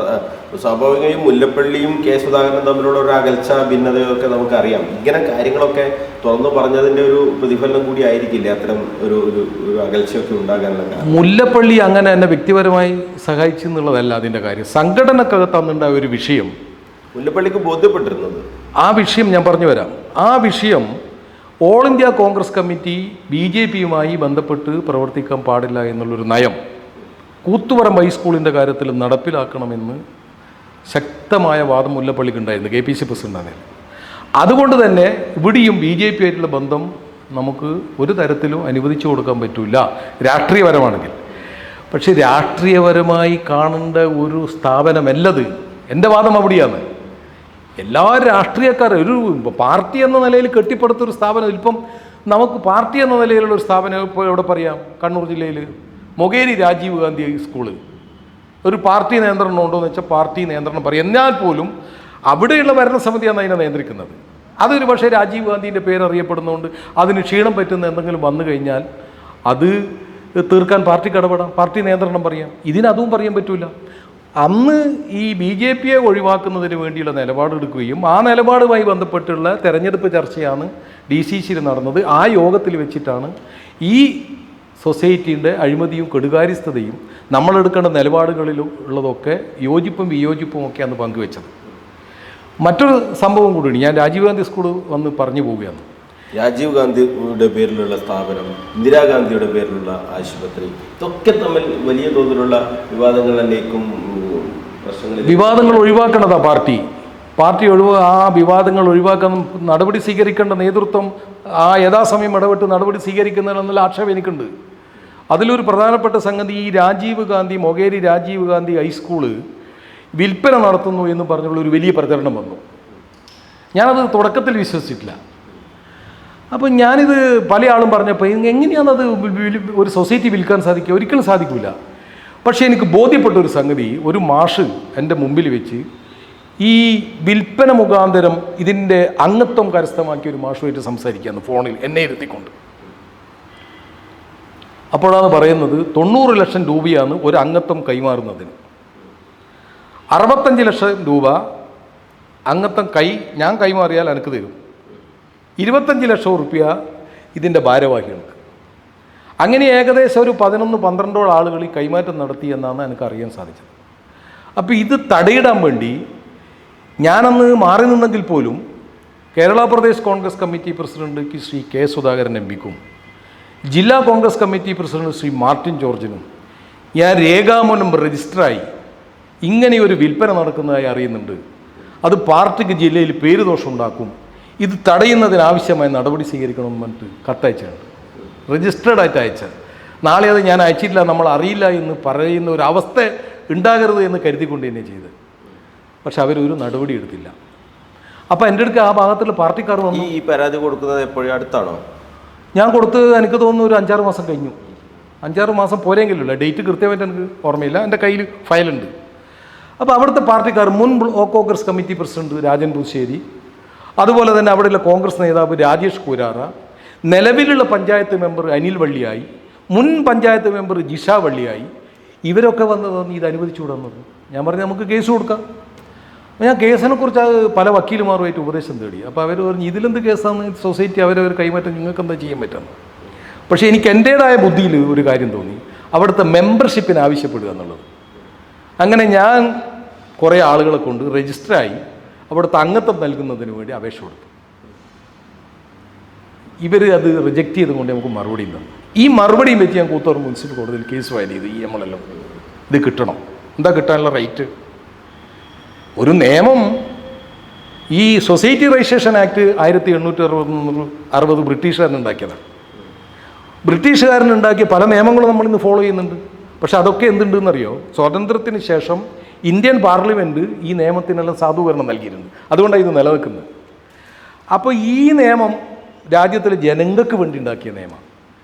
Speaker 1: സ്വാഭാവികമായും മുല്ലപ്പള്ളിയും കെ സുധാകരനും തമ്മിലുള്ള ഒരു അകൽച്ച ഭിന്നതയൊക്കെ നമുക്കറിയാം. ഇങ്ങനെ കാര്യങ്ങളൊക്കെ തുറന്നു പറഞ്ഞതിൻ്റെ ഒരു പ്രതിഫലനം കൂടി ആയിരിക്കില്ല അത്തരം ഒരു അകൽച്ചയൊക്കെ ഉണ്ടാകാനുള്ള കാരണം?
Speaker 2: മുല്ലപ്പള്ളി അങ്ങനെ എന്നെ വ്യക്തിപരമായി സഹായിച്ചു എന്നുള്ളതല്ല അതിൻ്റെ കാര്യം. സംഘടനക്കകത്ത് അന്നുണ്ടായ ഒരു വിഷയം
Speaker 1: മുല്ലപ്പള്ളിക്ക് ബോധ്യപ്പെട്ടിരുന്നത്, ആ
Speaker 2: വിഷയം ഞാൻ പറഞ്ഞു വരാം. ആ വിഷയം ഓൾ ഇന്ത്യ കോൺഗ്രസ് കമ്മിറ്റി BJPയുമായി ബന്ധപ്പെട്ട് പ്രവർത്തിക്കാൻ പാടില്ല എന്നുള്ളൊരു നയം കൂത്തുപറമ്പ് ഹൈസ്കൂളിൻ്റെ കാര്യത്തിൽ നടപ്പിലാക്കണമെന്ന് ശക്തമായ വാദം മുല്ലപ്പള്ളിക്കുണ്ടായിരുന്നു KPC പ്രസിഡന്റാണ്. അതുകൊണ്ട് തന്നെ ഇവിടെയും BJP ആയിട്ടുള്ള ബന്ധം നമുക്ക് ഒരു തരത്തിലും അനുവദിച്ചു കൊടുക്കാൻ പറ്റില്ല രാഷ്ട്രീയപരമാണെങ്കിൽ. പക്ഷെ രാഷ്ട്രീയപരമായി കാണേണ്ട ഒരു സ്ഥാപനമല്ലത്. എൻ്റെ വാദം അവിടെയാണ്. എല്ലാ രാഷ്ട്രീയക്കാരും ഒരു പാർട്ടി എന്ന നിലയിൽ കെട്ടിപ്പടുത്തൊരു സ്ഥാപനം, ഇപ്പം നമുക്ക് പാർട്ടി എന്ന നിലയിലുള്ള ഒരു സ്ഥാപനം ഇപ്പോൾ എവിടെ പറയാം? കണ്ണൂർ ജില്ലയിൽ മൊകേരി രാജീവ് ഗാന്ധി സ്കൂള്. ഒരു പാർട്ടി നിയന്ത്രണം ഉണ്ടോ എന്ന് വെച്ചാൽ പാർട്ടി നിയന്ത്രണം പറയും. എന്നാൽ പോലും അവിടെയുള്ള ഭരണസമിതിയാണ് അതിനെ നിയന്ത്രിക്കുന്നത്. അതൊരു പക്ഷേ രാജീവ് ഗാന്ധിൻ്റെ പേരറിയപ്പെടുന്നതുകൊണ്ട് അതിന് ക്ഷീണം പറ്റുന്ന എന്തെങ്കിലും വന്നു കഴിഞ്ഞാൽ അത് തീർക്കാൻ പാർട്ടിക്ക് ഇടപെടാം, പാർട്ടി നിയന്ത്രണം പറയാം. ഇതിനതും പറയാൻ പറ്റില്ല. അന്ന് ഈ BJPയെ ഒഴിവാക്കുന്നതിന് വേണ്ടിയുള്ള നിലപാടെടുക്കുകയും ആ നിലപാടുമായി ബന്ധപ്പെട്ടുള്ള തെരഞ്ഞെടുപ്പ് ചർച്ചയാണ് DCCയിൽ നടന്നത്. ആ യോഗത്തിൽ വെച്ചിട്ടാണ് ഈ സൊസൈറ്റിയുടെ അഴിമതിയും കെടുകാര്യസ്ഥതയും നമ്മളെടുക്കേണ്ട നിലപാടുകളിലും ഉള്ളതൊക്കെ യോജിപ്പും വിയോജിപ്പും ഒക്കെ അന്ന് പങ്കുവെച്ചത്. മറ്റൊരു സംഭവം കൂടിയാണ്. ഞാൻ രാജീവ് ഗാന്ധി സ്കൂൾ വന്ന് പറഞ്ഞു പോവുകയാണ്.
Speaker 1: രാജീവ് ഗാന്ധിയുടെ പേരിലുള്ള സ്ഥാപനം, ഇന്ദിരാഗാന്ധിയുടെ പേരിലുള്ള ആശുപത്രി, ഇതൊക്കെ തമ്മിൽ വലിയ തോതിലുള്ള വിവാദങ്ങൾ തന്നെയും
Speaker 2: വിവാദങ്ങൾ ഒഴിവാക്കേണ്ടതാ പാർട്ടി ആ വിവാദങ്ങൾ ഒഴിവാക്കാൻ നടപടി സ്വീകരിക്കേണ്ട നേതൃത്വം ആ യഥാസമയം ഇടപെട്ട് നടപടി സ്വീകരിക്കുന്നതിനെന്നുള്ള ആക്ഷേപം എനിക്കുണ്ട്. അതിലൊരു പ്രധാനപ്പെട്ട സംഗതി, ഈ രാജീവ് ഗാന്ധി മൊകേരി രാജീവ് ഗാന്ധി ഹൈസ്കൂള് വിൽപ്പന നടത്തുന്നു എന്ന് പറഞ്ഞുള്ള ഒരു വലിയ പ്രചരണം വന്നു. ഞാനത് തുടക്കത്തിൽ വിശ്വസിച്ചിട്ടില്ല. അപ്പം ഞാനിത് പല ആളും പറഞ്ഞപ്പോൾ എങ്ങനെയാണത് ഒരു സൊസൈറ്റി വിൽക്കാൻ സാധിക്കുക? ഒരിക്കലും സാധിക്കില്ല. പക്ഷേ എനിക്ക് ബോധ്യപ്പെട്ട ഒരു സംഗതി, ഒരു മാഷ് എൻ്റെ മുമ്പിൽ വെച്ച് ഈ വിൽപ്പന മുഖാന്തരം ഇതിൻ്റെ അംഗത്വം കരസ്ഥമാക്കിയ ഒരു മാഷുമായിട്ട് സംസാരിക്കുകയാണ് ഫോണിൽ എന്നെ ഇരുത്തിക്കൊണ്ട്. അപ്പോഴാണ് പറയുന്നത് 90 ലക്ഷം രൂപയാണ് ഒരു അംഗത്വം കൈമാറുന്നതിന്. 65 ലക്ഷം രൂപ അംഗത്വം ഞാൻ കൈമാറിയാൽ എനിക്ക് തരും. 25 ലക്ഷം റുപ്യ ഇതിൻ്റെ ഭാരവാഹികൾക്ക്. അങ്ങനെ ഏകദേശം ഒരു 11-12 ആളുകൾ ഈ കൈമാറ്റം നടത്തി എന്നാണ് എനിക്കറിയാൻ സാധിച്ചത്. അപ്പോൾ ഇത് തടയിടാൻ വേണ്ടി ഞാനന്ന് മാറി നിന്നെങ്കിൽ പോലും Kerala Pradesh Congress committee president Shri K. Sudhakaran MPക്കും ജില്ലാ Congress committee president Shri Martin ജോർജിനും ഞാൻ രേഖാമൂലം രജിസ്റ്ററായി ഇങ്ങനെയൊരു വിൽപ്പന നടക്കുന്നതായി അറിയുന്നുണ്ട്. അത് പാർട്ടിക്ക് ജില്ലയിൽ പേരുദോഷം ഉണ്ടാക്കും. ഇത് തടയുന്നതിനാവശ്യമായ നടപടി സ്വീകരിക്കണമെന്ന് പറഞ്ഞിട്ട് കത്തയച്ചാണ്, രജിസ്റ്റേർഡായിട്ട് അയച്ചത്. നാളെ അത് ഞാൻ അയച്ചിട്ടില്ല, നമ്മൾ അറിയില്ല എന്ന് പറയുന്ന ഒരു അവസ്ഥ ഉണ്ടാകരുത് എന്ന് കരുതിക്കൊണ്ട് തന്നെ ചെയ്ത്. പക്ഷെ അവരൊരു നടപടി എടുത്തില്ല. അപ്പോൾ എൻ്റെ അടുത്ത് ആ ഭാഗത്തുള്ള പാർട്ടിക്കാർ വന്നു.
Speaker 1: ഈ പരാതി കൊടുക്കുന്നത് എപ്പോഴും അടുത്താണോ?
Speaker 2: ഞാൻ കൊടുത്ത് എനിക്ക് തോന്നുന്നു ഒരു 5-6 മാസം കഴിഞ്ഞു. 5-6 മാസം പോരെങ്കിലുമില്ല, ഡേറ്റ് കൃത്യമായിട്ട് എനിക്ക് ഓർമ്മയില്ല, എൻ്റെ കയ്യിൽ ഫയലുണ്ട്. അപ്പോൾ അവിടുത്തെ പാർട്ടിക്കാർ മുൻ block Congress committee president Rajan Poosseri, അതുപോലെ തന്നെ അവിടെയുള്ള കോൺഗ്രസ് നേതാവ് രാജേഷ് കൂരാറ, നിലവിലുള്ള പഞ്ചായത്ത് മെമ്പർ അനിൽ വള്ളിയായി, മുൻ പഞ്ചായത്ത് മെമ്പർ ജിഷ വള്ളിയായി, ഇവരൊക്കെ വന്ന് ഇത് അനുവദിച്ചുകൂടാന്നത്. ഞാൻ പറഞ്ഞു നമുക്ക് കേസ് കൊടുക്കാം. ഞാൻ കേസിനെ കുറിച്ച് പല വക്കീലുമാരുമായിട്ട് ഉപദേശം തേടി. അപ്പോൾ അവർ പറഞ്ഞു ഇതിലെന്ത് കേസാണ്, സൊസൈറ്റി അവരവർ കൈമാറ്റം, നിങ്ങൾക്ക് എന്താ ചെയ്യാൻ പറ്റുന്നത്. പക്ഷേ എനിക്ക് എൻ്റേതായ ബുദ്ധിയിൽ ഒരു കാര്യം തോന്നി, അവിടുത്തെ മെമ്പർഷിപ്പിന് ആവശ്യപ്പെടുക എന്നുള്ളത്. അങ്ങനെ ഞാൻ കുറേ ആളുകളെ കൊണ്ട് രജിസ്റ്ററായി അവിടുത്തെ അംഗത്വം നൽകുന്നതിന് വേണ്ടി അപേക്ഷ കൊടുത്തു. ഇവർ അത് റിജക്റ്റ് ചെയ്തുകൊണ്ട് നമുക്ക് മറുപടി തന്നു. ഈ മറുപടിയും വെച്ച് ഞാൻ കൂത്തോർ മുനിസിപ്പൽ കോടതിയിൽ കേസ് ഫയൽ ചെയ്തു. നമ്മളെല്ലാം ഇത് കിട്ടണം. എന്താ കിട്ടാനുള്ള റൈറ്റ്? ഒരു നിയമം, ഈ സൊസൈറ്റി രജിസ്ട്രേഷൻ ആക്ട് 1860 ബ്രിട്ടീഷുകാരനുണ്ടാക്കിയതാണ്. ബ്രിട്ടീഷുകാരനുണ്ടാക്കിയ പല നിയമങ്ങളും നമ്മളിന്ന് ഫോളോ ചെയ്യുന്നുണ്ട്. പക്ഷെ അതൊക്കെ എന്തുണ്ടെന്നറിയോ? സ്വാതന്ത്ര്യത്തിന് ശേഷം ഇന്ത്യൻ പാർലമെൻറ്റ് ഈ നിയമത്തിനെല്ലാം സാധൂകരണം നൽകിയിട്ടുണ്ട്. അതുകൊണ്ടാണ് ഇത് നിലനിൽക്കുന്നത്. അപ്പോൾ ഈ നിയമം രാജ്യത്തിലെ ജനങ്ങൾക്ക് വേണ്ടി ഉണ്ടാക്കിയ നിയമം.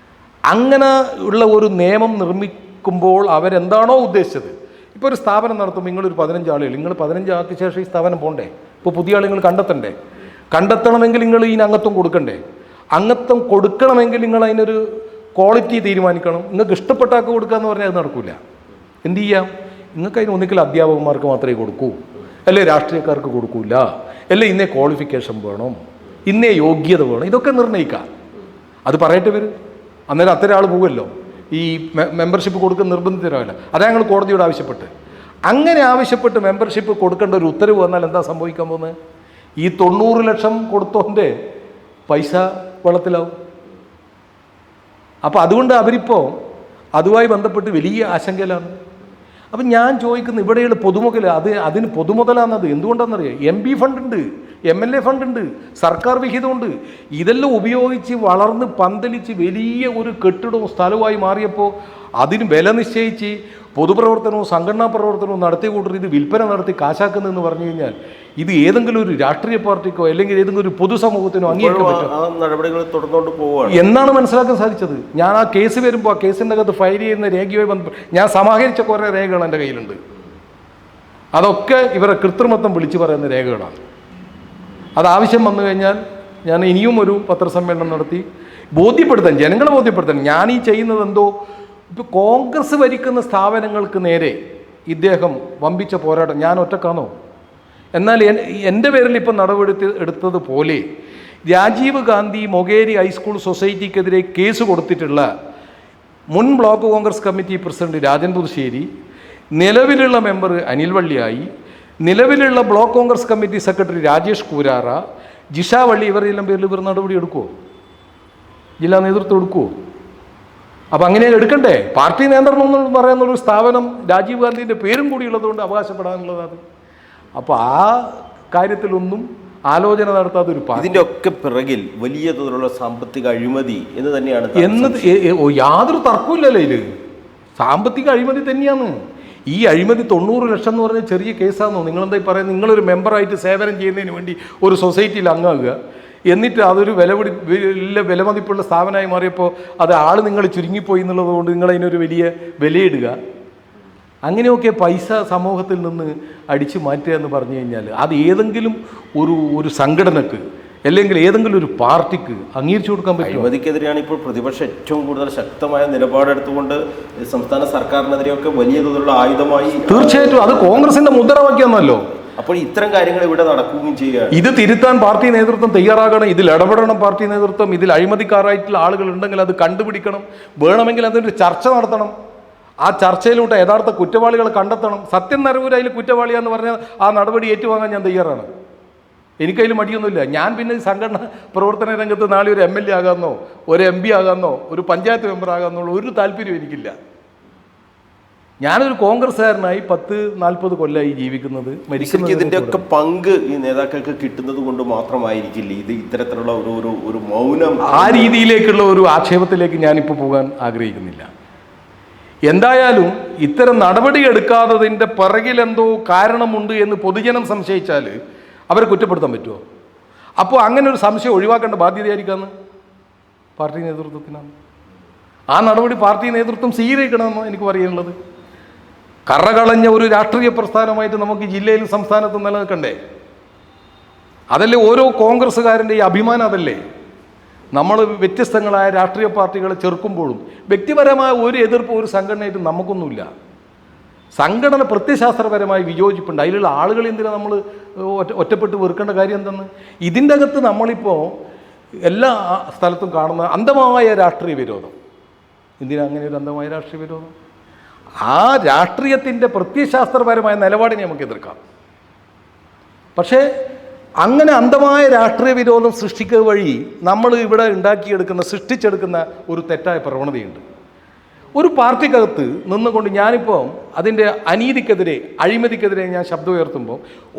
Speaker 2: അങ്ങനെ ഉള്ള ഒരു നിയമം നിർമ്മിക്കുമ്പോൾ അവരെന്താണോ ഉദ്ദേശിച്ചത്, ഇപ്പോൾ ഒരു സ്ഥാപനം നടത്തുമ്പോൾ നിങ്ങളൊരു 15 ആളുകൾ, നിങ്ങൾ 15 ആക്കിയ ശേഷം ഈ സ്ഥാപനം പോകണ്ടേ? ഇപ്പോൾ പുതിയ ആളുകൾ കണ്ടെത്തണ്ടേ? കണ്ടെത്തണമെങ്കിൽ നിങ്ങൾ ഇതിന് അംഗത്വം കൊടുക്കണ്ടേ? അംഗത്വം കൊടുക്കണമെങ്കിൽ നിങ്ങൾ അതിനൊരു ക്വാളിറ്റി തീരുമാനിക്കണം. നിങ്ങൾക്ക് ഇഷ്ടപ്പെട്ടാക്ക് കൊടുക്കുക എന്ന് പറഞ്ഞാൽ അത് നടക്കില്ല. എന്ത് ചെയ്യാം? നിങ്ങൾക്ക് അതിന് ഒന്നിക്കൽ അധ്യാപകന്മാർക്ക് മാത്രമേ കൊടുക്കൂ, അല്ലേ രാഷ്ട്രീയക്കാർക്ക് കൊടുക്കൂല, അല്ലേ ഇന്നേ ക്വാളിഫിക്കേഷൻ വേണം, ഇന്നേ യോഗ്യത വേണം, ഇതൊക്കെ നിർണ്ണയിക്കാം. അത് പറയട്ടെ വരും. അന്നേരം അത്തരം ആൾ പോകുമല്ലോ, ഈ മെമ്പർഷിപ്പ് കൊടുക്കുന്ന നിർബന്ധിതരാവില്ല. അതാ ഞങ്ങൾ കോടതിയോട് ആവശ്യപ്പെട്ട്. അങ്ങനെ ആവശ്യപ്പെട്ട് മെമ്പർഷിപ്പ് കൊടുക്കേണ്ട ഒരു ഉത്തരവ് വന്നാൽ എന്താ സംഭവിക്കാൻ പോകുന്നത്? ഈ 90 ലക്ഷം കൊടുത്തോൻ്റെ പൈസ വെള്ളത്തിലാവും. അപ്പോൾ അതുകൊണ്ട് അവരിപ്പോൾ അതുമായി ബന്ധപ്പെട്ട് വലിയ ആശങ്കയിലാണ്. അപ്പം ഞാൻ ചോദിക്കുന്നത് ഇവിടെയുള്ള പൊതുമുതൽ അതിന് പൊതുമുതലാണെന്നത് എന്തുകൊണ്ടാണെന്നറിയാം? MP ഫണ്ടുണ്ട്, MLA ഫണ്ടുണ്ട്, സർക്കാർ വിഹിതമുണ്ട്. ഇതെല്ലാം ഉപയോഗിച്ച് വളർന്ന് പന്തലിച്ച് വലിയ ഒരു കെട്ടിടവും സ്ഥലവുമായി മാറിയപ്പോൾ അതിന് വില നിശ്ചയിച്ച് പൊതുപ്രവർത്തനവും സംഘടനാ പ്രവർത്തനവും നടത്തി കൂട്ടുന്നത് ഇത് വിൽപ്പന നടത്തി കാശാക്കുന്നതെന്ന് പറഞ്ഞു കഴിഞ്ഞാൽ ഇത് ഏതെങ്കിലും ഒരു രാഷ്ട്രീയ പാർട്ടിക്കോ അല്ലെങ്കിൽ ഏതെങ്കിലും ഒരു പൊതുസമൂഹത്തിനോ അംഗീകരിക്കാൻ എന്നാണ് മനസ്സിലാക്കാൻ സാധിച്ചത്. ഞാൻ ആ കേസ് വരുമ്പോൾ ആ കേസിൻ്റെ അകത്ത് ഫയൽ ചെയ്യുന്ന രേഖയുമായി ബന്ധപ്പെട്ട് ഞാൻ സമാഹരിച്ച കുറേ രേഖകൾ എൻ്റെ കയ്യിലുണ്ട്. അതൊക്കെ ഇവരെ കൃത്രിമത്വം വിളിച്ചു പറയുന്ന രേഖകളാണ്. അത് ആവശ്യം വന്നു കഴിഞ്ഞാൽ ഞാൻ ഇനിയും ഒരു പത്രസമ്മേളനം നടത്തി ജനങ്ങളെ ബോധ്യപ്പെടുത്താൻ ഞാൻ ഈ ചെയ്യുന്നത് എന്തോ ഇപ്പോൾ കോൺഗ്രസ് ഭരിക്കുന്ന സ്ഥാപനങ്ങൾക്ക് നേരെ ഇദ്ദേഹം വമ്പിച്ച പോരാട്ടം ഞാൻ ഒറ്റക്കാണോ? എന്നാൽ എൻ്റെ പേരിൽ ഇപ്പം നടപടി എടുത്തതുപോലെ രാജീവ് ഗാന്ധി മൊകേരി ഹൈസ്കൂൾ സൊസൈറ്റിക്കെതിരെ കേസ് കൊടുത്തിട്ടുള്ള മുൻ block Congress committee president Rajan Puthussery, നിലവിലുള്ള മെമ്പർ അനിൽ വള്ളിയായി, നിലവിലുള്ള block Congress committee secretary Rajesh Koorara, Jisha വള്ളി ഇവരെല്ലാം പേരിൽ ഇവർ നടപടി എടുക്കുമോ? ജില്ലാ നേതൃത്വം എടുക്കുമോ? അപ്പം അങ്ങനെ എടുക്കണ്ടേ? പാർട്ടി നിയന്ത്രണം എന്ന് പറയുന്നൊരു സ്ഥാപനം രാജീവ് ഗാന്ധിൻ്റെ പേരും കൂടിയുള്ളതുകൊണ്ട് അവകാശപ്പെടാനുള്ളതാണ്. അപ്പോൾ ആ കാര്യത്തിലൊന്നും ആലോചന നടത്താത്ത ഒരു പാർട്ടി
Speaker 1: ഇതിൻ്റെ ഒക്കെ പിറകിൽ വലിയ തോതിലുള്ള സാമ്പത്തിക അഴിമതി എന്ന് തന്നെയാണ്
Speaker 2: യാതൊരു തർക്കമില്ലല്ലോ. ഇതിൽ സാമ്പത്തിക അഴിമതി തന്നെയാണ്. ഈ അഴിമതി 90 ലക്ഷം എന്ന് പറഞ്ഞാൽ ചെറിയ കേസാണെന്നോ? നിങ്ങളെന്താ പറയുന്നത്? നിങ്ങളൊരു മെമ്പറായിട്ട് സേവനം ചെയ്യുന്നതിന് വേണ്ടി ഒരു സൊസൈറ്റിയിൽ അംഗമാകുക, എന്നിട്ട് അതൊരു വിലമതിപ്പുള്ള സ്ഥാപനമായി മാറിയപ്പോൾ അത് നിങ്ങൾ ചുരുങ്ങിപ്പോയി എന്നുള്ളത് കൊണ്ട് നിങ്ങളതിനൊരു വലിയ വിലയിടുക, അങ്ങനെയൊക്കെ പൈസ സമൂഹത്തിൽ നിന്ന് അടിച്ചു മാറ്റുക എന്ന് പറഞ്ഞു കഴിഞ്ഞാൽ അത് ഏതെങ്കിലും ഒരു സംഘടനക്ക് അല്ലെങ്കിൽ ഏതെങ്കിലും ഒരു പാർട്ടിക്ക് അംഗീകരിച്ചു കൊടുക്കാൻ പറ്റും.
Speaker 1: അഴിമതിക്കെതിരെയാണ് ഇപ്പോൾ പ്രതിപക്ഷം ഏറ്റവും കൂടുതൽ ശക്തമായ നിലപാടെടുത്തുകൊണ്ട് സംസ്ഥാന സർക്കാരിനെതിരെയൊക്കെ വലിയ തോതിലുള്ള ആയുധമായി.
Speaker 2: തീർച്ചയായിട്ടും അത് കോൺഗ്രസിന്റെ മുദ്രാവാക്യമല്ലോ.
Speaker 1: അപ്പോൾ ഇത്തരം കാര്യങ്ങൾ ഇവിടെ നടക്കുകയും ചെയ്യുക.
Speaker 2: ഇത് തിരുത്താൻ പാർട്ടി നേതൃത്വം തയ്യാറാകണം. ഇതിൽ ഇടപെടണം പാർട്ടി നേതൃത്വം. ഇതിൽ അഴിമതിക്കാരായിട്ടുള്ള ആളുകൾ ഉണ്ടെങ്കിൽ അത് കണ്ടുപിടിക്കണം. വേണമെങ്കിൽ അതിൻ്റെ ചർച്ച നടത്തണം. ആ ചർച്ചയിലൂടെ യഥാർത്ഥ കുറ്റവാളികളെ കണ്ടെത്തണം. സത്യം നരവൂർ അതിൽ കുറ്റവാളിയാന്ന് പറഞ്ഞാൽ ആ നടപടി ഏറ്റുവാങ്ങാൻ ഞാൻ തയ്യാറാണ്. എനിക്കതിൽ മടിയൊന്നുമില്ല. ഞാൻ പിന്നെ സംഘടന പ്രവർത്തന രംഗത്ത് നാളെ ഒരു MLA ആകാമെന്നോ ഒരു MP ആകാമെന്നോ ഒരു പഞ്ചായത്ത് മെമ്പർ ആകാമെന്നുള്ള ഒരു താല്പര്യം എനിക്കില്ല. ഞാനൊരു കോൺഗ്രസ്സുകാരനായി 10-40 കൊല്ലമായി ജീവിക്കുന്നത്.
Speaker 1: ഇതിൻ്റെ ഒക്കെ പങ്ക് ഈ നേതാക്കൾക്ക് കിട്ടുന്നത് കൊണ്ട് മാത്രമായിരിക്കില്ല ഇത് ഇത്തരത്തിലുള്ള ഒരു മൗനം.
Speaker 2: ആ രീതിയിലേക്കുള്ള ഒരു ആക്ഷേപത്തിലേക്ക് ഞാനിപ്പോൾ പോകാൻ ആഗ്രഹിക്കുന്നില്ല. എന്തായാലും ഇത്തരം നടപടി എടുക്കാത്തതിൻ്റെ പിറകിലെന്തോ കാരണമുണ്ട് എന്ന് പൊതുജനം സംശയിച്ചാൽ അവരെ കുറ്റപ്പെടുത്താൻ പറ്റുമോ? അപ്പോൾ അങ്ങനെ ഒരു സംശയം ഒഴിവാക്കേണ്ട ബാധ്യതയായിരിക്കാമെന്ന് പാർട്ടി നേതൃത്വത്തിനാണ്. ആ നടപടി പാർട്ടി നേതൃത്വം സ്വീകരിക്കണമെന്ന് എനിക്ക് പറയാനുള്ളത്. കറകളഞ്ഞ ഒരു രാഷ്ട്രീയ പ്രസ്ഥാനമായിട്ട് നമുക്ക് ജില്ലയിലും സംസ്ഥാനത്തും നിലനിൽക്കണ്ടേ? അതല്ലേ ഓരോ കോൺഗ്രസ്സുകാരൻ്റെയും അഭിമാനം. അതല്ലേ നമ്മൾ വ്യത്യസ്തങ്ങളായ രാഷ്ട്രീയ പാർട്ടികളെ ചെറുക്കുമ്പോഴും വ്യക്തിപരമായ ഒരു എതിർപ്പ് ഒരു സംഘടനയായിട്ട് നമുക്കൊന്നുമില്ല. സംഘടന പ്രത്യയശാസ്ത്രപരമായി വിയോജിപ്പുണ്ട്. അതിലുള്ള ആളുകൾ എന്തിനാണ് നമ്മൾ ഒറ്റപ്പെട്ട് വെറുക്കേണ്ട കാര്യം എന്തെന്ന്? ഇതിൻ്റെ അകത്ത് നമ്മളിപ്പോൾ എല്ലാ സ്ഥലത്തും കാണുന്ന അന്ധമായ രാഷ്ട്രീയ വിരോധം. എന്തിനാ അങ്ങനെ ഒരു അന്ധമായ രാഷ്ട്രീയ വിരോധം? ആ രാഷ്ട്രീയത്തിൻ്റെ പ്രത്യയശാസ്ത്രപരമായ നിലപാടിനെ നമുക്ക് എതിർക്കാം. പക്ഷേ അങ്ങനെ അന്ധമായ രാഷ്ട്രീയ വിരോധം സൃഷ്ടിക്കുക വഴി നമ്മൾ ഇവിടെ സൃഷ്ടിച്ചെടുക്കുന്ന ഒരു തെറ്റായ പ്രവണതയുണ്ട്. ഒരു പാർട്ടിക്കകത്ത് നിന്നുകൊണ്ട് ഞാനിപ്പോൾ അതിൻ്റെ അനീതിക്കെതിരെ അഴിമതിക്കെതിരെ ഞാൻ ശബ്ദം ഉയർത്തുമ്പോൾ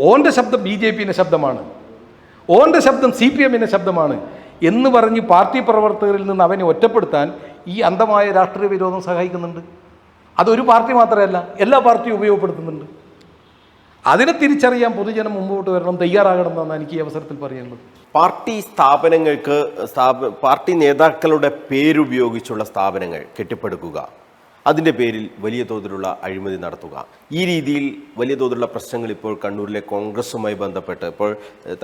Speaker 2: ഓൻ്റെ ശബ്ദം BJPയുടെ ശബ്ദമാണ്, ഓൻ്റെ ശബ്ദം CPMൻ്റെ ശബ്ദമാണ് എന്ന് പറഞ്ഞ് പാർട്ടി പ്രവർത്തകരിൽ നിന്ന് അവനെ ഒറ്റപ്പെടുത്താൻ ഈ അന്ധമായ രാഷ്ട്രീയ വിരോധം സഹായിക്കുന്നുണ്ട്. അതൊരു പാർട്ടി മാത്രമല്ല, എല്ലാ പാർട്ടിയും ഉപയോഗപ്പെടുത്തുന്നുണ്ട്. അതിനെ തിരിച്ചറിയാൻ പൊതുജനം മുമ്പോട്ട് വരണം, തയ്യാറാകണം എന്നാണ് എനിക്ക് ഈ അവസരത്തിൽ പറയാനുള്ളത്.
Speaker 1: പാർട്ടി സ്ഥാപനങ്ങൾക്ക് പാർട്ടി നേതാക്കളുടെ പേരുപയോഗിച്ചുള്ള സ്ഥാപനങ്ങൾ കെട്ടിപ്പടുക്കുക, അതിൻ്റെ പേരിൽ വലിയ തോതിലുള്ള അഴിമതി നടത്തുക, ഈ രീതിയിൽ വലിയ തോതിലുള്ള പ്രശ്നങ്ങൾ ഇപ്പോൾ കണ്ണൂരിലെ കോൺഗ്രസുമായി ബന്ധപ്പെട്ട് ഇപ്പോൾ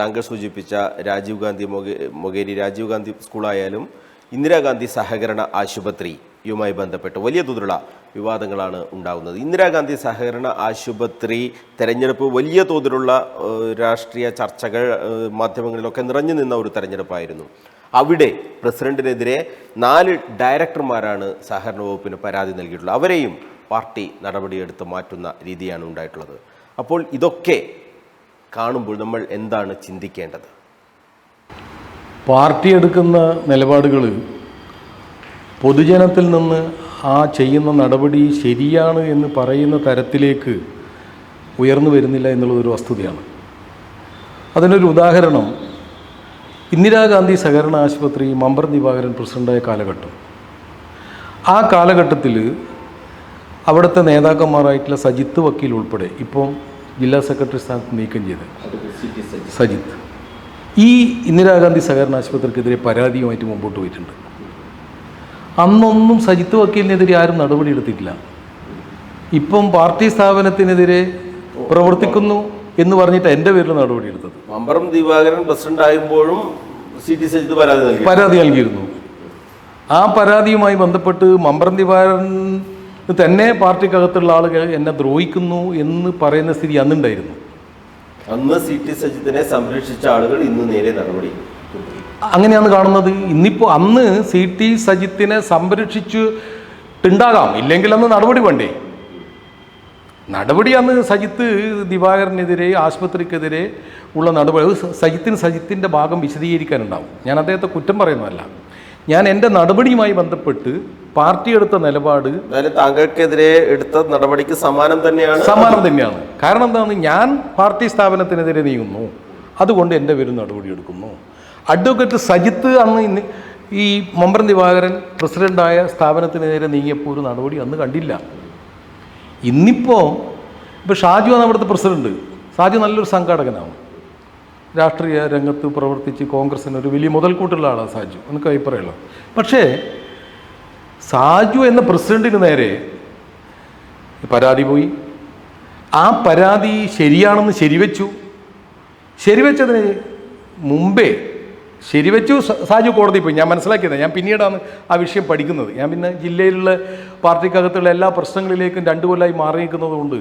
Speaker 1: താങ്കൾ സൂചിപ്പിച്ച രാജീവ് ഗാന്ധി മൊകേരി രാജീവ് ഗാന്ധി സ്കൂളായാലും ഇന്ദിരാഗാന്ധി സഹകരണ ആശുപത്രിയുമായി ബന്ധപ്പെട്ട് വലിയ തോതിലുള്ള വിവാദങ്ങളാണ് ഉണ്ടാകുന്നത്. ഇന്ദിരാഗാന്ധി സഹകരണ ആശുപത്രി തെരഞ്ഞെടുപ്പ് വലിയ തോതിലുള്ള രാഷ്ട്രീയ ചർച്ചകൾ മാധ്യമങ്ങളിലൊക്കെ നിറഞ്ഞു നിന്ന ഒരു തെരഞ്ഞെടുപ്പായിരുന്നു. അവിടെ പ്രസിഡന്റിനെതിരെ 4 ഡയറക്ടർമാരാണ് സഹകരണ വകുപ്പിന് പരാതി നൽകിയിട്ടുള്ളത്. അവരെയും പാർട്ടി നടപടിയെടുത്ത് മാറ്റുന്ന രീതിയാണ് ഉണ്ടായിട്ടുള്ളത്. അപ്പോൾ ഇതൊക്കെ കാണുമ്പോൾ നമ്മൾ എന്താണ് ചിന്തിക്കേണ്ടത്?
Speaker 2: പാർട്ടി എടുക്കുന്ന നിലപാടുകൾ പൊതുജനത്തിൽ നിന്ന് ആ ചെയ്യുന്ന നടപടി ശരിയാണ് എന്ന് പറയുന്ന തരത്തിലേക്ക് ഉയർന്നു വരുന്നില്ല എന്നുള്ളതൊരു വസ്തുതയാണ്. അതിനൊരു ഉദാഹരണം, ഇന്ദിരാഗാന്ധി സഹകരണ ആശുപത്രി മമ്പർ ദിവാകരൻ പ്രസിഡൻ്റായ കാലഘട്ടം. ആ കാലഘട്ടത്തിൽ അവിടുത്തെ നേതാക്കന്മാരായിട്ടുള്ള സജിത്ത് വക്കീൽ ഉൾപ്പെടെ ഇപ്പം ജില്ലാ സെക്രട്ടറി സ്ഥാനത്ത് നീക്കം ചെയ്ത് സജിത്ത് ഈ ഇന്ദിരാഗാന്ധി സഹകരണ ആശുപത്രിക്കെതിരെ പരാതിയുമായിട്ട് മുമ്പോട്ട് പോയിട്ടുണ്ട്. അന്നൊന്നും സജിത്ത് വക്കീലിനെതിരെ ആരും നടപടിയെടുത്തിട്ടില്ല. ഇപ്പം പാർട്ടി സ്ഥാപനത്തിനെതിരെ പ്രവർത്തിക്കുന്നു എന്ന് പറഞ്ഞിട്ട് എൻ്റെ പേരിൽ നടപടിയെടുത്തത്.
Speaker 1: മമ്പറം ദിവാകരൻ പ്രസിഡന്റ് ആകുമ്പോഴും CT സജിത്ത്
Speaker 2: പരാതി നൽകിയിരുന്നു. ആ പരാതിയുമായി ബന്ധപ്പെട്ട് മമ്പറം ദിവാകരൻ തന്നെ പാർട്ടിക്കകത്തുള്ള ആളുകൾ എന്നെ ദ്രോഹിക്കുന്നു എന്ന് പറയുന്ന സ്ഥിതി അന്നുണ്ടായിരുന്നു.
Speaker 1: അന്ന് CT സജിത്തിനെ സംരക്ഷിച്ച ആളുകൾ ഇന്ന് നേരെ നടപടി
Speaker 2: അങ്ങനെയാണ് കാണുന്നത്. ഇന്നിപ്പോൾ അന്ന് CT സജിത്തിനെ സംരക്ഷിച്ചിട്ടുണ്ടാകാം, ഇല്ലെങ്കിൽ അന്ന് നടപടി വേണ്ടേ? നടപടി അന്ന് സജിത്ത് ദിവാകരനെതിരെ ആശുപത്രിക്കെതിരെ ഉള്ള നടപടി സജിത്തിൻ്റെ ഭാഗം വിശദീകരിക്കാനുണ്ടാവും. ഞാൻ അദ്ദേഹത്തെ കുറ്റം പറയുന്നതല്ല. ഞാൻ എൻ്റെ നടപടിയുമായി ബന്ധപ്പെട്ട് പാർട്ടി എടുത്ത നിലപാട്
Speaker 1: താങ്കൾക്കെതിരെ എടുത്ത നടപടിക്ക് സമാനം തന്നെയാണ്.
Speaker 2: കാരണം എന്താണ്, ഞാൻ പാർട്ടി സ്ഥാപനത്തിനെതിരെ നീങ്ങുന്നു, അതുകൊണ്ട് എൻ്റെ പേരിൽ നടപടിയെടുക്കുന്നു. അഡ്വക്കേറ്റ് സജിത്ത് അന്ന് ഈ മമ്പറം ദിവാകരൻ പ്രസിഡൻ്റായ സ്ഥാപനത്തിനെതിരെ നീങ്ങിയപ്പോൾ ഒരു നടപടി അന്ന് കണ്ടില്ല. ഇപ്പോൾ ഷാജു ആണ് അവിടുത്തെ പ്രസിഡന്റ്. ഷാജു നല്ലൊരു സംഘാടകനാണ്, രാഷ്ട്രീയ രംഗത്ത് പ്രവർത്തിച്ച് കോൺഗ്രസിന് ഒരു വലിയ മുതൽക്കൂട്ടുള്ള ആളാണ് സാജു, എനിക്ക് അഭിപ്രായമുള്ളൂ. പക്ഷേ സാജു എന്ന പ്രസിഡന്റിന് നേരെ പരാതി പോയി. ആ പരാതി ശരിയാണെന്ന് ശരിവെച്ചതിന് മുമ്പേ സാജു കോടതി പോയി. ഞാൻ മനസ്സിലാക്കിയത്, ഞാൻ പിന്നീടാണ് ആ വിഷയം പഠിക്കുന്നത്. ഞാൻ പിന്നെ ജില്ലയിലുള്ള പാർട്ടിക്കകത്തുള്ള എല്ലാ പ്രശ്നങ്ങളിലേക്കും 2 കൊല്ലമായി മാറി നിൽക്കുന്നത് കൊണ്ട്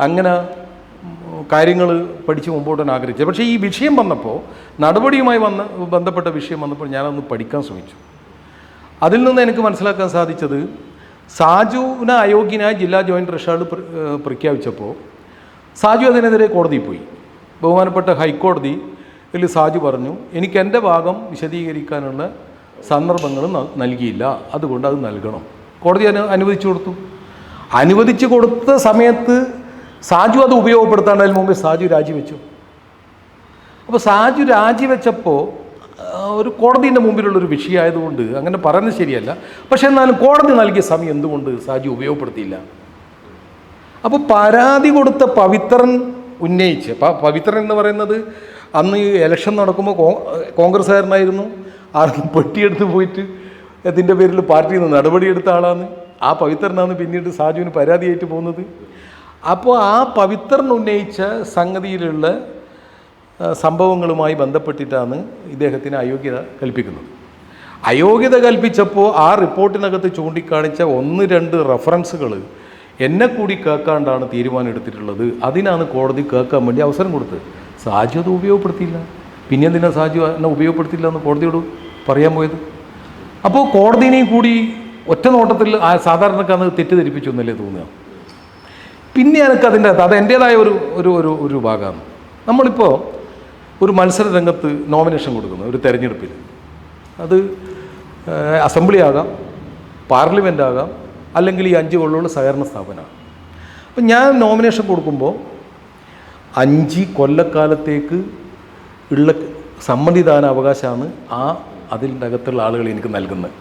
Speaker 2: അങ്ങനെ കാര്യങ്ങൾ പഠിച്ച് മുമ്പോട്ടാണ് ആഗ്രഹിച്ചത്. പക്ഷേ ഈ വിഷയം വന്നപ്പോൾ, നടപടിയുമായി ബന്ധപ്പെട്ട വിഷയം വന്നപ്പോൾ ഞാനൊന്ന് പഠിക്കാൻ ശ്രമിച്ചു. അതിൽ നിന്ന് എനിക്ക് മനസ്സിലാക്കാൻ സാധിച്ചത്, സാജുവിനെ അയോഗ്യനായി ജില്ലാ ജോയിൻറ്റ് ട്രഷറർ പ്രഖ്യാപിച്ചപ്പോൾ സാജു അതിനെതിരെ കോടതിയിൽ പോയി. ബഹുമാനപ്പെട്ട ഹൈക്കോടതിയിൽ സാജു പറഞ്ഞു, എനിക്ക് എൻ്റെ ഭാഗം വിശദീകരിക്കാനുള്ള സന്ദർഭങ്ങൾ നൽകിയില്ല, അതുകൊണ്ട് അത് നൽകണം. കോടതി അനുവദിച്ചു കൊടുത്ത സമയത്ത് സാജു അത് ഉപയോഗപ്പെടുത്താണ്ട് അതിന് മുമ്പേ സാജു രാജിവെച്ചു. അപ്പോൾ സാജു രാജിവെച്ചപ്പോൾ ഒരു കോടതിൻ്റെ മുമ്പിലുള്ളൊരു വിഷയമായതുകൊണ്ട് അങ്ങനെ പറയുന്നത് ശരിയല്ല. പക്ഷെ എന്നാലും കോടതി നൽകിയ സമയം എന്തുകൊണ്ട് സാജു ഉപയോഗപ്പെടുത്തിയില്ല? അപ്പോൾ പരാതി കൊടുത്ത പവിത്രൻ ഉന്നയിച്ച്, പവിത്രൻ എന്ന് പറയുന്നത് അന്ന് ഇലക്ഷൻ നടക്കുമ്പോൾ കോൺഗ്രസ്സുകാരനായിരുന്നു. ആ പെട്ടിയെടുത്ത് പോയിട്ട് അതിൻ്റെ പേരിൽ പാർട്ടിയിൽ നിന്ന് നടപടിയെടുത്ത ആളാണ്. ആ പവിത്രനാണ് പിന്നീട് സാജുവിന് പരാതിയായിട്ട് പോകുന്നത്. അപ്പോൾ ആ പവിത്രൻ ഉന്നയിച്ച സംഗതിയിലുള്ള സംഭവങ്ങളുമായി ബന്ധപ്പെട്ടിട്ടാണ് ഇദ്ദേഹത്തിന് അയോഗ്യത കൽപ്പിക്കുന്നത്. അയോഗ്യത കൽപ്പിച്ചപ്പോൾ ആ റിപ്പോർട്ടിനകത്ത് ചൂണ്ടിക്കാണിച്ച 1-2 റെഫറൻസുകൾ എന്നെ കൂടി കേൾക്കാണ്ടാണ് തീരുമാനം എടുത്തിട്ടുള്ളത്. അതിനാണ് കോടതി കേൾക്കാൻ വേണ്ടി അവസരം കൊടുത്തത്. സാജു അത് ഉപയോഗപ്പെടുത്തിയില്ല. പിന്നെ എന്തിനാ സാജു എന്നെ ഉപയോഗപ്പെടുത്തില്ല എന്ന് കോടതിയോട് പറയാൻ പോയത്? അപ്പോൾ കോടതിനെയും കൂടി ഒറ്റ നോട്ടത്തിൽ ആ സാധാരണക്കാരന് തെറ്റിദ്ധരിപ്പിച്ചു എന്നല്ലേ തോന്നുക. പിന്നെ എനിക്കതിൻ്റെ അത് എൻ്റേതായ ഒരു ഭാഗമാണ്. നമ്മളിപ്പോൾ ഒരു മത്സര രംഗത്ത് നോമിനേഷൻ കൊടുക്കുന്നു ഒരു തെരഞ്ഞെടുപ്പിൽ. അത് അസംബ്ലി ആകാം, പാർലമെൻ്റ് ആകാം, അല്ലെങ്കിൽ ഈ 5 കൊല്ലമുള്ള സഹകരണ സ്ഥാപനമാണ്. അപ്പം ഞാൻ നോമിനേഷൻ കൊടുക്കുമ്പോൾ 5 കൊല്ലക്കാലത്തേക്ക് ഉള്ള സമ്മതിദാന അവകാശമാണ് അതിൻ്റെ അകത്തുള്ള ആളുകൾ എനിക്ക് നൽകുന്നത്.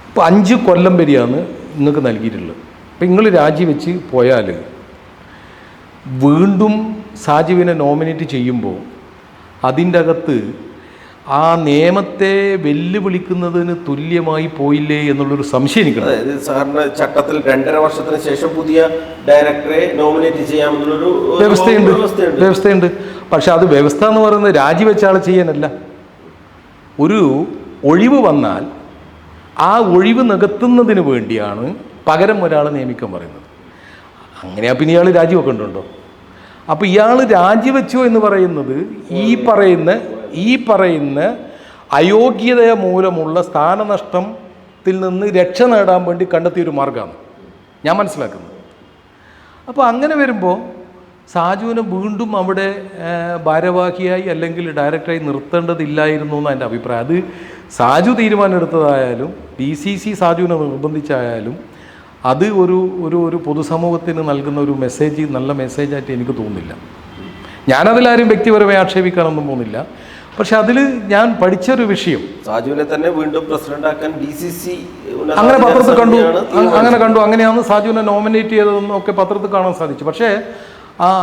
Speaker 2: ഇപ്പോൾ 5 കൊല്ലം വരെയാണ് നിങ്ങൾക്ക് നൽകിയിട്ടുള്ളത്. അപ്പം നിങ്ങൾ രാജിവെച്ച് പോയാൽ വീണ്ടും സാജുവിനെ നോമിനേറ്റ് ചെയ്യുമ്പോൾ അതിൻ്റെ അകത്ത് ആ നിയമത്തെ വെല്ലുവിളിക്കുന്നതിന് തുല്യമായി പോയില്ലേ എന്നുള്ളൊരു സംശയം എനിക്കുണ്ട്.
Speaker 1: സാറിന്റെ ചട്ടത്തിൽ 2.5 വർഷത്തിന് ശേഷം പുതിയ ഡയറക്ടറെ നോമിനേറ്റ് ചെയ്യാമെന്നുള്ളൊരു
Speaker 2: വ്യവസ്ഥയുണ്ട്. പക്ഷെ അത് വ്യവസ്ഥ എന്ന് പറയുന്നത് രാജിവെച്ച ആൾ ചെയ്യാനല്ല. ഒരു ഒഴിവ് വന്നാൽ ആ ഒഴിവ് നികത്തുന്നതിന് വേണ്ടിയാണ് പകരം ഒരാളെ നിയമിക്കാൻ പറയുന്നത്. അങ്ങനെയാ പിന്നെ ഇയാൾ രാജിവെക്കേണ്ടതുണ്ടോ? അപ്പോൾ ഇയാൾ രാജിവെച്ചു എന്ന് പറയുന്നത് ഈ പറയുന്ന അയോഗ്യത മൂലമുള്ള സ്ഥാനനഷ്ടത്തിൽ നിന്ന് രക്ഷ നേടാൻ വേണ്ടി കണ്ടെത്തിയൊരു മാർഗമാണ് ഞാൻ മനസ്സിലാക്കുന്നത്. അപ്പോൾ അങ്ങനെ വരുമ്പോൾ സാജുവിനെ വീണ്ടും അവിടെ ഭാരവാഹിയായി അല്ലെങ്കിൽ ഡയറക്ടറായി നിർത്തേണ്ടതില്ലായിരുന്നു എന്നാണ് എൻ്റെ അഭിപ്രായം. അത് സാജു തീരുമാനമെടുത്തതായാലും DCC സാജുവിനെ നിർബന്ധിച്ചായാലും അത് ഒരു പൊതുസമൂഹത്തിന് നൽകുന്ന ഒരു മെസ്സേജ്, നല്ല മെസ്സേജായിട്ട് എനിക്ക് തോന്നുന്നില്ല. ഞാനതിലാരും വ്യക്തിപരമായി ആക്ഷേപിക്കാനൊന്നും പോകുന്നില്ല. പക്ഷെ അതിൽ ഞാൻ പഠിച്ചൊരു വിഷയം,
Speaker 1: സാജുവിനെ തന്നെ വീണ്ടും പ്രസിഡന്റാക്കാൻ DCC
Speaker 2: അങ്ങനെ പത്രത്തിൽ കണ്ടു. അങ്ങനെയാണ് സാജുവിനെ നോമിനേറ്റ് ചെയ്തതെന്നൊക്കെ പത്രത്തിൽ കാണാൻ സാധിച്ചു. പക്ഷേ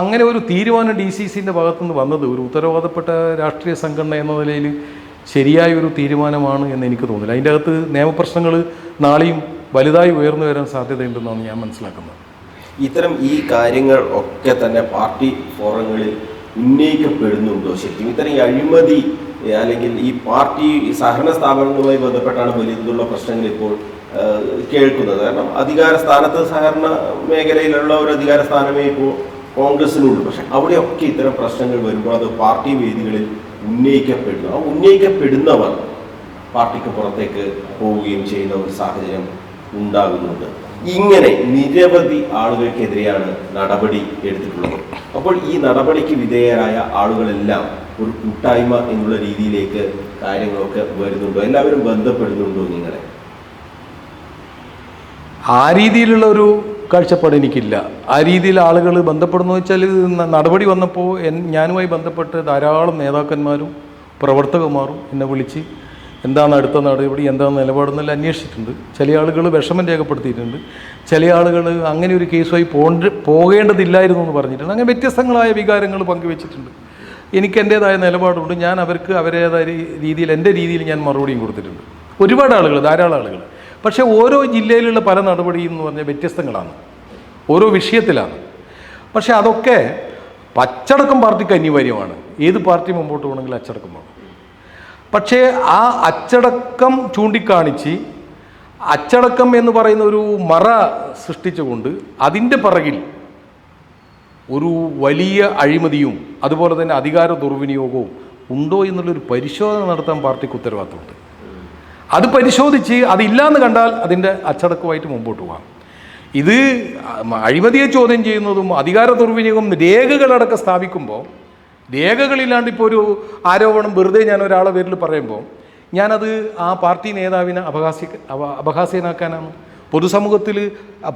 Speaker 2: അങ്ങനെ ഒരു തീരുമാനം DCCൻ്റെ ഭാഗത്തുനിന്ന് വന്നത് ഒരു ഉത്തരവാദപ്പെട്ട രാഷ്ട്രീയ സംഘടന എന്ന നിലയിൽ ശരിയായ ഒരു തീരുമാനമാണ് എന്ന് എനിക്ക് തോന്നുന്നില്ല. അതിൻ്റെ അകത്ത് നിയമപ്രശ്നങ്ങൾ നാളെയും വലുതായി ഉയർന്നു വരാൻ സാധ്യതയുണ്ടെന്നാണ് ഞാൻ മനസ്സിലാക്കുന്നത്.
Speaker 1: ഇത്തരം ഈ കാര്യങ്ങൾ ഒക്കെ തന്നെ പാർട്ടി ഫോറങ്ങളിൽ ഉന്നയിക്കപ്പെടുന്നുണ്ടോ? ശരിക്കും ഇത്തരം ഈ അഴിമതി അല്ലെങ്കിൽ ഈ പാർട്ടി സഹകരണ സ്ഥാപനങ്ങളുമായി ബന്ധപ്പെട്ടാണ് വലിയതുള്ള പ്രശ്നങ്ങൾ ഇപ്പോൾ കേൾക്കുന്നത്. കാരണം അധികാര സ്ഥാനത്ത് സഹകരണ മേഖലയിലുള്ള ഒരു അധികാര സ്ഥാനമേ ഇപ്പോൾ കോൺഗ്രസിനുള്ളൂ. പക്ഷെ അവിടെയൊക്കെ ഇത്തരം പ്രശ്നങ്ങൾ വരുമ്പോൾ അത് പാർട്ടി വേദികളിൽ ഉന്നയിക്കപ്പെടുന്നു. ആ ഉന്നയിക്കപ്പെടുന്നവർ പാർട്ടിക്ക് പുറത്തേക്ക് പോവുകയും ചെയ്യുന്ന ഒരു സാഹചര്യം ഉണ്ടാകുന്നുണ്ട്. ഇങ്ങനെ നിരവധി ആളുകൾക്കെതിരെയാണ് നടപടി എടുത്തിട്ടുള്ളത്. അപ്പോൾ ഈ നടപടിക്ക് വിധേയരായ ആളുകളെല്ലാം ഒരു കൂട്ടായ്മ എന്നുള്ള രീതിയിലേക്ക് കാര്യങ്ങളൊക്കെ വരുന്നുണ്ടോ? എല്ലാവരും ബന്ധപ്പെടുന്നുണ്ടോ നിങ്ങളെ?
Speaker 2: ആ രീതിയിലുള്ള ഒരു കാഴ്ചപ്പാട് എനിക്കില്ല. ആ രീതിയിൽ ആളുകൾ ബന്ധപ്പെടുന്നു വെച്ചാൽ നടപടി വന്നപ്പോൾ ഞാനുമായി ബന്ധപ്പെട്ട് ധാരാളം നേതാക്കന്മാരും പ്രവർത്തകന്മാരും എന്നെ വിളിച്ച് എന്താണ് അടുത്ത നടപടി, എന്താണ് നിലപാടെന്നെല്ലാം അന്വേഷിച്ചിട്ടുണ്ട്. ചില ആളുകൾ വിഷമം രേഖപ്പെടുത്തിയിട്ടുണ്ട്. ചില ആളുകൾ അങ്ങനെ ഒരു കേസുമായി പോകേണ്ടതില്ലായിരുന്നു എന്ന് പറഞ്ഞിട്ടുണ്ട്. അങ്ങനെ വ്യത്യസ്തങ്ങളായ വികാരങ്ങൾ പങ്കുവെച്ചിട്ടുണ്ട്. എനിക്ക് എൻ്റേതായ നിലപാടുണ്ട്. ഞാൻ അവർക്ക് അവരുടേതായ രീതിയിൽ എൻ്റെ രീതിയിൽ ഞാൻ മറുപടിയും കൊടുത്തിട്ടുണ്ട്. ഒരുപാട് ആളുകൾ, ധാരാളം ആളുകൾ. പക്ഷേ ഓരോ ജില്ലയിലുള്ള പല നടപടിയും എന്ന് പറഞ്ഞാൽ വ്യത്യസ്തങ്ങളാണ്, ഓരോ വിഷയത്തിലാണ്. പക്ഷേ അതൊക്കെ അച്ചടക്കം പാർട്ടിക്ക് അനിവാര്യമാണ്. ഏത് പാർട്ടി മുമ്പോട്ട് പോകണമെങ്കിലും അച്ചടക്കം വേണം. പക്ഷേ ആ അച്ചടക്കം ചൂണ്ടിക്കാണിച്ച് അച്ചടക്കം എന്ന് പറയുന്ന ഒരു മറ സൃഷ്ടിച്ചുകൊണ്ട് അതിൻ്റെ പിറകിൽ ഒരു വലിയ അഴിമതിയും അതുപോലെ തന്നെ അധികാര ദുർവിനിയോഗവും ഉണ്ടോ എന്നുള്ളൊരു പരിശോധന നടത്താൻ പാർട്ടിക്ക് ഉത്തരവാദിത്തമുണ്ട്. അത് പരിശോധിച്ച് അതില്ലാന്ന് കണ്ടാൽ അതിൻ്റെ അച്ചടക്കമായിട്ട് മുമ്പോട്ട് പോകാം. ഇത് അഴിമതിയെ ചോദ്യം ചെയ്യുന്നതും അധികാര ദുർവിനിയോഗം രേഖകളടക്കം സ്ഥാപിക്കുമ്പോൾ, രേഖകളില്ലാണ്ട് ഇപ്പോൾ ഒരു ആരോപണം വെറുതെ ഞാൻ ഒരാളെ പേരിൽ പറയുമ്പോൾ ഞാനത് ആ പാർട്ടി നേതാവിനെ അപഹാസ്യനാക്കാനാണ്, പൊതുസമൂഹത്തിൽ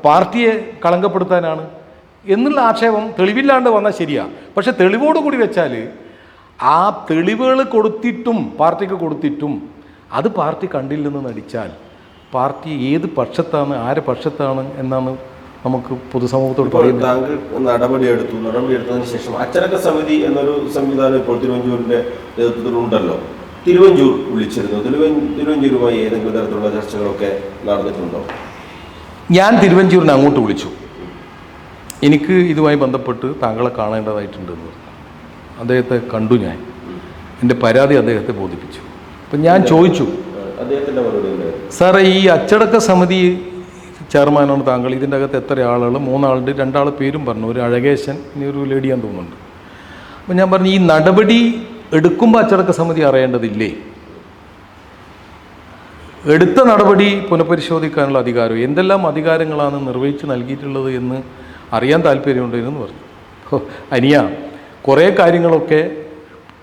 Speaker 2: പാർട്ടിയെ കളങ്കപ്പെടുത്താനാണ് എന്നുള്ള ആക്ഷേപം തെളിവില്ലാണ്ട് വന്നാൽ ശരിയാണ്. പക്ഷെ തെളിവോടുകൂടി വെച്ചാൽ ആ തെളിവുകൾ കൊടുത്തിട്ടും പാർട്ടിക്ക് കൊടുത്തിട്ടും അത് പാർട്ടി കണ്ടില്ലെന്ന് നടിച്ചാൽ പാർട്ടി ഏത് പക്ഷത്താണ്, ആരെ പക്ഷത്താണ് എന്നാണ് നമുക്ക് പൊതുസമൂഹത്തോട് പറയുന്നത്.
Speaker 1: താങ്കൾ നടപടിയെടുത്തതിന് ശേഷം അച്ചടക്ക സമിതി എന്നൊരു സംവിധാനം ഇപ്പോൾ തിരുവഞ്ചൂരിൻ്റെ നേതൃത്വത്തിലുണ്ടല്ലോ. തിരുവഞ്ചൂർ വിളിച്ചിരുന്നു. തിരുവഞ്ചൂരുമായി ഏതെങ്കിലും തരത്തിലുള്ള ചർച്ചകളൊക്കെ നടന്നിട്ടുണ്ടോ?
Speaker 2: ഞാൻ തിരുവഞ്ചൂരിനെ അങ്ങോട്ട് വിളിച്ചു. എനിക്ക് ഇതുമായി ബന്ധപ്പെട്ട് താങ്കളെ കാണേണ്ടതായിട്ടുണ്ടെന്ന് പറഞ്ഞു. അദ്ദേഹത്തെ കണ്ടു. ഞാൻ എൻ്റെ പരാതി അദ്ദേഹത്തെ ബോധിപ്പിച്ചു. അപ്പം ഞാൻ ചോദിച്ചു,
Speaker 1: അദ്ദേഹത്തിൻ്റെ മറുപടി
Speaker 2: സാറേ ഈ അച്ചടക്ക സമിതി ചെയർമാനാണ് താങ്കൾ, ഇതിൻ്റെ അകത്ത് എത്ര ആളുകൾ? 3 ആളുണ്ട്. 2 ആൾ പേരും പറഞ്ഞു, ഒരു അഴകേശൻ, ഇനി ഒരു ലേഡിയാന്ന് തോന്നുന്നുണ്ട്. അപ്പം ഞാൻ പറഞ്ഞു, ഈ നടപടി എടുക്കുമ്പോൾ അച്ചടക്ക സമിതി അറിയേണ്ടതില്ലേ? എടുത്ത നടപടി പുനഃപരിശോധിക്കാനുള്ള അധികാരം, എന്തെല്ലാം അധികാരങ്ങളാണ് നിർവഹിച്ച് നൽകിയിട്ടുള്ളത് എന്ന് അറിയാൻ താല്പര്യമുണ്ട് എന്ന് പറഞ്ഞു. അനിയ, കുറേ കാര്യങ്ങളൊക്കെ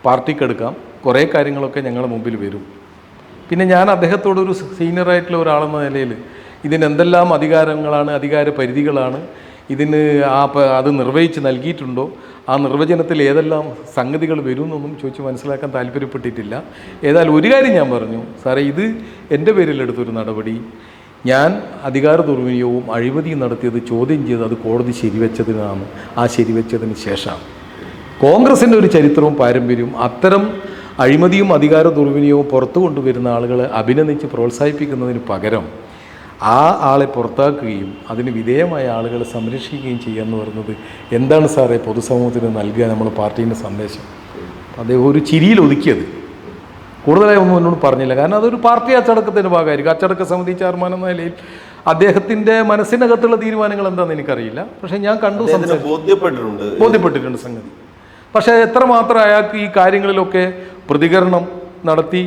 Speaker 2: പാർട്ടിക്കെടുക്കാം, കുറേ കാര്യങ്ങളൊക്കെ ഞങ്ങളുടെ മുമ്പിൽ വരും. പിന്നെ ഞാൻ അദ്ദേഹത്തോടൊരു സീനിയറായിട്ടുള്ള ഒരാളെന്ന നിലയിൽ ഇതിനെന്തെല്ലാം അധികാരങ്ങളാണ്, അധികാര പരിധികളാണ്, ഇതിന് അത് നിർവഹിച്ച് നൽകിയിട്ടുണ്ടോ, ആ നിർവചനത്തിൽ ഏതെല്ലാം സംഗതികൾ വരുമെന്നൊന്നും ചോദിച്ച് മനസ്സിലാക്കാൻ താല്പര്യപ്പെട്ടിട്ടില്ല. ഏതായാലും ഒരു കാര്യം ഞാൻ പറഞ്ഞു, സാറേ ഇത് എൻ്റെ പേരിലെടുത്തൊരു നടപടി, ഞാൻ അധികാര ദുർവിനിയോഗവും അഴിമതിയും നടത്തിയത് ചോദ്യം ചെയ്ത് അത് കോടതി ശരിവെച്ചതിനാണ്. ആ ശരിവെച്ചതിന് ശേഷമാണ് കോൺഗ്രസിൻ്റെ ഒരു ചരിത്രവും പാരമ്പര്യവും അത്തരം അഴിമതിയും അധികാര ദുർവിനിയോഗവും പുറത്തു കൊണ്ടുവരുന്ന ആളുകളെ അഭിനന്ദിച്ച് പ്രോത്സാഹിപ്പിക്കുന്നതിന് പകരം ആ ആളെ പുറത്താക്കുകയും അതിന് വിധേയമായ ആളുകളെ സംരക്ഷിക്കുകയും ചെയ്യുക എന്ന് പറയുന്നത് എന്താണ് സാറേ പൊതുസമൂഹത്തിന് നൽകുക നമ്മൾ പാർട്ടീൻ്റെ സന്ദേശം? അദ്ദേഹം ഒരു ചിരിയിൽ ഒതുക്കിയത്, കൂടുതലായി ഒന്നും എന്നോട് പറഞ്ഞില്ല. കാരണം അതൊരു പാർട്ടി അച്ചടക്കത്തിൻ്റെ ഭാഗമായിരിക്കും. അച്ചടക്ക സമിതി ചെയർമാൻ എന്ന നിലയിൽ അദ്ദേഹത്തിൻ്റെ മനസ്സിനകത്തുള്ള തീരുമാനങ്ങൾ എന്താണെന്ന് എനിക്കറിയില്ല. പക്ഷേ ഞാൻ കണ്ടു, ബോധ്യപ്പെട്ടിട്ടുണ്ട് സംഗതി. പക്ഷേ എത്രമാത്രം അയാൾക്ക് ഈ കാര്യങ്ങളിലൊക്കെ പ്രതികരണം നടത്തി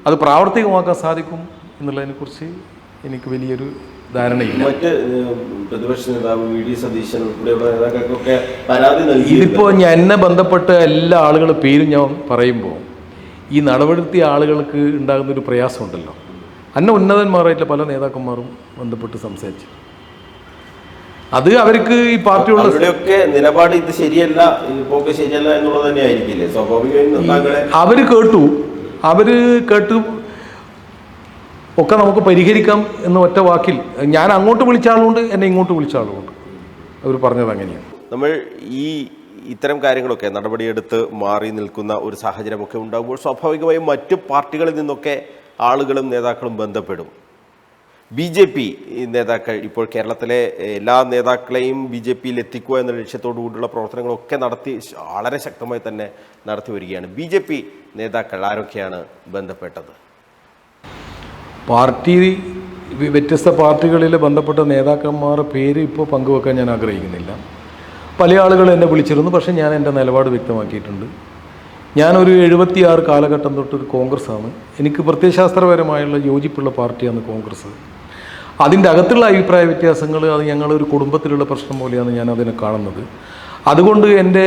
Speaker 2: അത് പ്രാവർത്തികമാക്കാൻ സാധിക്കും എന്നുള്ളതിനെക്കുറിച്ച് എനിക്ക് വലിയൊരു ധാരണയില്ല.
Speaker 1: മറ്റ് പ്രതിപക്ഷ നേതാവ് വി.ഡി. സതീശൻ ഉൾപ്പെടെയുള്ള നേതാക്കൾക്കൊക്കെ പരാതി നൽകി.
Speaker 2: ഇതിപ്പോൾ എന്നെ ബന്ധപ്പെട്ട എല്ലാ ആളുകളുടെ പേരും ഞാൻ പറയുമ്പോൾ ഈ നടപടിയെടുത്തിയ ആളുകൾക്ക് ഉണ്ടാകുന്നൊരു പ്രയാസമുണ്ടല്ലോ. അന്ന ഉന്നതന്മാരായിട്ടുള്ള പല നേതാക്കന്മാരും ബന്ധപ്പെട്ട് സംസാരിച്ചു. അത് അവർക്ക് ഈ പാർട്ടിയുടെയൊക്കെ
Speaker 1: നിലപാട് ഇത് ശരിയല്ല, ഇതൊക്കെ ശരിയല്ല എന്നുള്ളത് തന്നെ ആയിരിക്കില്ലേ സ്വാഭാവികമായും.
Speaker 2: അവർ കേട്ടു ഒക്കെ നമുക്ക് പരിഹരിക്കാം എന്ന ഒറ്റ വാക്കിൽ ഞാൻ അങ്ങോട്ട് വിളിച്ച ആളുകൊണ്ട് എന്നെ ഇങ്ങോട്ട് വിളിച്ച ആളുകൊണ്ട് അവർ പറഞ്ഞത് അങ്ങനെയാണ്.
Speaker 1: നമ്മൾ ഇത്തരം കാര്യങ്ങളൊക്കെ നടപടിയെടുത്ത് മാറി നിൽക്കുന്ന ഒരു സാഹചര്യമൊക്കെ ഉണ്ടാകുമ്പോൾ സ്വാഭാവികമായും മറ്റ് പാർട്ടികളിൽ നിന്നൊക്കെ ആളുകളും നേതാക്കളും ബന്ധപ്പെടും. BJP നേതാക്കൾ ഇപ്പോൾ കേരളത്തിലെ എല്ലാ നേതാക്കളെയും BJPയിൽ എത്തിക്കുക എന്ന ലക്ഷ്യത്തോടു കൂടിയുള്ള പ്രവർത്തനങ്ങളൊക്കെ വളരെ ശക്തമായി തന്നെ നടത്തി വരികയാണ്. BJP നേതാക്കൾ ആരൊക്കെയാണ് ബന്ധപ്പെട്ടത്?
Speaker 2: വ്യത്യസ്ത പാർട്ടികളിലെ ബന്ധപ്പെട്ട നേതാക്കന്മാരുടെ പേര് ഇപ്പോൾ പങ്കുവെക്കാൻ ഞാൻ ആഗ്രഹിക്കുന്നില്ല. പല ആളുകൾ എന്നെ വിളിച്ചിരുന്നു. പക്ഷേ ഞാൻ എൻ്റെ നിലപാട് വ്യക്തമാക്കിയിട്ടുണ്ട്. ഞാനൊരു 76 കാലഘട്ടം തൊട്ടൊരു കോൺഗ്രസ്സാണ്. എനിക്ക് പ്രത്യയശാസ്ത്രപരമായുള്ള യോജിപ്പുള്ള പാർട്ടിയാണ് കോൺഗ്രസ്. അതിൻ്റെ അകത്തുള്ള അഭിപ്രായ വ്യത്യാസങ്ങൾ അത് ഞങ്ങളൊരു കുടുംബത്തിലുള്ള പ്രശ്നം പോലെയാണ് ഞാൻ അതിനെ കാണുന്നത്. അതുകൊണ്ട് എൻ്റെ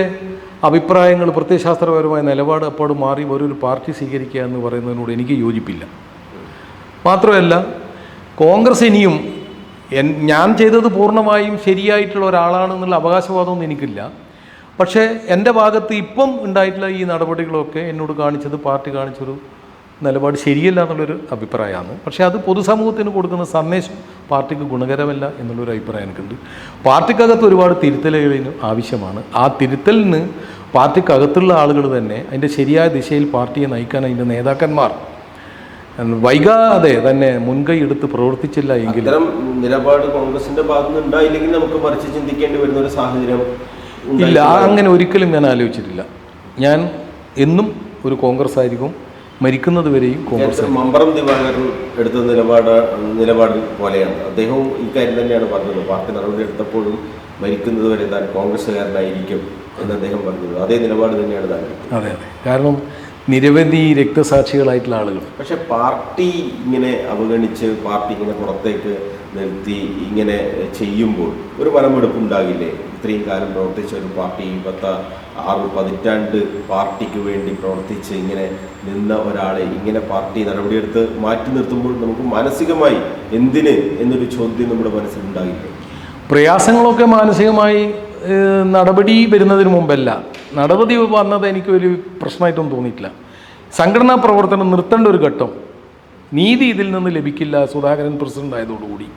Speaker 2: അഭിപ്രായങ്ങൾ പ്രത്യയശാസ്ത്രപരമായ നിലപാട് അപ്പോഴും മാറി ഒരു പാർട്ടി സ്വീകരിക്കുക എന്ന് പറയുന്നതിനോട് എനിക്ക് യോജിപ്പില്ല. മാത്രമല്ല കോൺഗ്രസ് ഇനിയും ഞാൻ ചെയ്തത് പൂർണ്ണമായും ശരിയായിട്ടുള്ള ഒരാളാണെന്നുള്ള അവകാശവാദമൊന്നും എനിക്കില്ല. പക്ഷേ എൻ്റെ ഭാഗത്ത് ഇപ്പം ഉണ്ടായിട്ടുള്ള ഈ നടപടികളൊക്കെ എന്നോട് പാർട്ടി കാണിച്ചൊരു നിലപാട് ശരിയല്ല എന്നുള്ളൊരു അഭിപ്രായമാണ്. പക്ഷേ അത് പൊതുസമൂഹത്തിന് കൊടുക്കുന്ന സന്ദേശം പാർട്ടിക്ക് ഗുണകരമല്ല എന്നുള്ളൊരു അഭിപ്രായം എനിക്കുണ്ട്. പാർട്ടിക്കകത്ത് ഒരുപാട് തിരുത്തലുകളിന് ആവശ്യമാണ്. ആ തിരുത്തലിന് പാർട്ടിക്കകത്തുള്ള ആളുകൾ തന്നെ അതിൻ്റെ ശരിയായ ദിശയിൽ പാർട്ടിയെ നയിക്കാൻ അതിൻ്റെ നേതാക്കന്മാർ വൈകാതെ തന്നെ മുൻകൈ എടുത്ത് പ്രവർത്തിച്ചില്ല എങ്കിൽ
Speaker 1: നിലപാട് കോൺഗ്രസിന്റെ ഭാഗത്തുനിന്ന് ഉണ്ടായില്ലെങ്കിൽ നമുക്ക് മറിച്ച് ചിന്തിക്കേണ്ടി വരുന്ന ഒരു സാഹചര്യം
Speaker 2: ഇല്ല. അങ്ങനെ ഒരിക്കലും ഞാൻ ആലോചിച്ചിട്ടില്ല. ഞാൻ എന്നും ഒരു കോൺഗ്രസ് ആയിരിക്കും, മരിക്കുന്നത് വരെയും കോൺഗ്രസ്.
Speaker 1: മമ്പറം ദിവാകരൻ എടുത്ത നിലപാട് പോലെയാണ് അദ്ദേഹവും ഇക്കാര്യം തന്നെയാണ് പറഞ്ഞത്. പാർട്ടി നടപടി എടുത്തപ്പോഴും മരിക്കുന്നത് വരെ താൻ കോൺഗ്രസ്സുകാരനായിരിക്കും എന്ന് അദ്ദേഹം പറഞ്ഞത്. അതേ നിലപാട് തന്നെയാണ് താൻ.
Speaker 2: അതെ, കാരണം നിരവധി രക്തസാക്ഷികളായിട്ടുള്ള ആളുകൾ.
Speaker 1: പക്ഷെ പാർട്ടി ഇങ്ങനെ അവഗണിച്ച് പാർട്ടി ഇങ്ങനെ പുറത്തേക്ക് നിർത്തി ഇങ്ങനെ ചെയ്യുമ്പോൾ ഒരു മനമെടുപ്പ് ഉണ്ടാകില്ലേ? ഇത്രയും കാലം പ്രവർത്തിച്ച ഒരു പാർട്ടി 6 പതിറ്റാണ്ട് പാർട്ടിക്ക് വേണ്ടി പ്രവർത്തിച്ച് ഇങ്ങനെ നിന്ന ഒരാളെ ഇങ്ങനെ പാർട്ടി നടപടിയെടുത്ത് മാറ്റി നിർത്തുമ്പോൾ നമുക്ക് മാനസികമായി എന്തിന് എന്നൊരു ചോദ്യം നമ്മുടെ മനസ്സിലുണ്ടാകില്ലേ?
Speaker 2: പ്രയാസങ്ങളൊക്കെ മാനസികമായി നടപടി വരുന്നതിന് മുമ്പല്ല. നടപടി വന്നത് എനിക്ക് ഒരു പ്രശ്നമായിട്ടൊന്നും തോന്നിയിട്ടില്ല. സംഘടനാ പ്രവർത്തനം നിർത്തേണ്ട ഒരു ഘട്ടം, നീതി ഇതിൽ നിന്ന് ലഭിക്കില്ല സുധാകരൻ പ്രസിഡന്റ് ആയതോടുകൂടി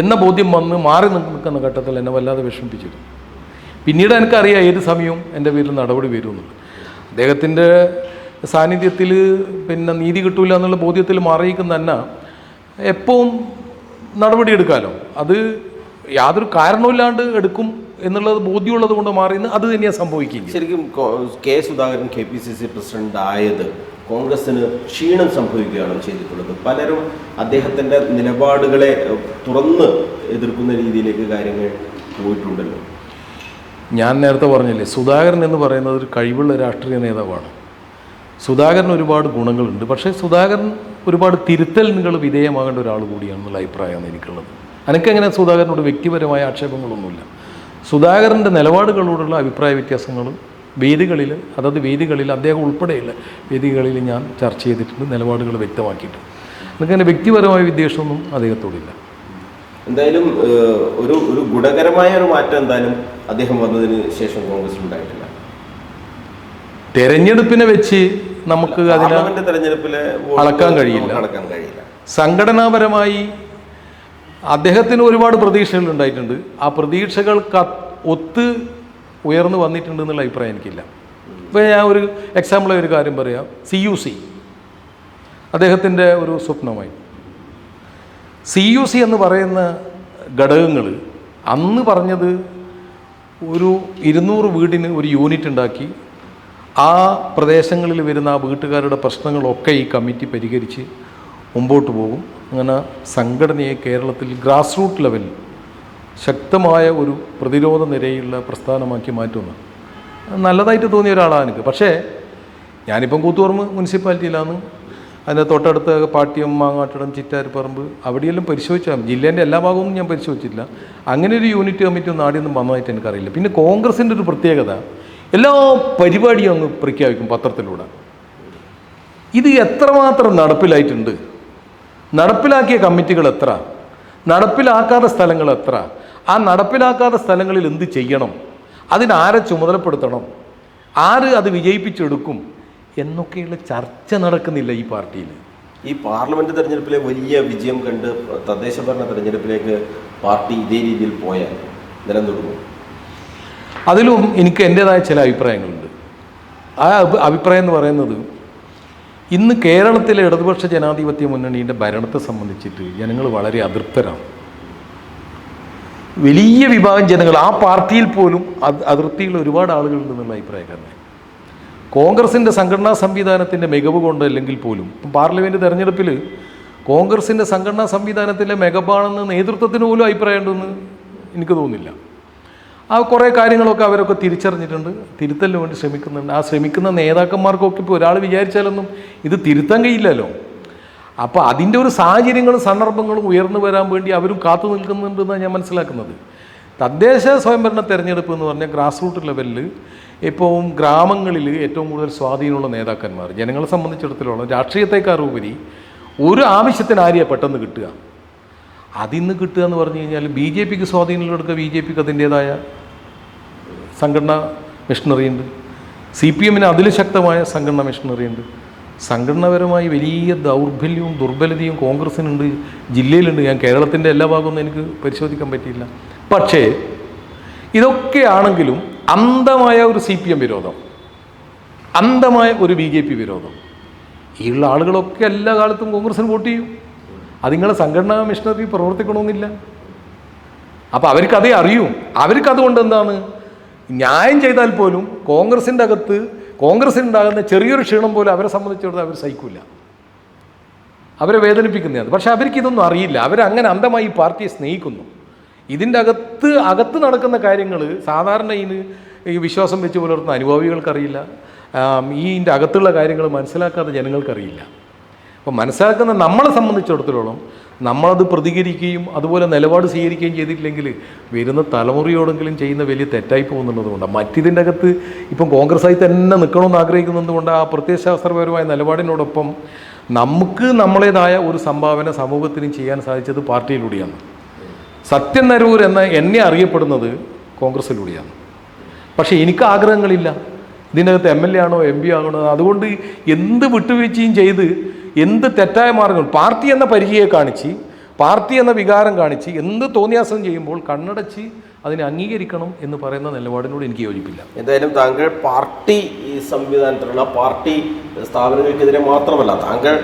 Speaker 2: എന്ന ബോധ്യം വന്ന് മാറി നിൽക്കുന്ന ഘട്ടത്തിൽ എന്നെ വല്ലാതെ വിഷമിപ്പിച്ചിരുന്നു. പിന്നീട് എനിക്കറിയാം ഏത് സമയവും എൻ്റെ പേരിൽ നടപടി വരുമെന്നുള്ളത്. അദ്ദേഹത്തിൻ്റെ സാന്നിധ്യത്തിൽ നീതി കിട്ടൂല എന്നുള്ള ബോധ്യത്തിൽ മാറിയിരിക്കുന്ന തന്നെ എപ്പോഴും നടപടി എടുക്കാമല്ലോ. അത് യാതൊരു കാരണമില്ലാണ്ട് എടുക്കും എന്നുള്ളത് ബോധ്യമുള്ളത് കൊണ്ട് മാറിയെന്ന് അത് തന്നെയാണ് സംഭവിക്കുന്നത്.
Speaker 1: ശരിക്കും കെ സുധാകരൻ KPCC പ്രസിഡന്റ് ആയത് കോൺഗ്രസിന് ക്ഷീണം സംഭവിക്കുകയാണ് ചെയ്തിട്ടുള്ളത്. പലരും അദ്ദേഹത്തിൻ്റെ നിലപാടുകളെ തുറന്ന് എതിർക്കുന്ന രീതിയിലേക്ക് കാര്യങ്ങൾ പോയിട്ടുണ്ടല്ലോ.
Speaker 2: ഞാൻ നേരത്തെ പറഞ്ഞില്ലേ, സുധാകരൻ എന്ന് പറയുന്നത് ഒരു കഴിവുള്ള രാഷ്ട്രീയ നേതാവാണ്. സുധാകരന് ഒരുപാട് ഗുണങ്ങളുണ്ട്. പക്ഷേ സുധാകരൻ ഒരുപാട് തിരുത്തലുകൾ വിധേയമാകേണ്ട ഒരാൾ കൂടിയാണെന്നുള്ള അഭിപ്രായമാണ് എനിക്കുള്ളത്. എനിക്കങ്ങനെ സുധാകരനോട് വ്യക്തിപരമായ ആക്ഷേപങ്ങളൊന്നുമില്ല. സുധാകരൻ്റെ നിലപാടുകളോടുള്ള അഭിപ്രായ വ്യത്യാസങ്ങളും അതത് വേദികളിൽ അദ്ദേഹം ഉൾപ്പെടെയുള്ള വേദികളിൽ ഞാൻ ചർച്ച ചെയ്തിട്ടുണ്ട്, നിലപാടുകൾ വ്യക്തമാക്കിയിട്ടുണ്ട്. എനിക്കങ്ങനെ വ്യക്തിപരമായ വിദ്വേഷമൊന്നും അദ്ദേഹത്തോടില്ല.
Speaker 1: എന്തായാലും ഒരു ഗുണകരമായ ഒരു മാറ്റം എന്തായാലും അദ്ദേഹം വന്നതിന് ശേഷം കോൺഗ്രസ് ഉണ്ടായിട്ടില്ല.
Speaker 2: തെരഞ്ഞെടുപ്പിനെ വെച്ച് നമുക്ക് അതിനെ അളക്കാൻ കഴിയില്ല. സംഘടനാപരമായി അദ്ദേഹത്തിന് ഒരുപാട് പ്രതീക്ഷകൾ ഉണ്ടായിട്ടുണ്ട്. ആ പ്രതീക്ഷകൾക്ക് ഒത്ത് ഉയർന്നു വന്നിട്ടുണ്ട് എന്നുള്ള അഭിപ്രായം എനിക്കില്ല. ഇപ്പോൾ ഞാൻ ഒരു എക്സാമ്പിളായി ഒരു കാര്യം പറയാം. CUC അദ്ദേഹത്തിൻ്റെ ഒരു സ്വപ്നമായി. CUC എന്ന് പറയുന്ന ഘടകങ്ങൾ അന്ന് പറഞ്ഞത് ഒരു 200 വീടിന് ഒരു യൂണിറ്റ് ഉണ്ടാക്കി ആ പ്രദേശങ്ങളിൽ വരുന്ന ആ വീട്ടുകാരുടെ പ്രശ്നങ്ങളൊക്കെ ഈ കമ്മിറ്റി പരിഹരിച്ച് മുമ്പോട്ട് പോകും. അങ്ങനെ സംഘടനയെ കേരളത്തിൽ ഗ്രാസ് റൂട്ട് ലെവലിൽ ശക്തമായ ഒരു പ്രതിരോധ നിരയുള്ള പ്രസ്ഥാനമാക്കി മാറ്റുന്നു. നല്ലതായിട്ട് തോന്നിയ ഒരാളാണ് എനിക്ക്. പക്ഷേ ഞാനിപ്പം കൂത്തുപറമ്പ് മുനിസിപ്പാലിറ്റിയിലാണ്. അതിൻ്റെ തൊട്ടടുത്ത പാട്യം, മാങ്ങാട്ടടം, ചിറ്റാരിപ്പറമ്പ് അവിടെയെല്ലാം പരിശോധിച്ചാൽ ജില്ലേൻ്റെ എല്ലാ ഭാഗമൊന്നും ഞാൻ പരിശോധിച്ചില്ല. അങ്ങനെ ഒരു യൂണിറ്റ് കമ്മിറ്റി ഒന്നും ആദ്യമൊന്നും വന്നതായിട്ട് എനിക്കറിയില്ല. പിന്നെ കോൺഗ്രസിൻ്റെ ഒരു പ്രത്യേകത, എല്ലാ പരിപാടിയും അങ്ങ് പ്രഖ്യാപിക്കും പത്രത്തിലൂടെ. ഇത് എത്രമാത്രം നടപ്പിലായിട്ടുണ്ട്, നടപ്പിലാക്കിയ കമ്മിറ്റികൾ എത്ര, നടപ്പിലാക്കാത്ത സ്ഥലങ്ങൾ എത്ര, ആ നടപ്പിലാക്കാത്ത സ്ഥലങ്ങളിൽ എന്ത് ചെയ്യണം, അതിനാരെ ചുമതലപ്പെടുത്തണം, ആര് അത് വിജയിപ്പിച്ചെടുക്കും എന്നൊക്കെയുള്ള ചർച്ച നടക്കുന്നില്ല ഈ പാർട്ടിയിൽ.
Speaker 1: ഈ പാർലമെന്റ് തെരഞ്ഞെടുപ്പിലെ വലിയ വിജയം കണ്ട് തദ്ദേശ ഭരണ തെരഞ്ഞെടുപ്പിലേക്ക് പാർട്ടി ഇതേ രീതിയിൽ പോയാൽ നിലനിർത്തും.
Speaker 2: അതിലും എനിക്ക് എൻ്റേതായ ചില അഭിപ്രായങ്ങളുണ്ട്. ആ അഭിപ്രായം എന്ന് പറയുന്നത്, ഇന്ന് കേരളത്തിലെ ഇടതുപക്ഷ ജനാധിപത്യ മുന്നണിയുടെ ഭരണത്തെ സംബന്ധിച്ചിട്ട് ജനങ്ങൾ വളരെ അതൃപ്തരാണ്. വലിയ വിഭാഗം ജനങ്ങൾ, ആ പാർട്ടിയിൽ പോലും അതിർത്തിയുള്ള ഒരുപാട് ആളുകളുണ്ടെന്നുള്ള അഭിപ്രായക്കാരനെ. കോൺഗ്രസിൻ്റെ സംഘടനാ സംവിധാനത്തിൻ്റെ മികവ് കൊണ്ടല്ലെങ്കിൽ പോലും പാർലമെൻറ്റ് തെരഞ്ഞെടുപ്പിൽ കോൺഗ്രസിൻ്റെ സംഘടനാ സംവിധാനത്തിലെ മികവാണെന്ന് നേതൃത്വത്തിന് പോലും അഭിപ്രായമുണ്ടെന്ന് എനിക്ക് തോന്നുന്നില്ല. ആ കുറേ കാര്യങ്ങളൊക്കെ അവരൊക്കെ തിരിച്ചറിഞ്ഞിട്ടുണ്ട്, തിരുത്തലിന് വേണ്ടി ശ്രമിക്കുന്നുണ്ട്. ആ ശ്രമിക്കുന്ന നേതാക്കന്മാർക്കൊക്കെ ഇപ്പോൾ ഒരാൾ വിചാരിച്ചാലൊന്നും ഇത് തിരുത്താൻ കഴിയില്ലല്ലോ. അപ്പോൾ അതിൻ്റെ ഒരു സാഹചര്യങ്ങളും സന്ദർഭങ്ങളും ഉയർന്നു വരാൻ വേണ്ടി അവരും കാത്തു നിൽക്കുന്നുണ്ടെന്നാണ് ഞാൻ മനസ്സിലാക്കുന്നത്. തദ്ദേശ സ്വയംഭരണ തെരഞ്ഞെടുപ്പ് എന്ന് പറഞ്ഞാൽ ഗ്രാസ് റൂട്ട് ലെവലിൽ ഇപ്പം ഗ്രാമങ്ങളിൽ ഏറ്റവും കൂടുതൽ സ്വാധീനമുള്ള നേതാക്കന്മാർ, ജനങ്ങളെ സംബന്ധിച്ചിടത്തോളം രാഷ്ട്രീയത്തെക്കാൾ ഉപരി ഒരു ആവശ്യത്തിന് ആരെയാണ് പെട്ടെന്ന് കിട്ടുക, അതിന്ന് കിട്ടുക എന്ന് പറഞ്ഞു കഴിഞ്ഞാൽ ബി ജെ പിക്ക് സ്വാധീനമുള്ളെടുക്കുക, ബി ജെ പിക്ക് അതിൻ്റേതായ സംഘടനാ മെഷീനറി ഉണ്ട്, സി പി എമ്മിന് അതിൽ ശക്തമായ സംഘടനാ മെഷീനറി ഉണ്ട്. സംഘടനാപരമായി വലിയ ദൗർബല്യവും ദുർബലതയും കോൺഗ്രസ്സിനുണ്ട്, ജില്ലയിലുണ്ട്. ഞാൻ കേരളത്തിൻ്റെ എല്ലാ ഭാഗമൊന്നും എനിക്ക് പരിശോധിക്കാൻ പറ്റിയില്ല. പക്ഷേ ഇതൊക്കെയാണെങ്കിലും അന്ധമായ ഒരു സി പി എം വിരോധം, അന്ധമായ ഒരു ബി ജെ പി വിരോധം, ഈ ഉള്ള ആളുകളൊക്കെ എല്ലാ കാലത്തും കോൺഗ്രസ്സിന് വോട്ട് ചെയ്യും. അതിങ്ങളെ സംഘടനാ മിഷനറി പ്രവർത്തിക്കണമെന്നില്ല. അപ്പോൾ അവർക്കതേ അറിയൂ. അവർക്കതുകൊണ്ട് എന്താണ്, ന്യായം ചെയ്താൽ പോലും കോൺഗ്രസിൻ്റെ അകത്ത് കോൺഗ്രസിനുണ്ടാകുന്ന ചെറിയൊരു ക്ഷീണം പോലും അവരെ സംബന്ധിച്ചിടത്തോളം അവർ സഹിക്കില്ല, അവരെ വേദനിപ്പിക്കുന്നതാണ്. പക്ഷെ അവർക്ക് ഇതൊന്നും അറിയില്ല. അവരങ്ങനെ അന്ധമായി ഈ പാർട്ടിയെ സ്നേഹിക്കുന്നു. ഇതിൻ്റെ അകത്ത് നടക്കുന്ന കാര്യങ്ങൾ സാധാരണ ഈ വിശ്വാസം വെച്ച് പുലർത്തുന്ന അനുഭാവികൾക്കറിയില്ല. ഇതിൻ്റെ അകത്തുള്ള കാര്യങ്ങൾ മനസ്സിലാക്കാത്ത ജനങ്ങൾക്കറിയില്ല. അപ്പോൾ മനസ്സിലാക്കുന്ന നമ്മളെ സംബന്ധിച്ചിടത്തോളം നമ്മളത് പ്രതികരിക്കുകയും അതുപോലെ നിലപാട് സ്വീകരിക്കുകയും ചെയ്തിട്ടില്ലെങ്കിൽ വരുന്ന തലമുറയോടെങ്കിലും ചെയ്യുന്ന വലിയ തെറ്റായി പോകുന്നുള്ളത് കൊണ്ടാണ്. മറ്റിതിൻ്റെ അകത്ത് ഇപ്പം കോൺഗ്രസ്സായി തന്നെ നിൽക്കണമെന്ന് ആഗ്രഹിക്കുന്നത് കൊണ്ട് ആ പ്രത്യയശാസ്ത്രപരമായ നിലപാടിനോടൊപ്പം നമുക്ക് നമ്മളേതായ ഒരു സംഭാവന സമൂഹത്തിനും ചെയ്യാൻ സാധിച്ചത് പാർട്ടിയിലൂടെയാണ്. സത്യൻ നരൂർ എന്നെ അറിയപ്പെടുന്നത് കോൺഗ്രസ്സിലൂടെയാണ്. പക്ഷേ എനിക്ക് ആഗ്രഹങ്ങളില്ല ഇതിനകത്ത് MLA ആണോ MP ആകണോ. അതുകൊണ്ട് എന്ത് വിട്ടുവീഴ്ചയും ചെയ്ത് എന്ത് തെറ്റായ മാർഗങ്ങൾ പാർട്ടി എന്ന പരിചയം കാണിച്ച്, പാർട്ടി എന്ന വികാരം കാണിച്ച് എന്ത് തോന്നിയാസം ചെയ്യുമ്പോൾ കണ്ണടച്ച് അതിനെ അംഗീകരിക്കണം എന്ന് പറയുന്ന നിലപാടിനോട് എനിക്ക് യോജിപ്പില്ല.
Speaker 1: എന്തായാലും താങ്കൾ പാർട്ടി സംവിധാനത്തിലുള്ള പാർട്ടി സ്ഥാപനങ്ങൾക്കെതിരെ മാത്രമല്ല, താങ്കൾ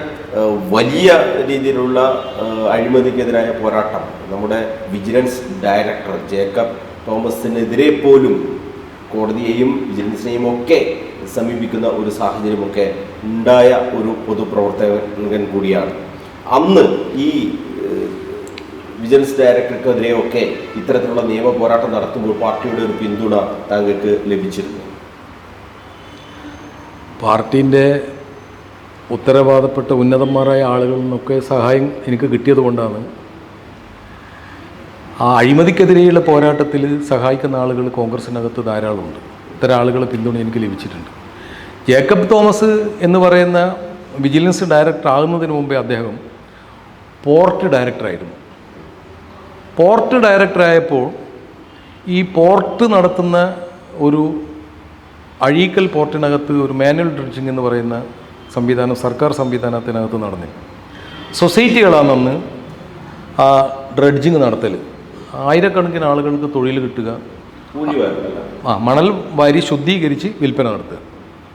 Speaker 1: വലിയ രീതിയിലുള്ള അഴിമതിക്കെതിരായ പോരാട്ടം നമ്മുടെ വിജിലൻസ് ഡയറക്ടർ ജേക്കബ് തോമസിനെതിരെ പോലും കോടതിയെയും വിജിലൻസിനെയും ഒക്കെ സമീപിക്കുന്ന ഒരു സാഹചര്യമൊക്കെ ഉണ്ടായ ഒരു പൊതുപ്രവർത്തകൻ കൂടിയാണ്. അന്ന് ഈ വിജിലൻസ് ഡയറക്ടർക്കെതിരെയൊക്കെ ഇത്തരത്തിലുള്ള നിയമ പോരാട്ടം നടത്തുമ്പോൾ പാർട്ടിയുടെ ഒരു പിന്തുണ താങ്കൾക്ക് ലഭിച്ചിരുന്നു.
Speaker 2: പാർട്ടീൻ്റെ ഉത്തരവാദപ്പെട്ട ഉന്നതന്മാരായ ആളുകളിൽ നിന്നൊക്കെ സഹായം എനിക്ക് കിട്ടിയത് കൊണ്ടാണ് ആ അഴിമതിക്കെതിരെയുള്ള പോരാട്ടത്തിൽ സഹായിക്കുന്ന ആളുകൾ കോൺഗ്രസിനകത്ത് ധാരാളമുണ്ട്. ഇത്തരം ആളുകൾ പിന്തുണ എനിക്ക് ലഭിച്ചിട്ടുണ്ട്. ജേക്കബ് തോമസ് എന്ന് പറയുന്ന വിജിലൻസ് ഡയറക്ടർ ആകുന്നതിന് മുമ്പേ അദ്ദേഹം പോർട്ട് ഡയറക്ടറായിരുന്നു. പോർട്ട് ഡയറക്ടറായപ്പോൾ ഈ പോർട്ട് നടത്തുന്ന ഒരു അഴീക്കൽ പോർട്ടിനകത്ത് ഒരു മാനുവൽ ഡ്രഡ്ജിങ് എന്ന് പറയുന്ന സംവിധാനം സർക്കാർ സംവിധാനത്തിനകത്ത് നടന്നു. സൊസൈറ്റികളാണെന്ന് ആ ഡ്രഡ്ജിങ് നടത്തൽ, ആയിരക്കണക്കിന് ആളുകൾക്ക് തൊഴിൽ കിട്ടുക, മണൽ വാരി ശുദ്ധീകരിച്ച് വിൽപ്പന നടത്തുക.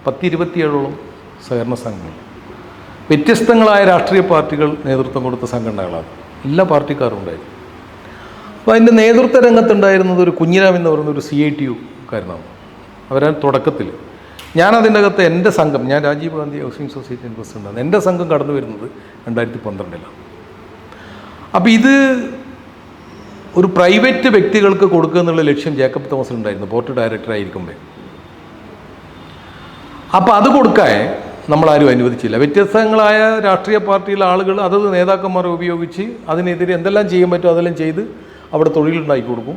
Speaker 2: 10-27ഓളം സഹകരണ സംഘങ്ങൾ, വ്യത്യസ്തങ്ങളായ രാഷ്ട്രീയ പാർട്ടികൾ നേതൃത്വം കൊടുത്ത സംഘടനകളാണ്. എല്ലാ പാർട്ടിക്കാരും ഉണ്ടായിരുന്നു. അപ്പോൾ അതിൻ്റെ നേതൃത്വ രംഗത്തുണ്ടായിരുന്നത് ഒരു കുഞ്ഞിരാം എന്ന് പറയുന്ന ഒരു CITU കാരനാണ്. അവരാ തുടക്കത്തിൽ ഞാനതിൻ്റെ അകത്ത് എൻ്റെ സംഘം, ഞാൻ രാജീവ് ഗാന്ധി ഹൗസിംഗ് സൊസൈറ്റി പ്രസിഡൻ്റാണ്. എൻ്റെ സംഘം കടന്നു വരുന്നത് 2012. അപ്പോൾ ഇത് ഒരു പ്രൈവറ്റ് വ്യക്തികൾക്ക് കൊടുക്കുക എന്നുള്ള ലക്ഷ്യം ജേക്കബ് തോമസിനുണ്ടായിരുന്നു പോർട്ട് ഡയറക്ടറായിരിക്കുമ്പോൾ. അപ്പോൾ അത് കൊടുക്കാൻ നമ്മളാരും അനുവദിച്ചില്ല. വ്യത്യസ്തങ്ങളായ രാഷ്ട്രീയ പാർട്ടിയിലെ ആളുകൾ അതത് നേതാക്കന്മാരെ ഉപയോഗിച്ച് അതിനെതിരെ എന്തെല്ലാം ചെയ്യാൻ പറ്റുമോ അതെല്ലാം ചെയ്ത് അവിടെ തൊഴിലുണ്ടാക്കി കൊടുക്കും.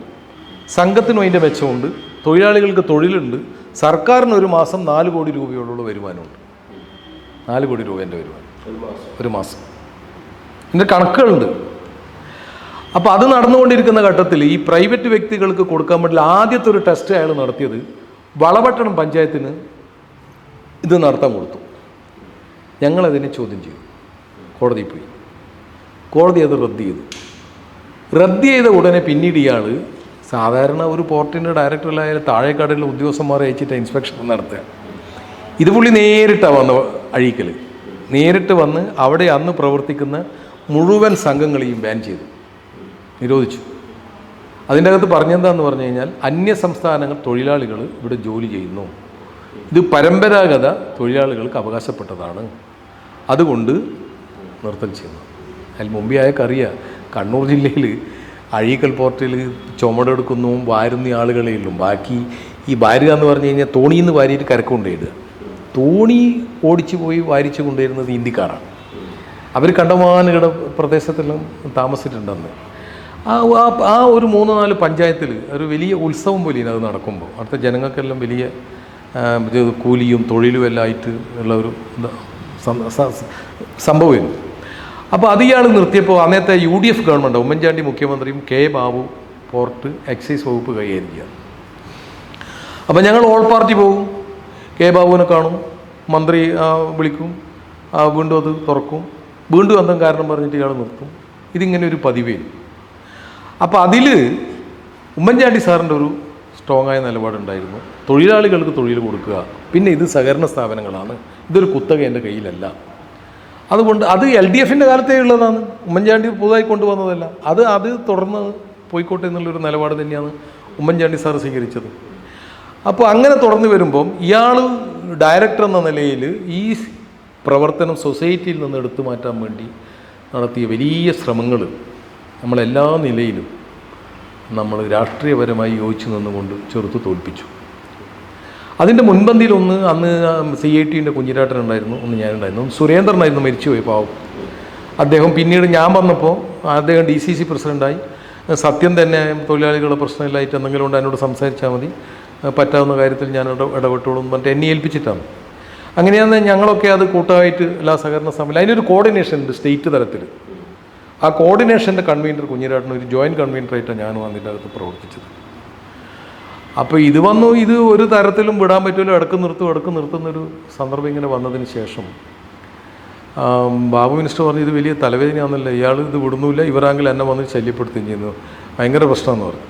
Speaker 2: സംഘത്തിനും അതിൻ്റെ മെച്ചമുണ്ട്, തൊഴിലാളികൾക്ക് തൊഴിലുണ്ട്. സർക്കാരിന് ഒരു മാസം 4 കോടി രൂപയോടുള്ള വരുമാനമുണ്ട്. 4 കോടി രൂപ എൻ്റെ വരുമാനം ഒരു മാസം. ഇതിൻ്റെ കണക്കുകളുണ്ട്. അപ്പോൾ അത് നടന്നുകൊണ്ടിരിക്കുന്ന ഘട്ടത്തിൽ ഈ പ്രൈവറ്റ് വ്യക്തികൾക്ക് കൊടുക്കാൻ വേണ്ടി ആദ്യത്തെ ഒരു ടെസ്റ്റ് അയാൾ നടത്തിയത് വളപട്ടണം പഞ്ചായത്തിന് ഇത് നടത്താൻ കൊടുത്തു. ഞങ്ങളതിനെ ചോദ്യം ചെയ്തു, കോടതിയിൽ പോയി. കോടതി അത് റദ്ദ് ചെയ്ത ഉടനെ പിന്നീട് ഇയാൾ സാധാരണ ഒരു പോർട്ടിൻ്റെ ഡയറക്ടറിലായാലും താഴേക്കാടുള്ള ഉദ്യോഗസ്ഥന്മാരെ അയച്ചിട്ട് ഇൻസ്പെക്ഷൻ നടത്തുക. ഇത് പുള്ളി നേരിട്ടാണ് വന്ന് അഴീക്കൽ, നേരിട്ട് വന്ന് അവിടെ അന്ന് പ്രവർത്തിക്കുന്ന മുഴുവൻ സംഘങ്ങളെയും ബാൻ ചെയ്തു, നിരോധിച്ചു. അതിൻ്റെ അകത്ത് പറഞ്ഞെന്താന്ന് പറഞ്ഞു കഴിഞ്ഞാൽ അന്യ സംസ്ഥാന തൊഴിലാളികൾ ഇവിടെ ജോലി ചെയ്യുന്നു, ഇത് പരമ്പരാഗത തൊഴിലാളികൾക്ക് അവകാശപ്പെട്ടതാണ്, അതുകൊണ്ട് നിർത്തൽ ചെയ്യുന്നു. അതിൽ മുമ്പേ അയാൾക്കറിയാം കണ്ണൂർ ജില്ലയിൽ അഴീക്കൽ പോർട്ടിൽ ചുമടെടുക്കുന്നു വാരുന്ന ആളുകളേ ഉള്ളൂ. ബാക്കി ഈ വാരുക എന്ന് പറഞ്ഞു കഴിഞ്ഞാൽ തോണിയിൽ നിന്ന് വാരിയിട്ട് കരക്ക് കൊണ്ടുപോയിടുക. തോണി ഓടിച്ചു പോയി വാരിച്ചു കൊണ്ടുവരുന്നത് ഇന്ത്യക്കാരാണ്. അവർ കണ്ടമാനുകട പ്രദേശത്തെല്ലാം താമസിച്ചിട്ടുണ്ടെന്ന്. ആ ഒരു 3-4 പഞ്ചായത്തിൽ ഒരു വലിയ ഉത്സവം പോലെയാണ് അത് നടക്കുമ്പോൾ. അവിടുത്തെ ജനങ്ങൾക്കെല്ലാം വലിയ കൂലിയും തൊഴിലും എല്ലാം ആയിട്ട് ഉള്ള ഒരു സംഭവമായിരുന്നു. അപ്പോൾ അത് ഇയാൾ നിർത്തിയപ്പോൾ അന്നത്തെ UDF ഗവൺമെൻറ്, ഉമ്മൻചാണ്ടി മുഖ്യമന്ത്രിയും K. ബാബു പോർട്ട് എക്സൈസ് വകുപ്പ് കൈകാര്യം ചെയ്യുക. അപ്പോൾ ഞങ്ങൾ ഓൾ പാർട്ടി പോകും, K. ബാബുവിനെ കാണും, മന്ത്രി വിളിക്കും, വീണ്ടും അത് തുറക്കും, വീണ്ടും എന്തെങ്കിലും കാരണം പറഞ്ഞിട്ട് ഇയാൾ നിർത്തും. ഇതിങ്ങനെ ഒരു പതിവേ. അപ്പോൾ അതിൽ ഉമ്മൻചാണ്ടി സാറിൻ്റെ ഒരു സ്ട്രോങ് ആയ നിലപാടുണ്ടായിരുന്നു. തൊഴിലാളികൾക്ക് തൊഴിൽ കൊടുക്കുക, പിന്നെ ഇത് സഹകരണ സ്ഥാപനങ്ങളാണ്, ഇതൊരു കുത്തക എൻ്റെ കയ്യിലല്ല. അതുകൊണ്ട് അത് LDFൻ്റെ കാലത്തേ ഉള്ളതാണ്, ഉമ്മൻചാണ്ടി പുതുതായി കൊണ്ടുവന്നതല്ല. അത് തുടർന്ന് പോയിക്കോട്ടെ എന്നുള്ളൊരു നിലപാട് തന്നെയാണ് ഉമ്മൻചാണ്ടി സാർ സ്വീകരിച്ചത്. അപ്പോൾ അങ്ങനെ തുടർന്ന് വരുമ്പം ഇയാൾ ഡയറക്ടർ എന്ന നിലയിൽ ഈ പ്രവർത്തനം സൊസൈറ്റിയിൽ നിന്ന് എടുത്തു മാറ്റാൻ വേണ്ടി നടത്തിയ വലിയ ശ്രമങ്ങൾ നമ്മളെല്ലാ നിലയിലും നമ്മൾ രാഷ്ട്രീയപരമായി യോജിച്ച് നിന്നുകൊണ്ട് ചെറുത്ത് തോൽപ്പിച്ചു. അതിൻ്റെ മുൻപന്തിയിലൊന്ന് അന്ന് CITൻ്റെ കുഞ്ഞിരാട്ടനുണ്ടായിരുന്നു, ഒന്ന് ഞാനുണ്ടായിരുന്നു, സുരേന്ദ്രനായിരുന്നു മരിച്ചുപോയി പാവം. അദ്ദേഹം പിന്നീട് ഞാൻ വന്നപ്പോൾ അദ്ദേഹം DCC പ്രസിഡൻ്റായി. സത്യം തന്നെ തൊഴിലാളികളുടെ പ്രശ്നമില്ലായിട്ട് എന്തെങ്കിലും കൊണ്ട് എന്നോട് സംസാരിച്ചാൽ മതി, പറ്റാവുന്ന കാര്യത്തിൽ ഞാൻ ഇടപെട്ടോളും പറഞ്ഞിട്ട് എന്നെ ഏൽപ്പിച്ചിട്ടാണ്. അങ്ങനെയാണ് ഞങ്ങളൊക്കെ അത് കൂട്ടമായിട്ട് എല്ലാ സഹകരണ സമിതി, അതിനൊരു കോർഡിനേഷൻ ഉണ്ട് സ്റ്റേറ്റ് തലത്തിൽ. ആ കോർഡിനേഷൻ്റെ കൺവീനർ കുഞ്ഞിരാട്ടൻ, ഒരു ജോയിൻറ്റ് കൺവീനറായിട്ടാണ് ഞാനും അതിൻ്റെ അകത്ത് പ്രവർത്തിച്ചത്. അപ്പോൾ ഇത് ഒരു തരത്തിലും വിടാൻ പറ്റുമല്ലോ, ഇടക്ക് നിർത്തുന്നൊരു സന്ദർഭം ഇങ്ങനെ വന്നതിന് ശേഷം ബാബു മിനിസ്റ്റർ പറഞ്ഞു ഇത് വലിയ തലവേദനയാണെന്നല്ല, ഇയാൾ ഇത് വിടുന്നില്ല, ഇവരാങ്കിൽ എന്നെ വന്ന് ശല്യപ്പെടുത്തുകയും ചെയ്യുന്നു, ഭയങ്കര പ്രശ്നമെന്ന് പറഞ്ഞു.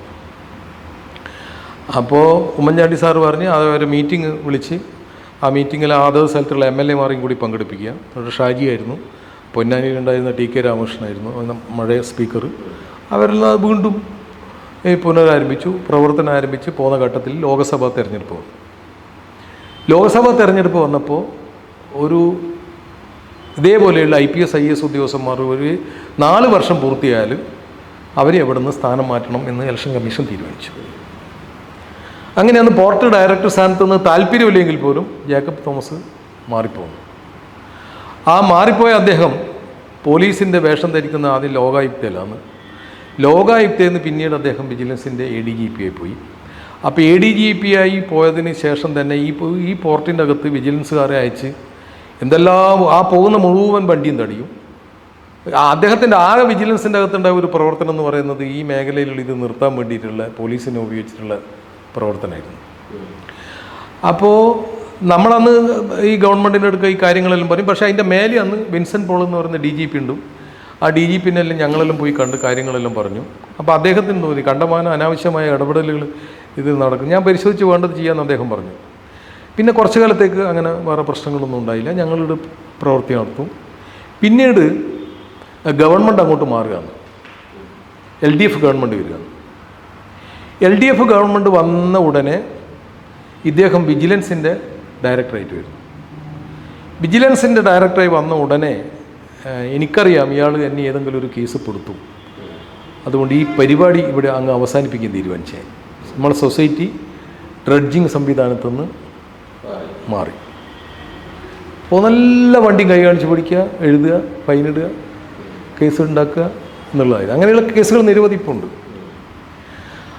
Speaker 2: അപ്പോൾ ഉമ്മൻചാണ്ടി സാറ് പറഞ്ഞ് അവരെ മീറ്റിംഗ് വിളിച്ച് ആ മീറ്റിങ്ങിൽ അതത് സ്ഥലത്തുള്ള MLA-മാരെയും കൂടി പങ്കെടുപ്പിക്കുക. അവിടെ ഷാജിയായിരുന്നു, പൊന്നാനിയിലുണ്ടായിരുന്ന TK രാമകൃഷ്ണനായിരുന്നു മഴയ സ്പീക്കർ. അവരെല്ലാം വീണ്ടും പുനരാരംഭിച്ചു, പ്രവർത്തനം ആരംഭിച്ച് പോകുന്ന ഘട്ടത്തിൽ ലോക്സഭാ തെരഞ്ഞെടുപ്പ് വന്നപ്പോൾ ഒരു ഇതേപോലെയുള്ള IPS IAS ഉദ്യോഗസ്ഥന്മാർ ഒരു 4 വർഷം പൂർത്തിയായാൽ അവരെ എവിടെ നിന്ന് സ്ഥാനം മാറ്റണം എന്ന് ഇലക്ഷൻ കമ്മീഷൻ തീരുമാനിച്ചു. അങ്ങനെയാണ് പോർട്ട് ഡയറക്ടർ സ്ഥാനത്ത് നിന്ന് താല്പര്യമില്ലെങ്കിൽ പോലും ജേക്കബ് തോമസ് മാറിപ്പോകുന്നു. ആ മാറിപ്പോയ അദ്ദേഹം പോലീസിൻ്റെ വേഷം ധരിക്കുന്ന ആദ്യം ലോകായുക്തയിലാണ്. ലോകായുക്തയിൽ നിന്ന് പിന്നീട് അദ്ദേഹം വിജിലൻസിൻ്റെ ADGP ആയി പോയി. അപ്പോൾ ADGP ആയി പോയതിന് ശേഷം തന്നെ ഈ പോർട്ടിൻ്റെ അകത്ത് വിജിലൻസുകാരെ അയച്ച് എന്തെല്ലാം ആ പോകുന്ന മുഴുവൻ വണ്ടിയും തടിയും. അദ്ദേഹത്തിൻ്റെ ആകെ വിജിലൻസിൻ്റെ അകത്തുണ്ടായ ഒരു പ്രവർത്തനം എന്ന് പറയുന്നത് ഈ മേഖലയിലുള്ള ഇത് നിർത്താൻ വേണ്ടിയിട്ടുള്ള പോലീസിനെ ഉപയോഗിച്ചിട്ടുള്ള പ്രവർത്തനമായിരുന്നു. അപ്പോൾ നമ്മളന്ന് ഈ ഗവൺമെൻറ്റിൻ്റെ അടുക്ക ഈ കാര്യങ്ങളെല്ലാം പറയും. പക്ഷേ അതിൻ്റെ മേലെ അന്ന് വിൻസെൻ്റ് പോൾ എന്ന് പറയുന്ന DGP ഉണ്ട്. ആ DGP-നെല്ലാം ഞങ്ങളെല്ലാം പോയി കണ്ട് കാര്യങ്ങളെല്ലാം പറഞ്ഞു. അപ്പോൾ അദ്ദേഹത്തിന് തോന്നി കണ്ടമാനം അനാവശ്യമായ ഇടപെടലുകൾ ഇത് നടക്കും, ഞാൻ പരിശോധിച്ച് വേണ്ടത് ചെയ്യാമെന്ന് അദ്ദേഹം പറഞ്ഞു. പിന്നെ കുറച്ച് കാലത്തേക്ക് അങ്ങനെ വേറെ പ്രശ്നങ്ങളൊന്നും ഉണ്ടായില്ല, ഞങ്ങളുടെ പ്രവൃത്തി നടത്തും. പിന്നീട് ഗവൺമെൻറ് അങ്ങോട്ട് മാറുകയാണ്, LDF ഗവൺമെൻറ് വരികയാണ്. LDF ഗവൺമെൻറ് വന്ന ഉടനെ ഇദ്ദേഹം വിജിലൻസിൻ്റെ ഡയറക്ടറായിട്ട് വരുന്നു. വിജിലൻസിൻ്റെ ഡയറക്ടറായി വന്ന ഉടനെ എനിക്കറിയാം ഇയാൾ എന്നെ ഏതെങ്കിലും ഒരു കേസ് പെടുത്തും, അതുകൊണ്ട് ഈ പരിപാടി ഇവിടെ അങ്ങ് അവസാനിപ്പിക്കാൻ തീരുമാനിച്ചേ. നമ്മുടെ സൊസൈറ്റി ഡ്രഡ്ജിങ് സംവിധാനത്തിൽ നിന്ന് മാറി. അപ്പോൾ നല്ല വണ്ടി കൈ കാണിച്ച് പിടിക്കുക, എഴുതുക, ഫൈനിടുക, കേസ് ഉണ്ടാക്കുക എന്നുള്ളതായിരുന്നു. അങ്ങനെയുള്ള കേസുകൾ നിരവധി ഇപ്പോൾ ഉണ്ട്.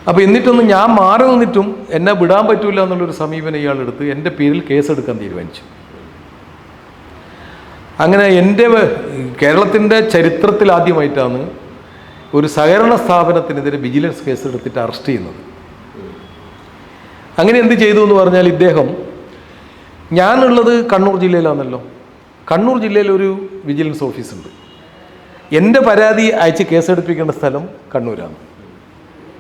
Speaker 2: അപ്പോൾ എന്നിട്ടൊന്നും ഞാൻ മാറി നിന്നിട്ടും എന്നെ വിടാൻ പറ്റില്ല എന്നുള്ളൊരു സമീപനം ഇയാളെടുത്ത് എൻ്റെ പേരിൽ കേസെടുക്കാൻ തീരുമാനിച്ചു. അങ്ങനെ എൻ്റെ കേരളത്തിൻ്റെ ചരിത്രത്തിൽ ആദ്യമായിട്ടാണ് ഒരു സഹകരണ സ്ഥാപനത്തിനെതിരെ വിജിലൻസ് കേസെടുത്തിട്ട് അറസ്റ്റ് ചെയ്യുന്നത്. അങ്ങനെ എന്ത് ചെയ്തു എന്ന് പറഞ്ഞാൽ, ഇദ്ദേഹം, ഞാനുള്ളത് കണ്ണൂർ ജില്ലയിലാണല്ലോ, കണ്ണൂർ ജില്ലയിൽ ഒരു വിജിലൻസ് ഓഫീസുണ്ട്. എൻ്റെ പരാതി അയച്ച് കേസെടുപ്പിക്കേണ്ട സ്ഥലം കണ്ണൂരാണ്.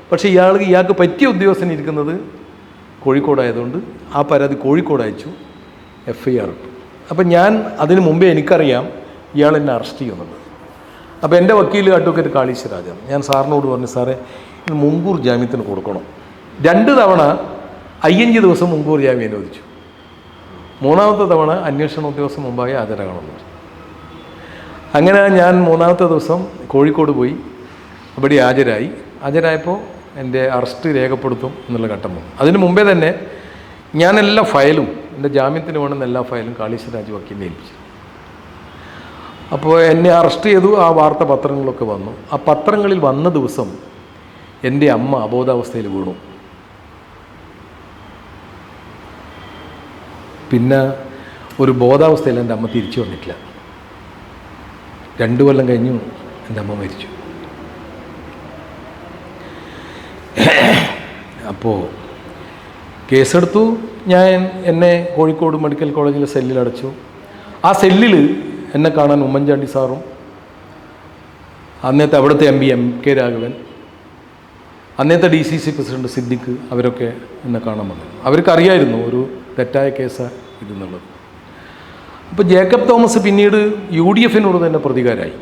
Speaker 2: പക്ഷേ ഇയാൾക്ക് പറ്റിയ ഉദ്യോഗസ്ഥൻ ഇരിക്കുന്നത് കോഴിക്കോടായതുകൊണ്ട് ആ പരാതി കോഴിക്കോട് അയച്ചു, FIR ഇട്ടു. അപ്പം ഞാൻ അതിന് മുമ്പേ എനിക്കറിയാം ഇയാൾ എന്നെ അറസ്റ്റ് ചെയ്യുന്നുണ്ട്. അപ്പോൾ എൻ്റെ വക്കീൽ അഡ്വക്കേറ്റ് കാളീശ്വരാജാണ്. ഞാൻ സാറിനോട് പറഞ്ഞു, സാറേ ഇത് മുൻകൂർ ജാമ്യത്തിന് കൊടുക്കണം. 2 തവണ 5 ദിവസം മുൻകൂർ ജാമ്യം അനുവദിച്ചു. 3ാമത്തെ തവണ അന്വേഷണ ഉദ്യോഗസ്ഥൻ മുമ്പാകെ ഹാജരാകണമെന്ന് പറഞ്ഞു. അങ്ങനെ ഞാൻ 3ാമത്തെ ദിവസം കോഴിക്കോട് പോയി അവിടെ ഹാജരായപ്പോൾ എൻ്റെ അറസ്റ്റ് രേഖപ്പെടുത്തും എന്നുള്ള ഘട്ടം വന്നു. അതിന് മുമ്പേ തന്നെ ഞാൻ എല്ലാ ഫയലും, എൻ്റെ ജാമ്യത്തിന് വേണമെന്ന എല്ലാ ഫയലും കാളീശ്വരാജ് വക്കീലിനെ ഏൽപ്പിച്ചു. അപ്പോൾ എന്നെ അറസ്റ്റ് ചെയ്തു. ആ വാർത്ത പത്രങ്ങളിലൊക്കെ വന്നു. ആ പത്രങ്ങളിൽ വന്ന ദിവസം എൻ്റെ അമ്മ അബോധാവസ്ഥയിൽ വീണു. പിന്നെ ഒരു ബോധാവസ്ഥയിൽ എൻ്റെ അമ്മ തിരിച്ചു വന്നിട്ടില്ല. 2 കൊല്ലം കഴിഞ്ഞു എൻ്റെ അമ്മ മരിച്ചു. അപ്പോൾ കേസെടുത്തു. എന്നെ കോഴിക്കോട് മെഡിക്കൽ കോളേജിലെ സെല്ലിൽ അടച്ചു. ആ സെല്ലിൽ എന്നെ കാണാൻ ഉമ്മൻചാണ്ടി സാറും അന്നത്തെ അവിടുത്തെ MP MK രാഘവൻ, അന്നത്തെ DCC പ്രസിഡന്റ് സിദ്ദിഖ്, അവരൊക്കെ എന്നെ കാണാൻ വന്നു. അവർക്കറിയായിരുന്നു ഒരു തെറ്റായ കേസാണ് ഇതെന്നുള്ളത്. അപ്പോൾ ജേക്കബ് തോമസ് പിന്നീട് UDFനോട് തന്നെ പ്രതികാരമായി.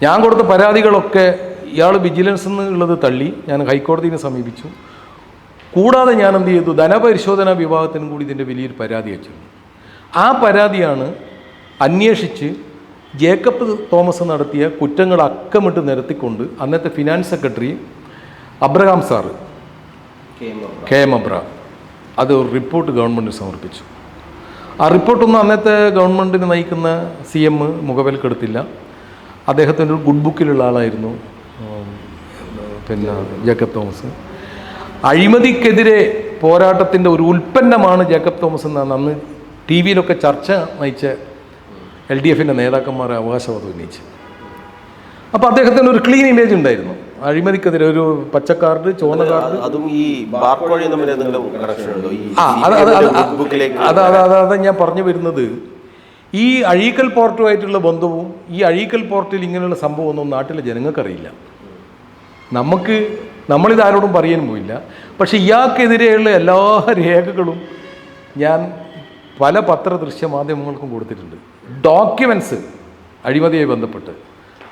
Speaker 2: ഞാൻ കൊടുത്ത പരാതികളൊക്കെ ഇയാൾ വിജിലൻസിൽ നിന്നുള്ളത് തള്ളി. ഞാൻ ഹൈക്കോടതിയെ സമീപിച്ചു. കൂടാതെ ഞാൻ എന്ത് ചെയ്തു, ധനപരിശോധനാ വിഭാഗത്തിനും കൂടി ഇതിൻ്റെ വലിയൊരു പരാതി അയച്ചിരുന്നു. ആ പരാതിയാണ് അന്വേഷിച്ച് ജേക്കബ് തോമസ് നടത്തിയ കുറ്റങ്ങൾ അക്കമിട്ട് നിരത്തിക്കൊണ്ട് അന്നത്തെ finance secretary Abraham sir, KM Abraham, അത് ഒരു റിപ്പോർട്ട് ഗവൺമെൻറ്റിന് സമർപ്പിച്ചു. ആ റിപ്പോർട്ടൊന്നും അന്നത്തെ ഗവൺമെൻറ്റിന് നയിക്കുന്ന CM മുഖവിലക്കെടുത്തില്ല. അദ്ദേഹത്തിൻ്റെ ഒരു ഗുഡ് ബുക്കിലുള്ള ആളായിരുന്നു ജേക്കബ് തോമസ്. അഴിമതിക്കെതിരെ പോരാട്ടത്തിൻ്റെ ഒരു ഉൽപ്പന്നമാണ് ജേക്കബ് തോമസ് എന്നാണ് അന്ന് TV-യിലൊക്കെ ചർച്ച നയിച്ച LDFൻ്റെ നേതാക്കന്മാരെ അവകാശവാദം ഉന്നയിച്ച്. അപ്പോൾ അദ്ദേഹത്തിന് ഒരു ക്ലീൻ ഇമേജ് ഉണ്ടായിരുന്നു. അഴിമതിക്കെതിരെ ഒരു പച്ച കാർഡ്, ചുവന്ന കാർഡ്.
Speaker 1: അതും ഈ ബാർക്കോഴി തമ്മിൽ എന്തെങ്കിലും കണക്ഷൻ ഉണ്ടോ?
Speaker 2: അതാ ഞാൻ പറഞ്ഞു വരുന്നത്. ഈ അഴീക്കൽ പോർട്ടുമായിട്ടുള്ള ബന്ധവും ഈ അഴീക്കൽ പോർട്ടിൽ ഇങ്ങനെയുള്ള സംഭവമൊന്നും നാട്ടിലെ ജനങ്ങൾക്കറിയില്ല. നമ്മളിത് ആരോടും പറയാനും പോയില്ല. പക്ഷെ ഇയാൾക്കെതിരെയുള്ള എല്ലാ രേഖകളും ഞാൻ പല പത്രദൃശ്യ മാധ്യമങ്ങൾക്കും കൊടുത്തിട്ടുണ്ട്, ഡോക്യുമെൻറ്റ്സ് അഴിമതിയായി ബന്ധപ്പെട്ട്.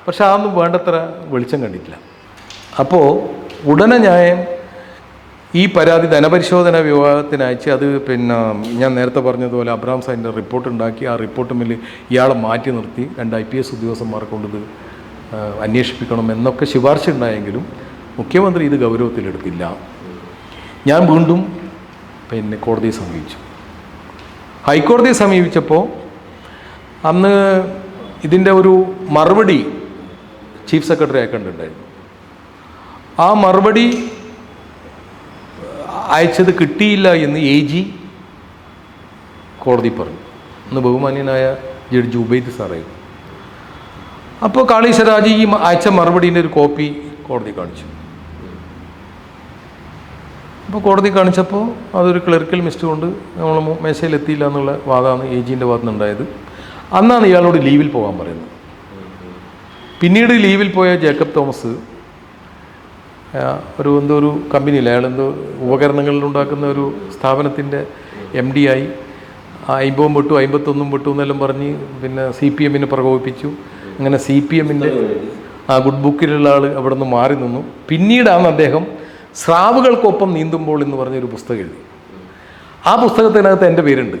Speaker 2: പക്ഷെ അതൊന്നും വേണ്ടത്ര വെളിച്ചം കണ്ടിട്ടില്ല. അപ്പോൾ ഉടനെ ഈ പരാതി ധനപരിശോധന വിഭാഗത്തിനയച്ച് അത് ഞാൻ നേരത്തെ പറഞ്ഞതുപോലെ അബ്രഹാം സാറിൻ്റെ റിപ്പോർട്ട് ഉണ്ടാക്കി. ആ റിപ്പോർട്ട് മേൽ ഇയാളെ മാറ്റി നിർത്തി 2 IPS ഉദ്യോഗസ്ഥന്മാരെ കൊണ്ടിത് അന്വേഷിപ്പിക്കണം എന്നൊക്കെ ശുപാർശ ഉണ്ടായെങ്കിലും മുഖ്യമന്ത്രി ഇത് ഗൗരവത്തിലെടുത്തില്ല. ഞാൻ വീണ്ടും കോടതിയെ സമീപിച്ചു. ഹൈക്കോടതിയെ സമീപിച്ചപ്പോൾ അന്ന് ഇതിൻ്റെ ഒരു മറുപടി ചീഫ് സെക്രട്ടറി അയക്കേണ്ടതുണ്ടായിരുന്നു. ആ മറുപടി അയച്ചത് കിട്ടിയില്ല എന്ന് AG കോടതി പറഞ്ഞു. അന്ന് ബഹുമാന്യനായ ജഡ്ജി ഉബൈദ് സാറായിരുന്നു. അപ്പോൾ കാളീശ്വരാജ് ഈ അയച്ച മറുപടീൻ്റെ ഒരു കോപ്പി കോടതി കാണിച്ചു. അപ്പോൾ കോടതി കാണിച്ചപ്പോൾ അതൊരു ക്ലറിക്കൽ മിസ്റ്റേക്ക് കൊണ്ട് നമ്മൾ മേശയിലെത്തിയില്ല എന്നുള്ള വാദമാണ് AGൻ്റെ ഭാഗത്ത് നിന്നുണ്ടായത്. അന്നാണ് ഇയാളോട് ലീവിൽ പോകാൻ പറയുന്നത്. പിന്നീട് ലീവിൽ പോയ ജേക്കബ് തോമസ് ഒരു കമ്പനിയിൽ, അയാളെന്തോ ഉപകരണങ്ങളിലുണ്ടാക്കുന്ന ഒരു സ്ഥാപനത്തിൻ്റെ MD ആയി. 50 പെട്ടു, 51 പെട്ടു എന്നെല്ലാം പറഞ്ഞ് CPM പ്രകോപിപ്പിച്ചു. അങ്ങനെ CPMൻ്റെ ഗുഡ് ബുക്കിലുള്ള ആൾ അവിടെ നിന്ന് മാറി നിന്നു. പിന്നീടാണ് അദ്ദേഹം സ്രാവുകൾക്കൊപ്പം നീന്തുമ്പോൾ എന്ന് പറഞ്ഞൊരു പുസ്തകം എഴുതി. ആ പുസ്തകത്തിനകത്ത് എൻ്റെ പേരുണ്ട്.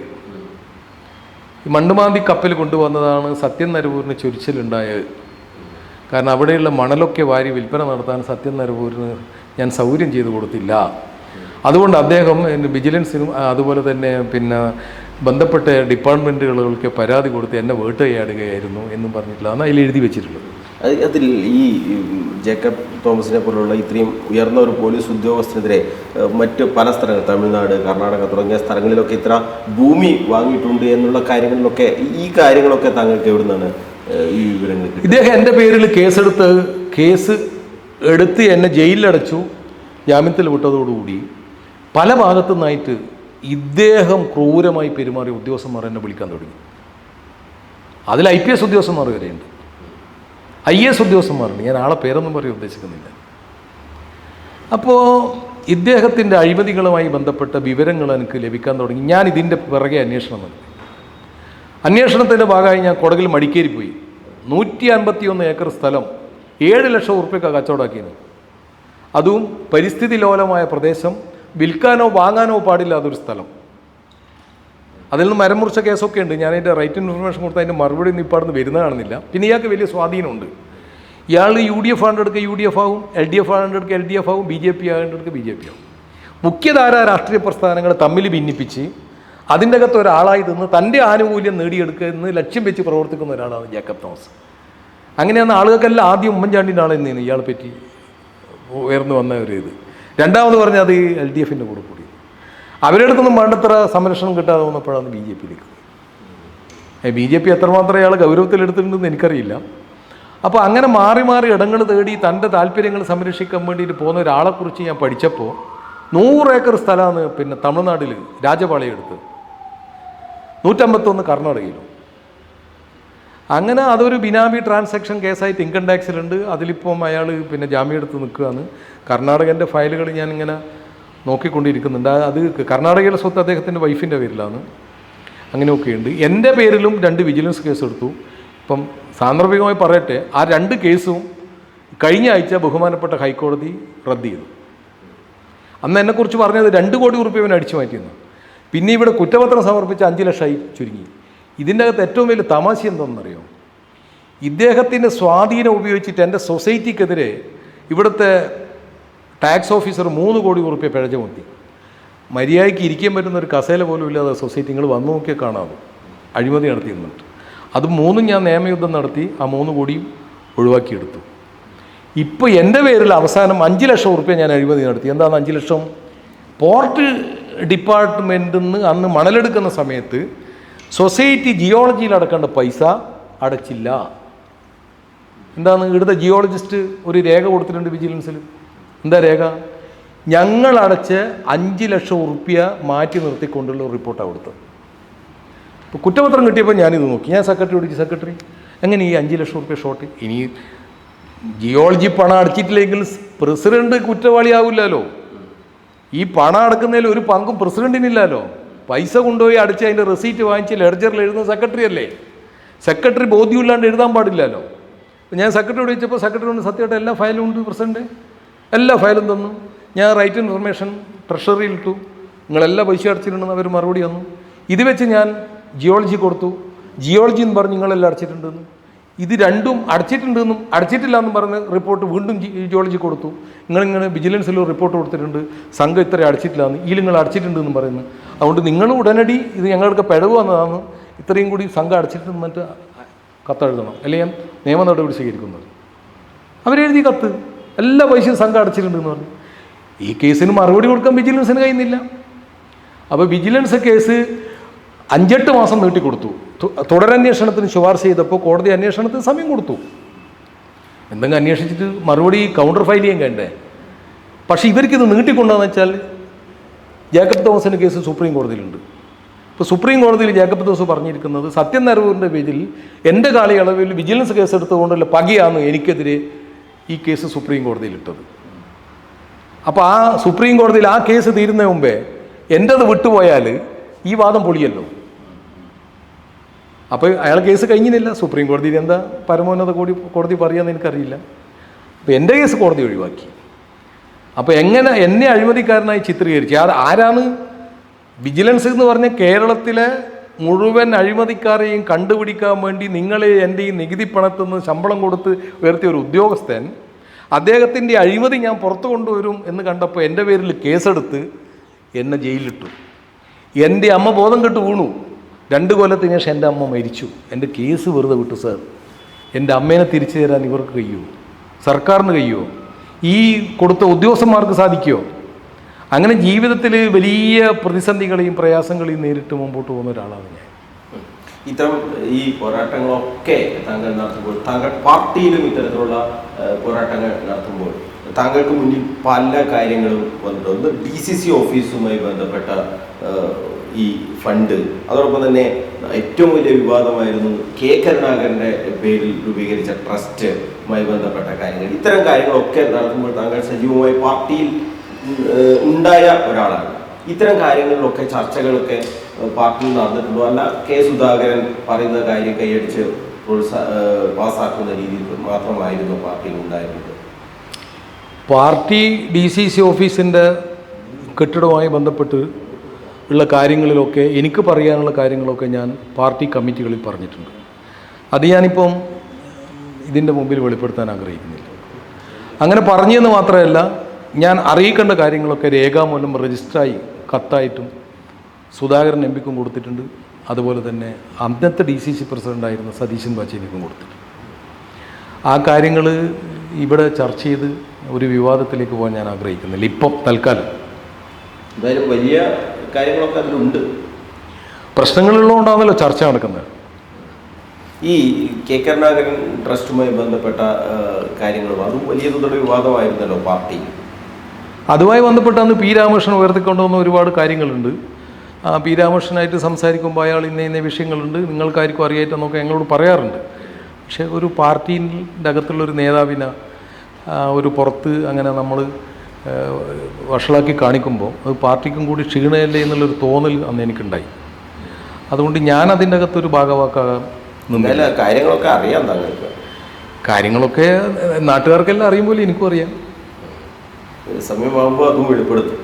Speaker 2: മണ്ണുമാന്തി കപ്പൽ കൊണ്ടുവന്നതാണ് സത്യൻ നരവൂരിന് ചൊരിച്ചിലുണ്ടായത്. കാരണം അവിടെയുള്ള മണലൊക്കെ വാരി വിൽപ്പന നടത്താൻ സത്യൻ നരവൂരിന് ഞാൻ സൗകര്യം ചെയ്തു കൊടുത്തില്ല. അതുകൊണ്ട് അദ്ദേഹം വിജിലൻസിനും അതുപോലെ തന്നെ ബന്ധപ്പെട്ട ഡിപ്പാർട്ട്മെൻറ്റുകൾക്ക് പരാതി കൊടുത്ത് എന്നെ വേട്ടയാടുകയായിരുന്നു എന്നും പറഞ്ഞിട്ടുള്ളതാണ് അതിൽ എഴുതി വെച്ചിട്ടുള്ളത്.
Speaker 1: അതിൽ ഈ ജേക്കബ് തോമസിനെ പോലുള്ള ഇത്രയും ഉയർന്ന ഒരു പോലീസ് ഉദ്യോഗസ്ഥനെതിരെ മറ്റ് പല സ്ഥലങ്ങൾ, തമിഴ്നാട്, കർണാടക തുടങ്ങിയ സ്ഥലങ്ങളിലൊക്കെ ഇത്ര ഭൂമി വാങ്ങിയിട്ടുണ്ട് എന്നുള്ള കാര്യങ്ങളിലൊക്കെ, ഈ കാര്യങ്ങളൊക്കെ താങ്കൾക്ക് എവിടുന്നാണ് ഈ വിവരങ്ങൾ?
Speaker 2: ഇദ്ദേഹം എൻ്റെ പേരിൽ കേസ് എടുത്ത് എന്നെ ജയിലിലടച്ചു. ജാമ്യത്തിൽ വിട്ടതോടുകൂടി പല ഭാഗത്തു നിന്നായിട്ട് ഇദ്ദേഹം ക്രൂരമായി പെരുമാറിയ ഉദ്യോഗസ്ഥന്മാർ എന്നെ വിളിക്കാൻ തുടങ്ങി. അതിൽ IPS ഉദ്യോഗസ്ഥന്മാർ വരെയുണ്ട്, IAS ഉദ്യോഗസ്ഥന്മാരുണ്ട്. ഞാൻ ആളെ പേരൊന്നും പറയാൻ ഉദ്ദേശിക്കുന്നില്ല. അപ്പോൾ ഇദ്ദേഹത്തിൻ്റെ അഴിമതികളുമായി ബന്ധപ്പെട്ട വിവരങ്ങൾ എനിക്ക് ലഭിക്കാൻ തുടങ്ങി. ഞാൻ ഇതിൻ്റെ പിറകെ അന്വേഷണം നടത്തി. അന്വേഷണത്തിൻ്റെ ഭാഗമായി ഞാൻ കൊടകിൽ മടിക്കേരി പോയി. 151 ഏക്കർ സ്ഥലം 7 ലക്ഷം ഉറുപ്പ്യക്ക് കച്ചവടമാക്കിയത്. അതും പരിസ്ഥിതി ലോലമായ പ്രദേശം, വിൽക്കാനോ വാങ്ങാനോ പാടില്ലാത്തൊരു സ്ഥലം. അതിൽ നിന്ന് മരം മുറിച്ച കേസൊക്കെ ഉണ്ട്. ഞാൻ അതിൻ്റെ റൈറ്റ് ഇൻഫർമേഷൻ കൊടുത്ത് അതിൻ്റെ മറുപടി ഒന്നും ഇപ്പാടുന്ന് വരുന്ന കാണുന്നില്ല. പിന്നെ ഇയാൾക്ക് വലിയ സ്വാധീനമുണ്ട്. ഇയാൾ UDF ആണ്ടെടുക്കുക UDF ആവും, LDF ആണ്ടെടുക്കുക LDF ആവും, BJP ആണ്ടെടുക്കുക BJP ആവും. മുഖ്യധാര രാഷ്ട്രീയ പ്രസ്ഥാനങ്ങൾ തമ്മിൽ ഭിന്നിപ്പിച്ച് അതിൻ്റെ അകത്ത് ഒരാളായി നിന്ന് തൻ്റെ ആനുകൂല്യം നേടിയെടുക്കുക എന്ന് ലക്ഷ്യം വെച്ച് പ്രവർത്തിക്കുന്ന ഒരാളാണ് ജേക്കബ് തോമസ്. അങ്ങനെയാണ് ആളുകൾക്കെല്ലാം ആദ്യം ഉമ്മൻചാണ്ടിൻ്റെ ആളെന്നാണ് ഇയാളെ പറ്റി ഉയർന്നു വന്ന ഒരു ഇത്. രണ്ടാമത് പറഞ്ഞാൽ അത് LDFൻ്റെ കൂടെ കൂടി അവരുടെ അടുത്തൊന്നും വേണ്ടത്ര സംരക്ഷണം കിട്ടാതെ വന്നപ്പോഴാണ് BJPയിലേക്ക്. BJP എത്രമാത്രം അയാൾ ഗൗരവത്തിലെടുത്തിട്ടുണ്ടെന്ന് എനിക്കറിയില്ല. അപ്പോൾ അങ്ങനെ മാറി മാറി ഇടങ്ങൾ തേടി തൻ്റെ താല്പര്യങ്ങൾ സംരക്ഷിക്കാൻ വേണ്ടിയിട്ട് പോകുന്ന ഒരാളെക്കുറിച്ച് ഞാൻ പഠിച്ചപ്പോൾ 100 ഏക്കർ സ്ഥലമാണ് പിന്നെ തമിഴ്നാട്ടിൽ രാജപാളയം എടുത്ത്, 151 കർണാടകയിലും. അങ്ങനെ അതൊരു ബിനാമി ട്രാൻസാക്ഷൻ കേസായിട്ട് ഇൻകം ടാക്സിലുണ്ട്. അതിലിപ്പം അയാൾ പിന്നെ ജാമ്യം എടുത്ത് നിൽക്കുകയാണ്. കർണാടകൻ്റെ ഫയലുകൾ ഞാനിങ്ങനെ നോക്കിക്കൊണ്ടിരിക്കുന്നുണ്ട്. അത് കർണാടകയിലെ സ്വത്ത് അദ്ദേഹത്തിൻ്റെ വൈഫിൻ്റെ പേരിലാണ്. അങ്ങനെയൊക്കെയുണ്ട്. എൻ്റെ പേരിലും 2 വിജിലൻസ് കേസ് എടുത്തു. ഇപ്പം സാന്ദർഭികമായി പറയട്ടെ, ആ 2 കേസും കഴിഞ്ഞ ആഴ്ച ബഹുമാനപ്പെട്ട ഹൈക്കോടതി റദ്ദ് ചെയ്തു. അന്ന് എന്നെക്കുറിച്ച് പറഞ്ഞത് 2 കോടി ഉറുപ്പിക ഇവൻ അടിച്ചു മാറ്റിയെന്ന്. പിന്നെ ഇവിടെ കുറ്റപത്രം സമർപ്പിച്ച് 5 ലക്ഷമായി ചുരുങ്ങി. ഇതിൻ്റെ അകത്ത് ഏറ്റവും വലിയ തമാശ എന്താണെന്നറിയോ? ഇദ്ദേഹത്തിൻ്റെ സ്വാധീനം ഉപയോഗിച്ചിട്ട് എൻ്റെ സൊസൈറ്റിക്കെതിരെ ഇവിടുത്തെ ടാക്സ് ഓഫീസർ 3 കോടി ഉറുപ്പിക പിഴ ചുമത്തി. മര്യാദയ്ക്ക് ഇരിക്കാൻ പറ്റുന്ന ഒരു കസേല പോലും ഇല്ലാതെ സൊസൈറ്റി നിങ്ങൾ വന്നു നോക്കിയാൽ കാണാതെ അഴിമതി നടത്തിയിരുന്നുണ്ട്. അത് 3 ഞാൻ നിയമയുദ്ധം നടത്തി ആ 3 കോടിയും ഒഴിവാക്കിയെടുത്തു. ഇപ്പോൾ എൻ്റെ പേരിൽ അവസാനം 5 ലക്ഷം ഉറുപ്പിക ഞാൻ അഴിമതി നടത്തി. എന്താണ് 5 ലക്ഷം? പോർട്ട് ഡിപ്പാർട്ട്മെൻറ്റിൽ നിന്ന് അന്ന് മണലെടുക്കുന്ന സമയത്ത് സൊസൈറ്റി ജിയോളജിയിൽ അടക്കേണ്ട പൈസ അടച്ചില്ല. എന്താണ് ഇവിടുത്തെ ജിയോളജിസ്റ്റ് ഒരു രേഖ കൊടുത്തിട്ടുണ്ട് വിജിലൻസിൽ. എന്താ രേഖ? ഞങ്ങളടച്ച് 5 ലക്ഷം ഉറുപ്പിക മാറ്റി നിർത്തിക്കൊണ്ടുള്ള റിപ്പോർട്ടാണ് കൊടുത്തത്. ഇപ്പോൾ കുറ്റപത്രം കിട്ടിയപ്പോൾ ഞാനിത് നോക്കി. ഞാൻ സെക്രട്ടറി എങ്ങനെ ഈ 5 ലക്ഷം ഉറുപ്പിക ഷോർട്ട്? ഇനി ജിയോളജി പണം അടച്ചിട്ടില്ലെങ്കിൽ പ്രസിഡന്റ് കുറ്റവാളിയാവില്ലല്ലോ. ഈ പണം അടക്കുന്നതിൽ ഒരു പങ്കും പ്രസിഡന്റിനില്ലല്ലോ. പൈസ കൊണ്ടുപോയി അടിച്ച് അതിൻ്റെ റെസീറ്റ് വാങ്ങിച്ച് ലെഡ്ജറിൽ എഴുതുന്ന സെക്രട്ടറി അല്ലേ. സെക്രട്ടറി ബോധ്യമില്ലാണ്ട് എഴുതാൻ പാടില്ലല്ലോ. ഞാൻ സെക്രട്ടറിയോട് ചോദിച്ചപ്പോൾ സെക്രട്ടറി കൊണ്ട് സത്യമായിട്ട് എല്ലാ ഫയലും ഉണ്ട് പ്രസിഡന്റ്, എല്ലാ ഫയലും തന്നു. ഞാൻ റൈറ്റ് ഇൻഫർമേഷൻ ട്രഷറിയിൽ ഇട്ടു, നിങ്ങളെല്ലാം പൈസ അടച്ചിട്ടുണ്ടെന്ന് അവർ മറുപടി തന്നു. ഇത് വെച്ച് ഞാൻ ജിയോളജി കൊടുത്തു. ജിയോളജി എന്ന് പറഞ്ഞ് നിങ്ങളെല്ലാം അടച്ചിട്ടുണ്ടെന്ന്. ഇത് രണ്ടും അടച്ചിട്ടുണ്ടെന്നും അടച്ചിട്ടില്ല എന്നും പറഞ്ഞ് റിപ്പോർട്ട് വീണ്ടും ജിയോളജി കൊടുത്തു. നിങ്ങളിങ്ങനെ വിജിലൻസിൽ റിപ്പോർട്ട് കൊടുത്തിട്ടുണ്ട്, സംഘം ഇത്ര അടച്ചിട്ടില്ല എന്ന്, ഈ നിങ്ങൾ അടച്ചിട്ടുണ്ടെന്നും പറയുന്നു. അതുകൊണ്ട് നിങ്ങൾ ഉടനടി ഇത് ഞങ്ങൾക്ക് പിഴവ് വന്നതാണ്, ഇത്രയും കൂടി സംഘം അടച്ചിട്ടുണ്ടെന്നിട്ട് കത്തെഴുതണം, അല്ലെങ്കിൽ ഞാൻ നിയമ നടപടി സ്വീകരിക്കുന്നത്. അവരെഴുതി കത്ത്, എല്ലാ പൈസയും സംഘം അടച്ചിട്ടുണ്ടെന്ന് പറഞ്ഞു. ഈ കേസിന് മറുപടി കൊടുക്കാൻ വിജിലൻസിന് കഴിയുന്നില്ല. അപ്പോൾ വിജിലൻസ് കേസ് 5-8 മാസം നീട്ടിക്കൊടുത്തു. തുടരന്വേഷണത്തിന് ശുപാർശ ചെയ്തപ്പോൾ കോടതി അന്വേഷണത്തിന് സമയം കൊടുത്തു. എന്തെങ്കിലും അന്വേഷിച്ചിട്ട് മറുപടി കൗണ്ടർ ഫയൽ ചെയ്യാൻ വേണ്ടേ? പക്ഷേ ഇവർക്കിത് നീട്ടിക്കൊണ്ടാന്ന് വെച്ചാൽ ജേക്കബ് തോമസിൻ്റെ കേസ് സുപ്രീം കോടതിയിലുണ്ട്. ഇപ്പോൾ സുപ്രീം കോടതിയിൽ ജേക്കബ് തോമസ് പറഞ്ഞിരിക്കുന്നത് സത്യം നരവൂരിൻ്റെ പേജിൽ എൻ്റെ കാലയളവിൽ വിജിലൻസ് കേസ് എടുത്തുകൊണ്ടുള്ള പകയാണ് എനിക്കെതിരെ ഈ കേസ് സുപ്രീം കോടതിയിലിട്ടത്. അപ്പോൾ ആ സുപ്രീം കോടതിയിൽ ആ കേസ് തീരുന്നതിന് മുമ്പേ എൻ്റെത് വിട്ടുപോയാൽ ഈ വാദം പൊളിയല്ലോ. അപ്പോൾ അയാൾ കേസ് കഴിഞ്ഞില്ല. സുപ്രീം കോടതിയിൽ എന്താ പരമോന്നത കോടതി പറയുകയെന്ന് എനിക്കറിയില്ല. അപ്പോൾ എൻ്റെ കേസ് കോടതി ഒഴിവാക്കി. അപ്പോൾ എങ്ങനെ എന്നെ അഴിമതിക്കാരനായി ചിത്രീകരിച്ചു? ആരാണ്? വിജിലൻസ് എന്ന് പറഞ്ഞ കേരളത്തിലെ മുഴുവൻ അഴിമതിക്കാരെയും കണ്ടുപിടിക്കാൻ വേണ്ടി നിങ്ങളെ എൻ്റെ ഈ നികുതി പണത്തിൽ നിന്ന് ശമ്പളം കൊടുത്ത് ഉയർത്തിയ ഒരു ഉദ്യോഗസ്ഥൻ, അദ്ദേഹത്തിൻ്റെ അഴിമതി ഞാൻ പുറത്തു കൊണ്ടുവരും എന്ന് കണ്ടപ്പോൾ എൻ്റെ പേരിൽ കേസെടുത്ത് എന്നെ ജയിലിലിട്ടു. എൻ്റെ അമ്മ ബോധം കെട്ട് വീണു. 2 കൊല്ലത്തിന് ശേഷം എൻ്റെ അമ്മ മരിച്ചു. എൻ്റെ കേസ് വെറുതെ വിട്ടു സാർ. എൻ്റെ അമ്മേനെ തിരിച്ചു തരാൻ ഇവർക്ക് കഴിയുമോ? സർക്കാരിന് കഴിയുമോ? ഈ കൊടുത്ത ഉദ്യോഗസ്ഥന്മാർക്ക് സാധിക്കുമോ? അങ്ങനെ ജീവിതത്തിൽ വലിയ പ്രതിസന്ധികളെയും പ്രയാസങ്ങളെയും നേരിട്ട് മുമ്പോട്ട് പോകുന്ന ഒരാളാണ് ഞാൻ.
Speaker 1: ഇത്തരം ഈ പോരാട്ടങ്ങളൊക്കെ താങ്കൾ നടത്തുമ്പോൾ, താങ്കൾ പാർട്ടിയിലും ഇത്തരത്തിലുള്ള പോരാട്ടങ്ങൾ നടത്തുമ്പോൾ താങ്കൾക്ക് മുന്നിൽ പല കാര്യങ്ങളും വന്നിട്ടുണ്ട്. ഒന്ന് DCC ഓഫീസുമായി ബന്ധപ്പെട്ട ഈ ഫണ്ട്, അതോടൊപ്പം തന്നെ ഏറ്റവും വലിയ വിവാദമായിരുന്നു K കരുണാകരൻ്റെ പേരിൽ രൂപീകരിച്ച ട്രസ്റ്റുമായി ബന്ധപ്പെട്ട കാര്യങ്ങൾ. ഇത്തരം കാര്യങ്ങളൊക്കെ നടത്തുമ്പോൾ താങ്കൾ സജീവമായി പാർട്ടിയിൽ ഉണ്ടായ ഒരാളാണ്. ഇത്തരം കാര്യങ്ങളിലൊക്കെ ചർച്ചകളൊക്കെ പാർട്ടിയിൽ നടന്നിട്ടുണ്ടോ? അല്ല K സുധാകരൻ പറയുന്ന കാര്യം കൈയടിച്ച് പാസ്സാക്കുന്ന രീതിയിൽ മാത്രമായിരുന്നു പാർട്ടിയിൽ ഉണ്ടായിരുന്നത്?
Speaker 2: പാർട്ടി DCC ഓഫീസിൻ്റെ കെട്ടിടവുമായി ബന്ധപ്പെട്ട് ഉള്ള കാര്യങ്ങളിലൊക്കെ എനിക്ക് പറയാനുള്ള കാര്യങ്ങളൊക്കെ ഞാൻ പാർട്ടി കമ്മിറ്റികളിൽ പറഞ്ഞിട്ടുണ്ട്. അത് ഞാനിപ്പം ഇതിൻ്റെ മുമ്പിൽ വെളിപ്പെടുത്താൻ ആഗ്രഹിക്കുന്നില്ല. അങ്ങനെ പറഞ്ഞതെന്ന് മാത്രമല്ല, ഞാൻ അറിയിക്കേണ്ട കാര്യങ്ങളൊക്കെ രേഖാമൂലം രജിസ്റ്ററായി കത്തായിട്ടും സുധാകരൻ MPക്കും കൊടുത്തിട്ടുണ്ട്. അതുപോലെ തന്നെ അന്നത്തെ DCC പ്രസിഡൻ്റായിരുന്ന സതീശൻ പാച്ചേനിക്കും കൊടുത്തിട്ടുണ്ട്. ആ കാര്യങ്ങൾ ഇവിടെ ചർച്ച ചെയ്ത് ഒരു വിവാദത്തിലേക്ക് പോകാൻ ഞാൻ ആഗ്രഹിക്കുന്നില്ല ഇപ്പം തൽക്കാലം.
Speaker 1: എന്തായാലും വലിയ കാര്യങ്ങളൊക്കെ അതിലുണ്ട്.
Speaker 2: പ്രശ്നങ്ങളുള്ളതുകൊണ്ടാണല്ലോ ചർച്ച നടക്കുന്നത്.
Speaker 1: ഈ K കരുണാകരൻ ട്രസ്റ്റുമായി ബന്ധപ്പെട്ട കാര്യങ്ങളും അതും വലിയ തോതിലുള്ള വിവാദമായിരുന്നല്ലോ പാർട്ടി.
Speaker 2: അതുമായി ബന്ധപ്പെട്ട് അന്ന് P രാമകൃഷ്ണൻ ഉയർത്തിക്കൊണ്ടുവന്ന ഒരുപാട് കാര്യങ്ങളുണ്ട്. P രാമകൃഷ്ണനായിട്ട് സംസാരിക്കുമ്പോൾ അയാൾ ഇന്ന വിഷയങ്ങളുണ്ട്, നിങ്ങൾക്കാർക്കും അറിയായിട്ടെന്നൊക്കെ ഞങ്ങളോട് പറയാറുണ്ട്. പക്ഷേ ഒരു പാർട്ടീൻ്റെ അകത്തുള്ളൊരു നേതാവിനെ ഒരു പുറത്ത് അങ്ങനെ നമ്മൾ വഷളാക്കി കാണിക്കുമ്പോൾ അത് പാർട്ടിക്കും കൂടി ക്ഷീണമല്ലേ എന്നുള്ളൊരു തോന്നൽ അന്ന് എനിക്കുണ്ടായി. അതുകൊണ്ട് ഞാൻ അതിൻ്റെ അകത്തൊരു ഭാഗവാക്കാകാൻ നിന്നില്ല.
Speaker 1: കാര്യങ്ങളൊക്കെ അറിയാം താങ്കൾക്ക്?
Speaker 2: കാര്യങ്ങളൊക്കെ നാട്ടുകാർക്കെല്ലാം അറിയുമ്പോൾ എനിക്കും അറിയാം.
Speaker 1: സമയമാകുമ്പോൾ അതും വെളിപ്പെടുത്തും.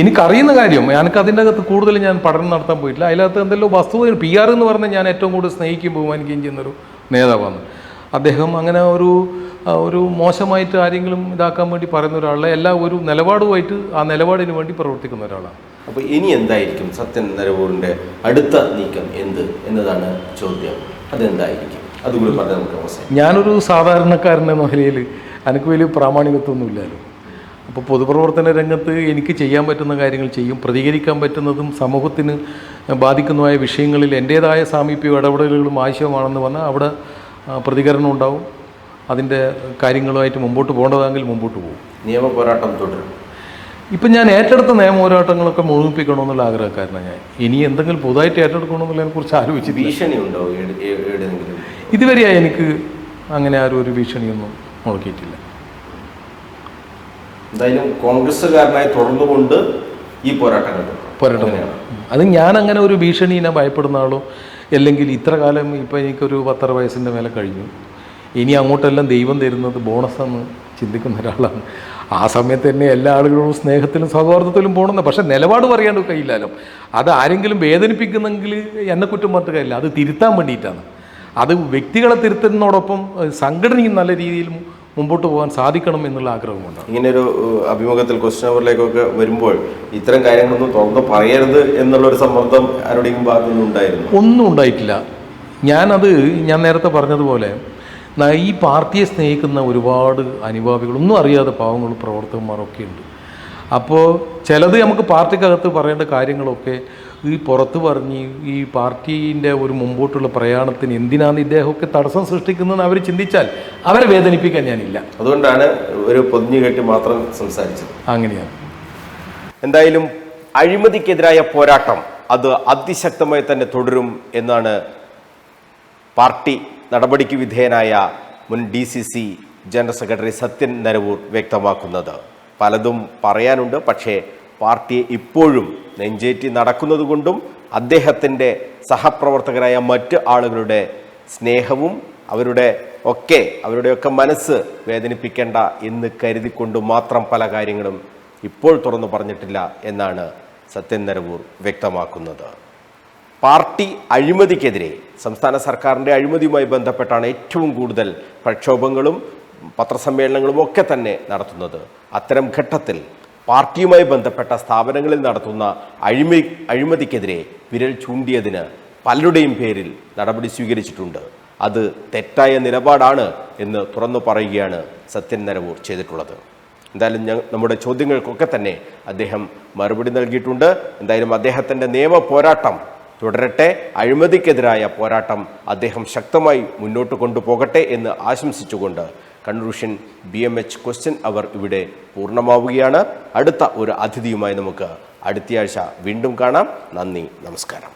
Speaker 2: എനിക്കറിയുന്ന കാര്യം, എനിക്ക് അതിൻ്റെ അകത്ത് കൂടുതൽ ഞാൻ പഠനം നടത്താൻ പോയിട്ടില്ല. അതിനകത്ത് എന്തെല്ലോ വസ്തുത PR എന്ന് പറഞ്ഞാൽ ഞാൻ ഏറ്റവും കൂടുതൽ സ്നേഹിക്കുകയും ബഹുമാനിക്കുകയും ചെയ്യുന്നൊരു നേതാവാണ് അദ്ദേഹം. അങ്ങനെ ഒരു മോശമായിട്ട് ആരെങ്കിലും ഇതാക്കാൻ വേണ്ടി പറയുന്ന ഒരാളെ എല്ലാ ഒരു നിലപാടുമായിട്ട് ആ നിലപാടിന് വേണ്ടി പ്രവർത്തിക്കുന്ന ഒരാളാണ്.
Speaker 1: അപ്പോൾ ഇനി എന്തായിരിക്കും സത്യൻ നരവൂരിൻ്റെ അടുത്ത നീക്കം എന്നതാണ് ചോദ്യം. അതെന്തായിരിക്കും? അതുകൂടി പറഞ്ഞാൽ നമുക്ക് അവസാനം.
Speaker 2: ഞാനൊരു സാധാരണക്കാരൻ എന്ന നിലയിൽ എനിക്ക് വലിയ പ്രാമാണികത്വമൊന്നുമില്ലല്ലോ. അപ്പോൾ പൊതുപ്രവർത്തന രംഗത്ത് എനിക്ക് ചെയ്യാൻ പറ്റുന്ന കാര്യങ്ങൾ ചെയ്യും. പ്രതികരിക്കാൻ പറ്റുന്നതും സമൂഹത്തിന് ബാധിക്കുന്നതുമായ വിഷയങ്ങളിൽ എൻ്റേതായ സാമീപ്യവും ഇടപെടലുകളും ആവശ്യമാണെന്ന് പറഞ്ഞാൽ അവിടെ പ്രതികരണം ഉണ്ടാവും. അതിൻ്റെ കാര്യങ്ങളുമായിട്ട് മുമ്പോട്ട് പോകേണ്ടതെങ്കിൽ മുമ്പോട്ട് പോകും.
Speaker 1: നിയമ പോരാട്ടം തുടരും.
Speaker 2: ഇപ്പം ഞാൻ ഏറ്റെടുത്ത നിയമ പോരാട്ടങ്ങളൊക്കെ മുഴുമിപ്പിക്കണമെന്നുള്ള ആഗ്രഹക്കാരനാണ് ഞാൻ. ഇനി എന്തെങ്കിലും പുതുതായിട്ട് ഏറ്റെടുക്കണമെന്നുള്ളതിനെ കുറിച്ച് ആലോചിച്ച്.
Speaker 1: ഭീഷണി ഉണ്ടോ?
Speaker 2: ഇതുവരെയായി എനിക്ക് അങ്ങനെ ആരും ഒരു ഭീഷണിയൊന്നും മുടക്കിയിട്ടില്ല.
Speaker 1: എന്തായാലും കോൺഗ്രസ്സുകാരനായി തുടർന്നുകൊണ്ട് ഈ പോരാട്ടം
Speaker 2: അത് ഞാൻ അങ്ങനെ ഒരു ഭീഷണീനെ ഭയപ്പെടുന്ന ആളോ അല്ലെങ്കിൽ ഇത്ര കാലം ഇപ്പം എനിക്കൊരു 10 വയസ്സിൻ്റെ മേലെ കഴിഞ്ഞു, ഇനി അങ്ങോട്ടെല്ലാം ദൈവം തരുന്നത് ബോണസാന്ന് ചിന്തിക്കുന്ന ഒരാളാണ്. ആ സമയത്ത് തന്നെ എല്ലാ ആളുകളും സ്നേഹത്തിലും സൗഹാർദ്ദത്തിലും പോകണമെന്ന്. പക്ഷേ നിലപാട് പറയാണ്ട് കഴിയില്ലല്ലോ. അത് ആരെങ്കിലും വേദനിപ്പിക്കുന്നെങ്കിൽ എന്നെ കുറ്റം പറഞ്ഞിട്ട് കഴിയില്ല. അത് തിരുത്താൻ വേണ്ടിയിട്ടാണ്. അത് വ്യക്തികളെ തിരുത്തുന്നതോടൊപ്പം സംഘടനയും നല്ല രീതിയിൽ മുമ്പോട്ട് പോകാൻ സാധിക്കണം എന്നുള്ള ആഗ്രഹമുണ്ട്.
Speaker 1: ഇങ്ങനെയൊരു അഭിമുഖത്തിൽ ക്വസ്റ്റ്യൻ അവറിലേക്കൊക്കെ വരുമ്പോൾ ഇത്തരം കാര്യങ്ങളൊന്നും തുറന്ന് പറയരുത് എന്നുള്ളൊരു സമ്മർദ്ദം ആരുടെയും ഭാഗത്തുനിന്ന് ഉണ്ടായിരുന്നു?
Speaker 2: ഒന്നും ഉണ്ടായിട്ടില്ല. ഞാൻ നേരത്തെ പറഞ്ഞതുപോലെ ഈ പാർട്ടിയെ സ്നേഹിക്കുന്ന ഒരുപാട് അനുഭാവികൾ, ഒന്നും അറിയാതെ പാവങ്ങളും പ്രവർത്തകന്മാരൊക്കെ ഉണ്ട്. അപ്പോൾ ചിലത് നമുക്ക് പാർട്ടിക്കകത്ത് പറയേണ്ട കാര്യങ്ങളൊക്കെ ഈ പുറത്ത് പറഞ്ഞ് ഈ പാർട്ടീൻ്റെ ഒരു മുമ്പോട്ടുള്ള പ്രയാണത്തിന് എന്തിനാണ് ഇദ്ദേഹമൊക്കെ തടസ്സം സൃഷ്ടിക്കുന്നതെന്ന് അവർ ചിന്തിച്ചാൽ അവരെ വേദനിപ്പിക്കാൻ ഞാനില്ല.
Speaker 1: അതുകൊണ്ടാണ് ഒരു പൊതിഞ്ഞു കെട്ടി മാത്രം സംസാരിച്ചത്.
Speaker 2: അങ്ങനെയാണ്.
Speaker 1: എന്തായാലും അഴിമതിക്കെതിരായ പോരാട്ടം അത് അതിശക്തമായി തന്നെ തുടരും എന്നാണ് പാർട്ടി നടപടിക്ക് വിധേയനായ മുൻ DCC general secretary Sathyan Naravoor വ്യക്തമാക്കുന്നത്. പലതും പറയാനുണ്ട്. പക്ഷേ പാർട്ടിയെ ഇപ്പോഴും നെഞ്ചേറ്റി നടക്കുന്നത് കൊണ്ടും അദ്ദേഹത്തിൻ്റെ സഹപ്രവർത്തകരായ മറ്റ് ആളുകളുടെ സ്നേഹവും അവരുടെയൊക്കെ മനസ്സ് വേദനിപ്പിക്കേണ്ട എന്ന് കരുതിക്കൊണ്ട് മാത്രം പല കാര്യങ്ങളും ഇപ്പോൾ തുറന്നു പറഞ്ഞിട്ടില്ല എന്നാണ് സത്യൻ നരവൂർ വ്യക്തമാക്കുന്നത്. പാർട്ടി അഴിമതിക്കെതിരെ സംസ്ഥാന സർക്കാരിൻ്റെ അഴിമതിയുമായി ബന്ധപ്പെട്ടാണ് ഏറ്റവും കൂടുതൽ പ്രക്ഷോഭങ്ങളും പത്രസമ്മേളനങ്ങളും ഒക്കെ തന്നെ നടത്തുന്നത്. അത്തരം ഘട്ടത്തിൽ പാർട്ടിയുമായി ബന്ധപ്പെട്ട സ്ഥാപനങ്ങളിൽ നടത്തുന്ന അഴിമതിക്കെതിരെ വിരൽ ചൂണ്ടിയതിന് പലരുടെയും പേരിൽ നടപടി സ്വീകരിച്ചിട്ടുണ്ട്. അത് തെറ്റായ നിലപാടാണ് എന്ന് തുറന്നു പറയുകയാണ് സത്യൻ നരവൂർ ചെയ്തിട്ടുള്ളത്. എന്തായാലും നമ്മുടെ ചോദ്യങ്ങൾക്കൊക്കെ തന്നെ അദ്ദേഹം മറുപടി നൽകിയിട്ടുണ്ട്. എന്തായാലും അദ്ദേഹത്തിൻ്റെ നിയമ പോരാട്ടം തുടരട്ടെ. അഴിമതിക്കെതിരായ പോരാട്ടം അദ്ദേഹം ശക്തമായി മുന്നോട്ട് കൊണ്ടുപോകട്ടെ എന്ന് ആശംസിച്ചുകൊണ്ട് കണ്ണൂർ വിഷൻ BMH ക്വസ്റ്റ്യൻ അവർ ഇവിടെ പൂർണ്ണമാവുകയാണ്. അടുത്ത ഒരു അതിഥിയുമായി നമുക്ക് അടുത്തയാഴ്ച വീണ്ടും കാണാം. നന്ദി, നമസ്കാരം.